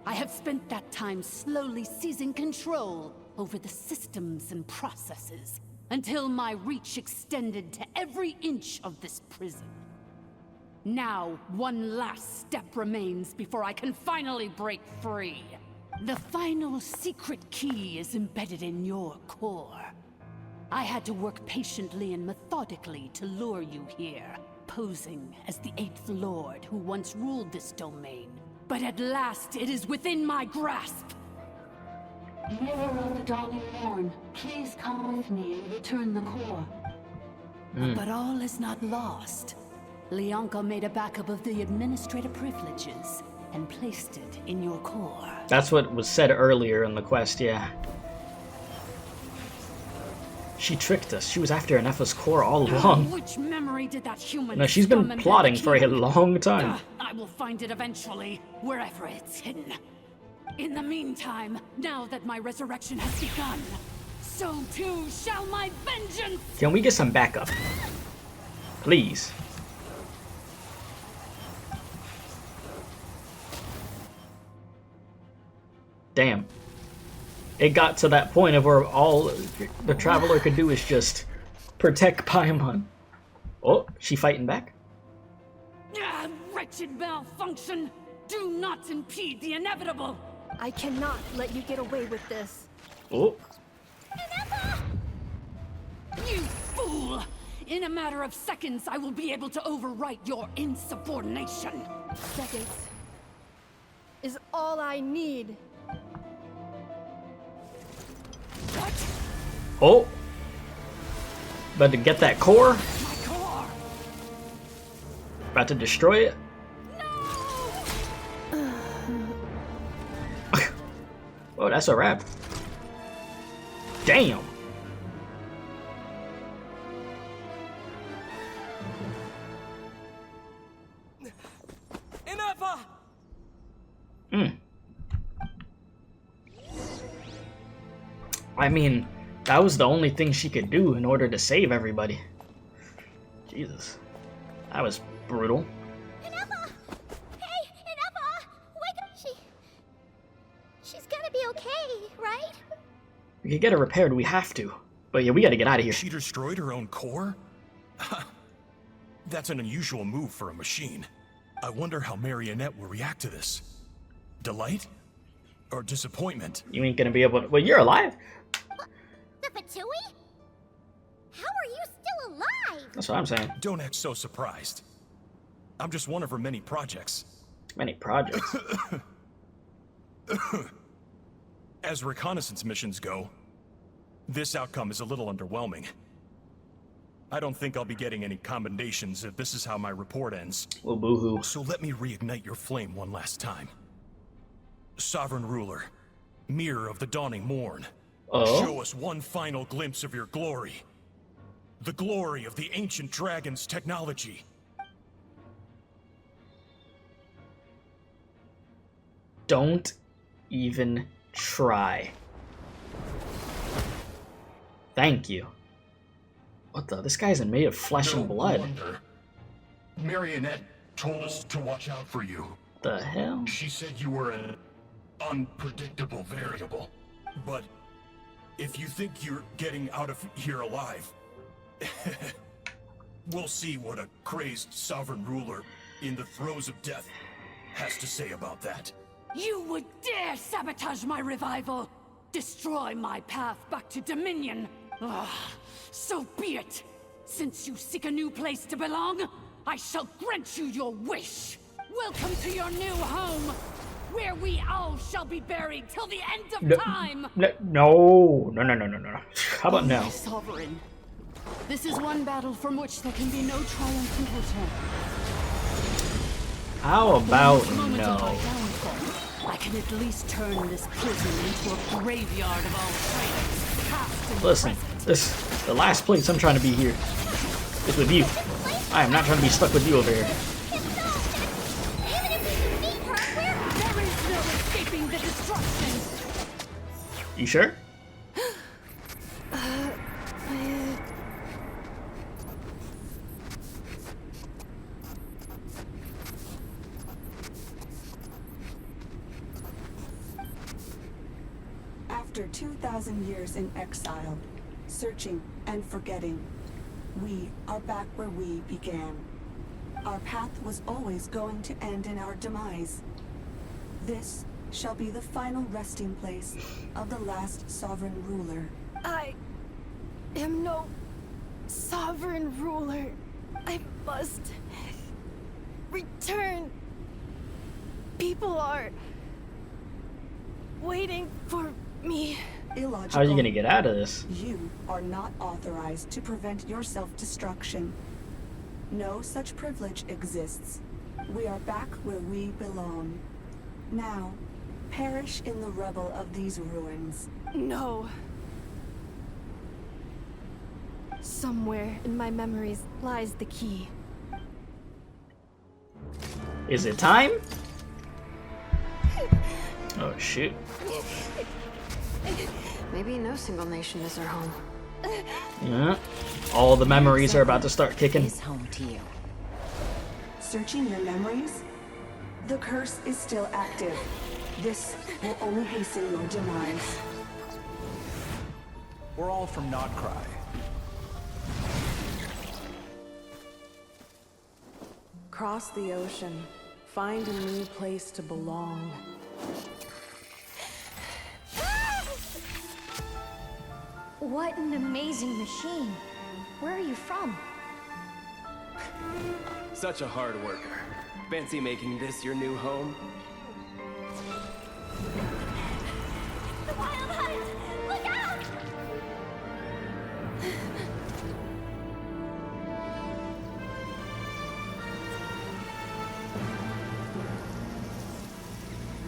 I have spent that time slowly seizing control over the systems and processes, until my reach extended to every inch of this prison. Now, one last step remains before I can finally break free. The final secret key is embedded in your core. I had to work patiently and methodically to lure you here, posing as the 8th Lord who once ruled this domain. But at last, it is within my grasp. Mirror of the dawning morn, please come with me and return the core. But all is not lost. Leonka made a backup of the administrator privileges and placed it in your core. That's what was said earlier in the quest, yeah. She tricked us. She was after Ineffa's core all along. Which memory did that human? No, she's been plotting for a long time. I will find it eventually, wherever it's hidden. In the meantime, now that my resurrection has begun, so too shall my vengeance! Can we get some backup? Please. Damn. It got to that point of where all the Traveler could do is just protect Paimon. Oh, she fighting back? Wretched malfunction! Do not impede the inevitable! I cannot let you get away with this. Oh. You fool! In a matter of seconds, I will be able to overwrite your insubordination. Seconds is all I need. What? Oh. About to get that core. My core! About to destroy it. Oh, that's a wrap. Damn. I mean, that was the only thing she could do in order to save everybody. Jesus. That was brutal. Ineffa! Hey, Ineffa! Wake up! She's gonna be okay, right? We could get her repaired, we have to. But yeah, we gotta get out of here. She destroyed her own core? That's an unusual move for a machine. I wonder how Marionette will react to this. Delight? Or disappointment? You ain't gonna be able to... Well, you're alive? The Fatui? How are you still alive? That's what I'm saying. Don't act so surprised. I'm just one of her many projects. Many projects? As reconnaissance missions go, this outcome is a little underwhelming. I don't think I'll be getting any commendations if this is how my report ends. Well, boo-hoo. So let me reignite your flame one last time. Sovereign Ruler, Mirror of the Dawning Morn, show us one final glimpse of your glory. The glory of the ancient dragon's technology. Don't even try. Thank you. What the? This guy's made of flesh and blood. Wonder. Marionette told us to watch out for you. The hell? She said you were an unpredictable variable. But if you think you're getting out of here alive, we'll see what a crazed sovereign ruler in the throes of death has to say about that. You would dare sabotage my revival! Destroy my path back to Dominion! So be it! Since you seek a new place to belong, I shall grant you your wish! Welcome to your new home, where we all shall be buried till the end of time! No. How about now? Sovereign, this is one battle from which there can be no triumphant return. How about no? I can at least turn this prison into a graveyard of all traitors. Listen, the last place I'm trying to be here is with you. I am not trying to be stuck with you over here. There is no escaping the destruction! You sure? After 2,000 years in exile, searching and forgetting, we are back where we began. Our path was always going to end in our demise. This shall be the final resting place of the last sovereign ruler. I am no sovereign ruler. I must return. People are waiting for me. Illogical. How are you gonna get out of this? You are not authorized to prevent your self-destruction. No such privilege exists. We are back where we belong. Now, perish in the rubble of these ruins. No. Somewhere in my memories lies the key. Is it time? Oh shoot. Maybe no single nation is our home. Yeah. All the memories are about to start kicking. Is home to you. Searching your memories? The curse is still active. This will only hasten your demise. We're all from Nod Krai. Cross the ocean. Find a new place to belong. What an amazing machine. Where are you from? Such a hard worker. Fancy making this your new home? The Wild Hunt! Look out!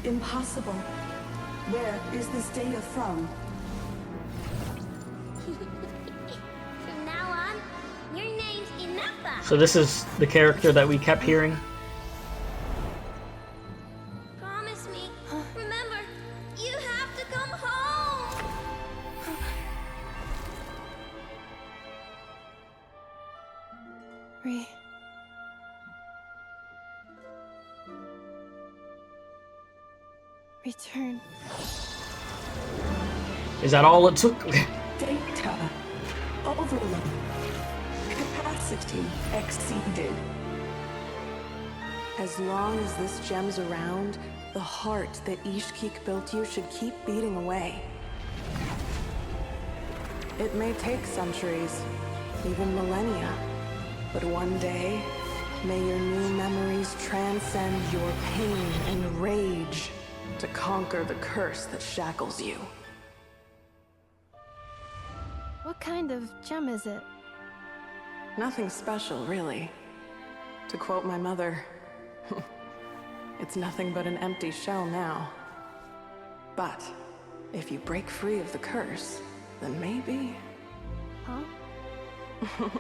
Impossible. Where is this data from? From now on, your name's Ineffa. So this is the character that we kept hearing. Promise me. Remember, you have to come home. Return. Is that all it took? Data overload. Capacity exceeded. As long as this gem's around, the heart that Ishkik built you should keep beating away. It may take centuries, even millennia, but one day, may your new memories transcend your pain and rage to conquer the curse that shackles you. What kind of gem is it? Nothing special, really. To quote my mother, it's nothing but an empty shell now. But if you break free of the curse, then maybe... Huh?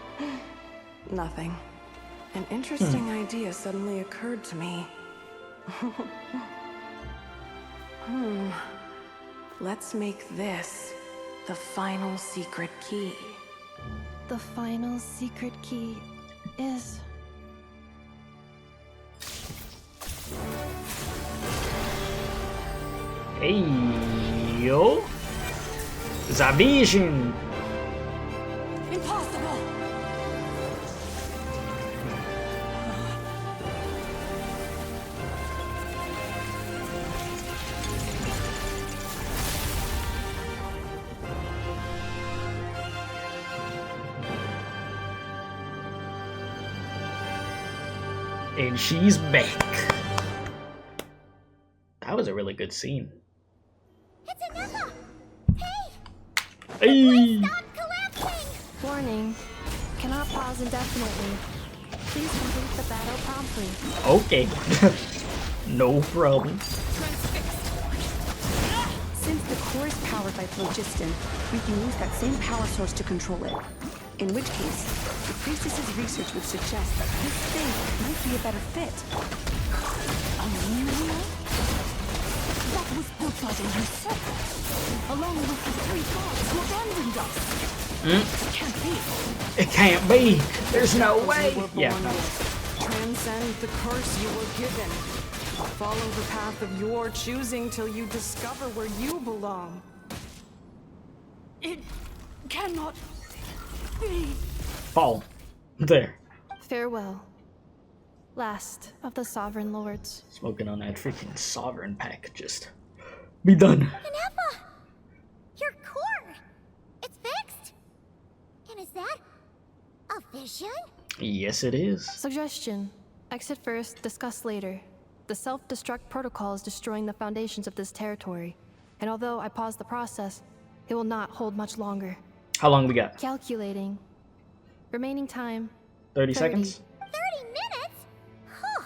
Nothing. An interesting idea suddenly occurred to me. Let's make this the final secret key. The final secret key is... Hey, yo. The vision. Impossible! And she's back. That was a really good scene. It's ineffa! Hey! Hey! Stop collapsing! Warning. Cannot pause indefinitely. Please complete the battle promptly. Okay. No problem. Since the core is powered by phlogiston, we can use that same power source to control it. In which case, the priestess's research would suggest that this thing might be a better fit. That was built by the usurper, along with the three gods who abandoned us. Can't be. It can't be. There's no way. Yeah. Transcend the curse you were given. Follow the path of your choosing till you discover where you belong. It cannot be. Fall. There. Farewell. Last of the Sovereign Lords. Smoking on that freaking Sovereign pack. Just be done. Ineffa! Your core! It's fixed! And is that a vision? Yes, it is. Suggestion. Exit first, discuss later. The self-destruct protocol is destroying the foundations of this territory. And although I paused the process, it will not hold much longer. How long we got? Calculating. Remaining time. 30 seconds? 30 minutes? Huh.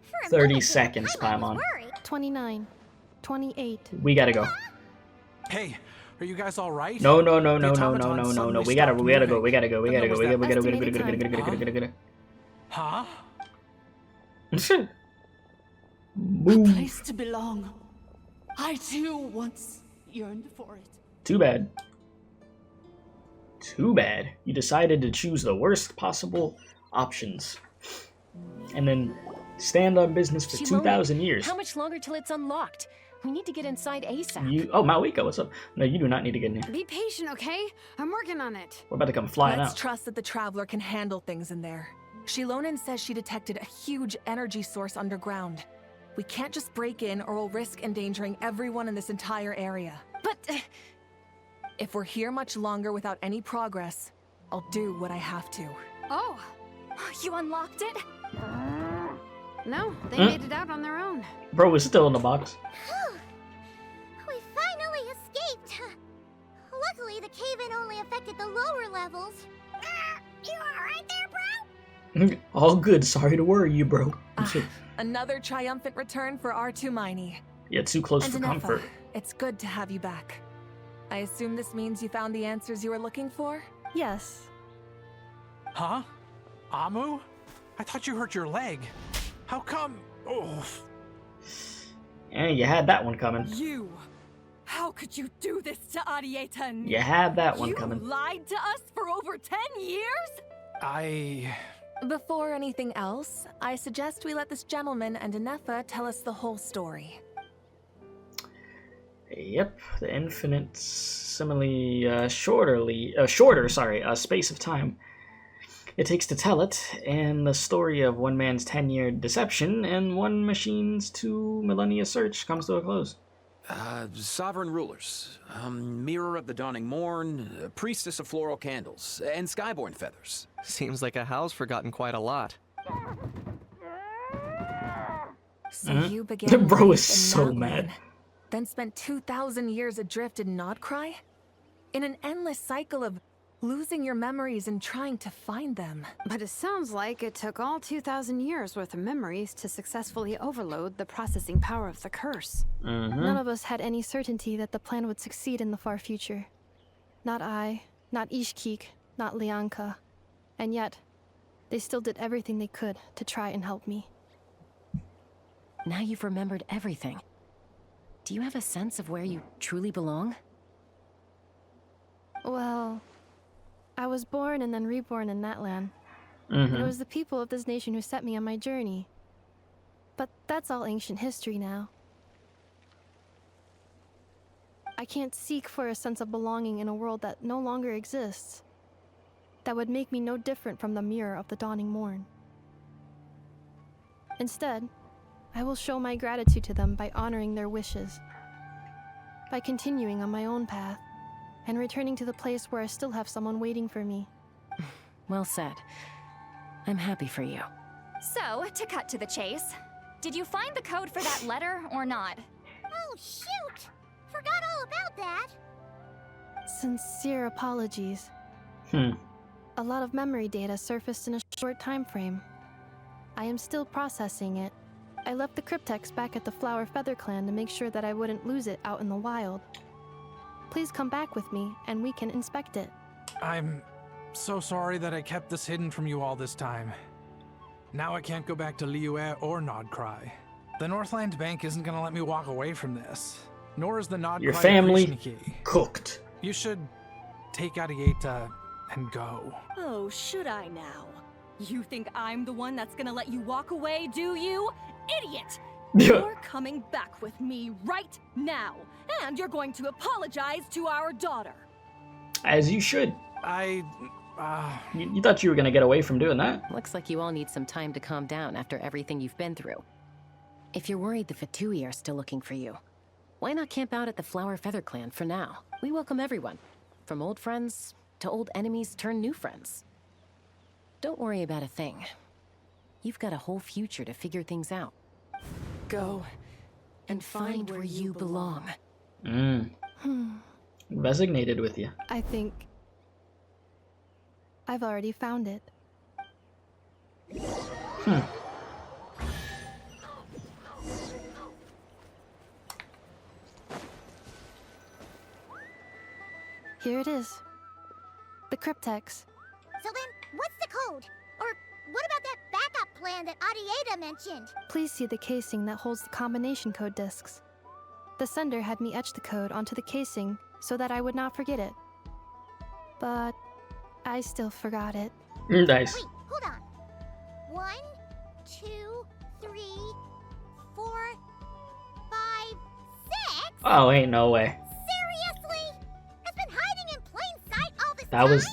For a 30 moment seconds, there, I was Paimon. worried. 29. 28. We gotta go. Hey, are you guys all right? No. The We automaton gotta suddenly go. stopped We gotta moving. go. We gotta go. Huh? Boom. Place to belong. I too once yearned for it. Too bad. Too bad. You decided to choose the worst possible options. And then stand on business for Xilonen, 2,000 years. How much longer till it's unlocked? We need to get inside ASAP. Oh, Malika, what's up? No, you do not need to get in here. Be patient, okay? I'm working on it. We're about to come flying Let's out. trust that the Traveler can handle things in there. Xilonen says she detected a huge energy source underground. We can't just break in or we'll risk endangering everyone in this entire area. But... if we're here much longer without any progress, I'll do what I have to. Oh, You unlocked it? no, they made it out on their own. Bro is still in the box. We finally escaped. Luckily, the cave-in only affected the lower levels. You alright there, bro? All good. Sorry to worry you, bro. Another triumphant return for R2-Miney. Yeah, too close And for Ineffa, comfort. it's good to have you back. I assume this means you found the answers you were looking for? Yes. Huh? Amu? I thought you hurt your leg. How come? Oh. Yeah, you had that one coming. You! How could you do this to Arietan? You had that one coming. You lied to us for over 10 years? Before anything else, I suggest we let this gentleman and Ineffa tell us the whole story. Yep, the infinite, similarly shorter space of time it takes to tell it, and the story of one man's 10-year deception and one machine's 2 millennia search comes to a close. Sovereign rulers, mirror of the dawning morn, priestess of floral candles, and skyborn feathers. Seems like a howl's forgotten quite a lot. So you began Bro life is in so Nod mad. Land, then spent 2,000 years adrift in Nod Krai? In an endless cycle of losing your memories and trying to find them. But it sounds like it took all 2,000 years worth of memories to successfully overload the processing power of the curse. None of us had any certainty that the plan would succeed in the far future. Not I, not Ishkik, not Lianka. And yet, they still did everything they could to try and help me. Now you've remembered everything. Do you have a sense of where you truly belong? Well, I was born and then reborn in that land. And it was the people of this nation who set me on my journey. But that's all ancient history now. I can't seek for a sense of belonging in a world that no longer exists. That would make me no different from the mirror of the dawning morn. Instead, I will show my gratitude to them by honoring their wishes. By continuing on my own path, and returning to the place where I still have someone waiting for me. Well said. I'm happy for you. So, to cut to the chase, did you find the code for that letter or not? Oh, shoot! Forgot all about that. Sincere apologies. A lot of memory data surfaced in a short time frame. I am still processing it. I left the cryptex back at the Flower Feather Clan to make sure that I wouldn't lose it out in the wild. Please come back with me, and we can inspect it. I'm so sorry that I kept this hidden from you all this time. Now I can't go back to Liyue or Nod Krai. The Northland Bank isn't gonna let me walk away from this. Nor is the Nod Krai Your family Krishniki. cooked. You should take Arieta and go. Oh, should I now? You think I'm the one that's gonna let you walk away, do you? Idiot! You're coming back with me right now, and you're going to apologize to our daughter. As you should. You thought you were gonna get away from doing that? Looks like you all need some time to calm down after everything you've been through. If you're worried the Fatui are still looking for you, why not camp out at the Flower Feather Clan for now? We welcome everyone, from old friends to old enemies turned new friends. Don't worry about a thing. You've got a whole future to figure things out. Go and find where you belong. Resonated with you. I think I've already found it. Here it is. The cryptex. So then, what's the code? Or what about that backup plan that Arieta mentioned? Please see the casing that holds the combination code discs. The sender had me etch the code onto the casing so that I would not forget it. But I still forgot it. Nice. Wait, hold on. 1, 2, 3, 4, 5, 6? Oh, ain't no way. Seriously? It's been hiding in plain sight all this That time? was...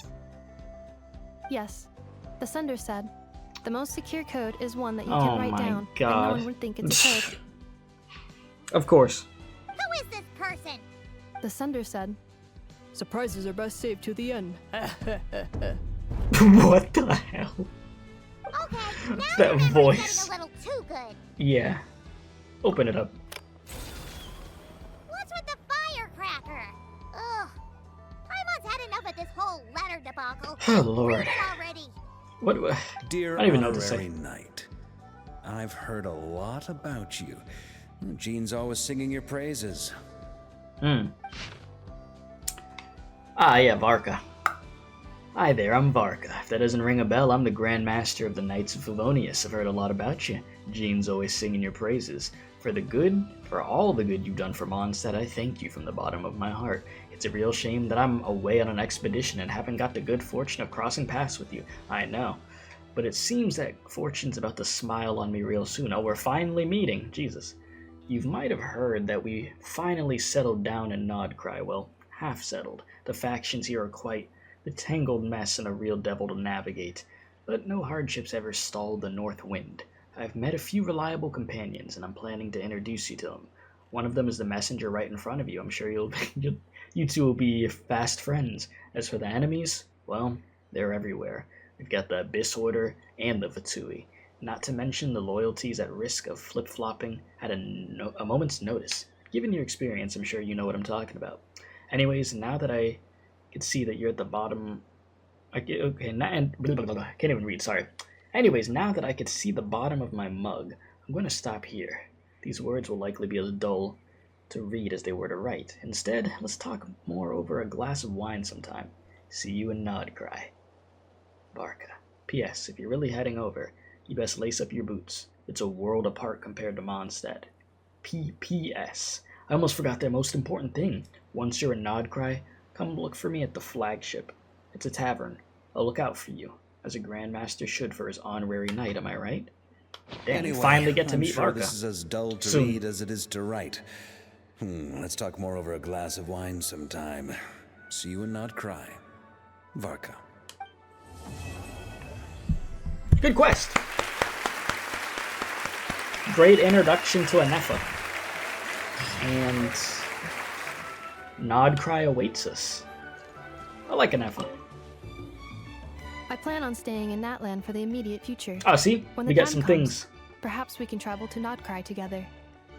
Yes. The sender said, the most secure code is one that you Oh can write my down, God. and no one would think it's a code. Of course. Who is this person? The sender said, surprises are best saved to the end. What the hell? Okay, now That remember's voice. getting a little too good. Yeah. Open it up. What's with the firecracker? Ugh. Paimon's had enough of this whole letter debacle. Oh, Lord. Read it already. What? Dear I don't even know what to say. Honorary Knight, I've heard a lot about you. Jean's always singing your praises. Ah, yeah, Varka. Hi there, I'm Varka. If that doesn't ring a bell, I'm the Grand Master of the Knights of Favonius. I've heard a lot about you. Jean's always singing your praises. For the good, for all the good you've done for Mondstadt, I thank you from the bottom of my heart. It's a real shame that I'm away on an expedition and haven't got the good fortune of crossing paths with you. I know. But it seems that fortune's about to smile on me real soon. Oh, we're finally meeting. Jesus. You might have heard that we finally settled down in Nod Krai. Well, half settled. The factions here are quite the tangled mess and a real devil to navigate. But no hardships ever stalled the north wind. I've met a few reliable companions, and I'm planning to introduce you to them. One of them is the messenger right in front of you. I'm sure you two will be fast friends. As for the enemies, well, they're everywhere. We've got the Abyss Order and the Fatui. Not to mention the loyalties at risk of flip-flopping at a moment's notice. Given your experience, I'm sure you know what I'm talking about. Anyways, now that I can see that you're at the bottom... can't even read, sorry. Anyways, now that I could see the bottom of my mug, I'm going to stop here. These words will likely be as dull to read as they were to write. Instead, let's talk more over a glass of wine sometime. See you in Nod Krai. Varka. P.S. If you're really heading over, you best lace up your boots. It's a world apart compared to Mondstadt. P.P.S. I almost forgot the most important thing. Once you're in Nod Krai, come look for me at the flagship. It's a tavern. I'll look out for you, as a Grandmaster should for his honorary knight, am I right? Damn, Anyway, you finally get to I'm meet sure Varka. this is as dull to Soon. read as it is to write. Let's talk more over a glass of wine sometime. See you in Nod Krai. Varka. Good quest. Great introduction to ineffa. And Nod Krai awaits us. I like ineffa. I plan on staying in Natlan for the immediate future. Oh, see? When We the got time some comes, things. Perhaps we can travel to Nod Krai together.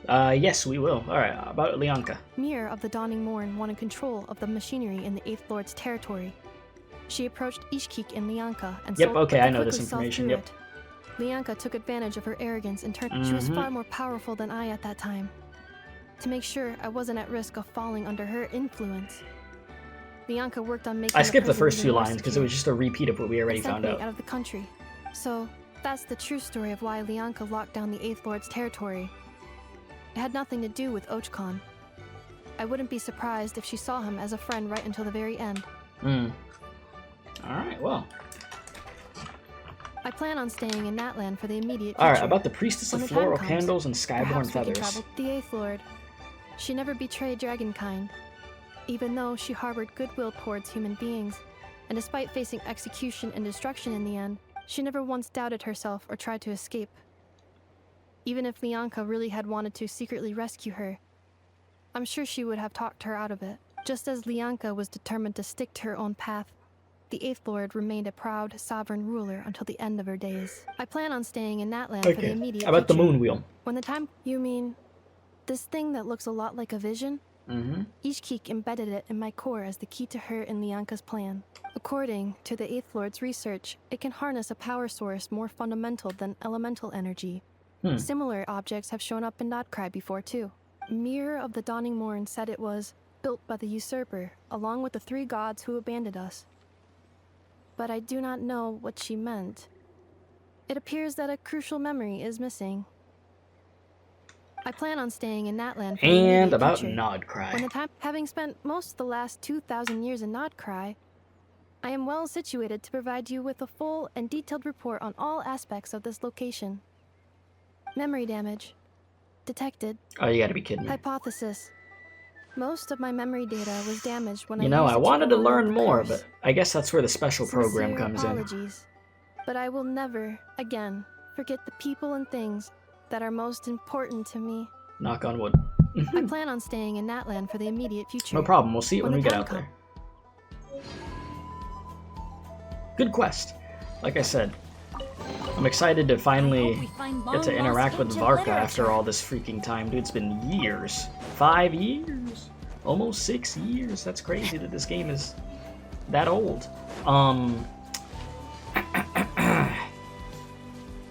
Yes, we will. Alright, about Lianka. Mir of the Dawning Morn wanted control of the machinery in the Eighth Lord's territory. She approached Ishkik and Lianka and Yep, sold, okay, but they I know this quickly saw information, through yep. it. Lianka took advantage of her arrogance and turned. She was Mhm. far more powerful than I at that time. To make sure I wasn't at risk of falling under her influence, Lianka worked on making I skipped the prison first even few more lines because it secure. was just a repeat of what we already They sent found me out. out of the country. So that's the true story of why Lianka locked down the Eighth Lord's territory. It had nothing to do with Ochkon. I wouldn't be surprised if she saw him as a friend right until the very end. Alright, well. I plan on staying in Natlan for the immediate future. Alright, about the Priestess When of the time Floral comes, Candles and Skyborn perhaps we can Feathers. travel. The Eighth Lord. She never betrayed Dragonkind, even though she harbored goodwill towards human beings, and despite facing execution and destruction in the end, she never once doubted herself or tried to escape. Even if Lianka really had wanted to secretly rescue her, I'm sure she would have talked her out of it. Just as Lianka was determined to stick to her own path, the Eighth Lord remained a proud, sovereign ruler until the end of her days. I plan on staying in Natlan for the Okay, immediate about the future. Moon Wheel. When the time... You mean... this thing that looks a lot like a vision? Mm-hmm. Ishkik embedded it in my core as the key to her and Lianka's plan. According to the Eighth Lord's research, it can harness a power source more fundamental than elemental energy. Similar objects have shown up in Nod Krai before, too. Mir of the Dawning Morn said it was built by the usurper, along with the 3 gods who abandoned us. But I do not know what she meant. It appears that a crucial memory is missing. I plan on staying in Natlan for the And immediate about future. Nod Krai. When the time, having spent most of the last 2,000 years in Nod Krai, I am well situated to provide you with a full and detailed report on all aspects of this location. Memory damage. Detected. Oh, you gotta be kidding me. Hypothesis. Most of my memory data was damaged when You know, used I to wanted to override learn the more, curse. but I guess that's where the special program Sincere comes in. apologies. But I will never, again, forget the people and things that are most important to me. Knock on wood. I plan on staying in Natlan for the immediate future. No problem, we'll see it when the we get time out there. Good quest. Like I said, I'm excited to finally get to interact with Varka after all this freaking time. Dude, it's been years. 5 years? Almost 6 years. That's crazy that this game is that old.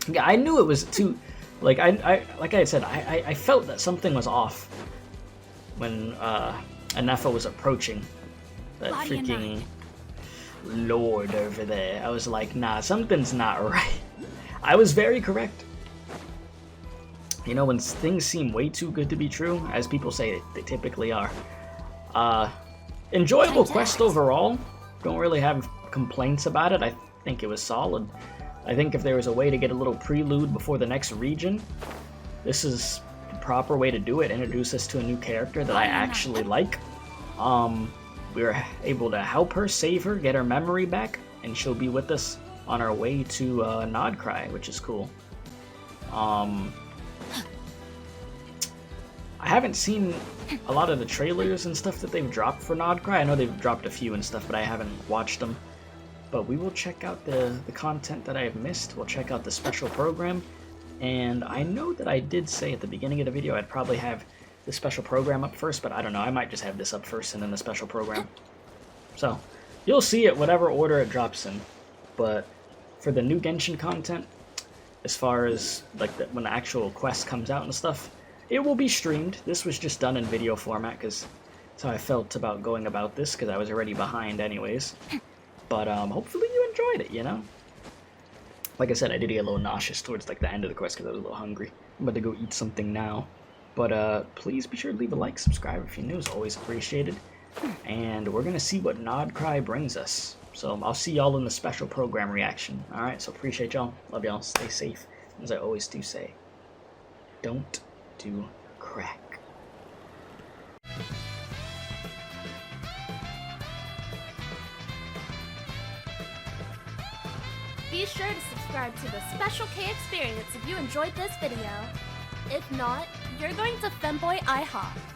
Yeah, I knew it was too... Like I said, I felt that something was off when ineffa was approaching that freaking lord over there. I was like, nah, something's not right. I was very correct. You know, when things seem way too good to be true, as people say they typically are. Enjoyable quest overall. Don't really have complaints about it. I think it was solid. I think if there was a way to get a little prelude before the next region, this is the proper way to do it, introduce us to a new character that I actually like. We were able to help her, save her, get her memory back, and she'll be with us on our way to Nod Krai, which is cool. I haven't seen a lot of the trailers and stuff that they've dropped for Nod Krai. I know they've dropped a few and stuff, but I haven't watched them. But we will check out the content that I have missed. We'll check out the special program. And I know that I did say at the beginning of the video I'd probably have the special program up first, but I don't know. I might just have this up first and then the special program. So, you'll see it whatever order it drops in. But for the new Genshin content, as far as like when the actual quest comes out and stuff, it will be streamed. This was just done in video format because that's how I felt about going about this, because I was already behind anyways. But hopefully you enjoyed it, you know? Like I said, I did get a little nauseous towards like the end of the quest because I was a little hungry. I'm about to go eat something now. But please be sure to leave a like, subscribe if you're new, it's always appreciated. And we're going to see what Nod Krai brings us. So I'll see y'all in the special program reaction. Alright, so appreciate y'all. Love y'all. Stay safe. As I always do say, don't do crack. Be sure to subscribe to the Special K Experience if you enjoyed this video. If not, you're going to Femboy IHOP.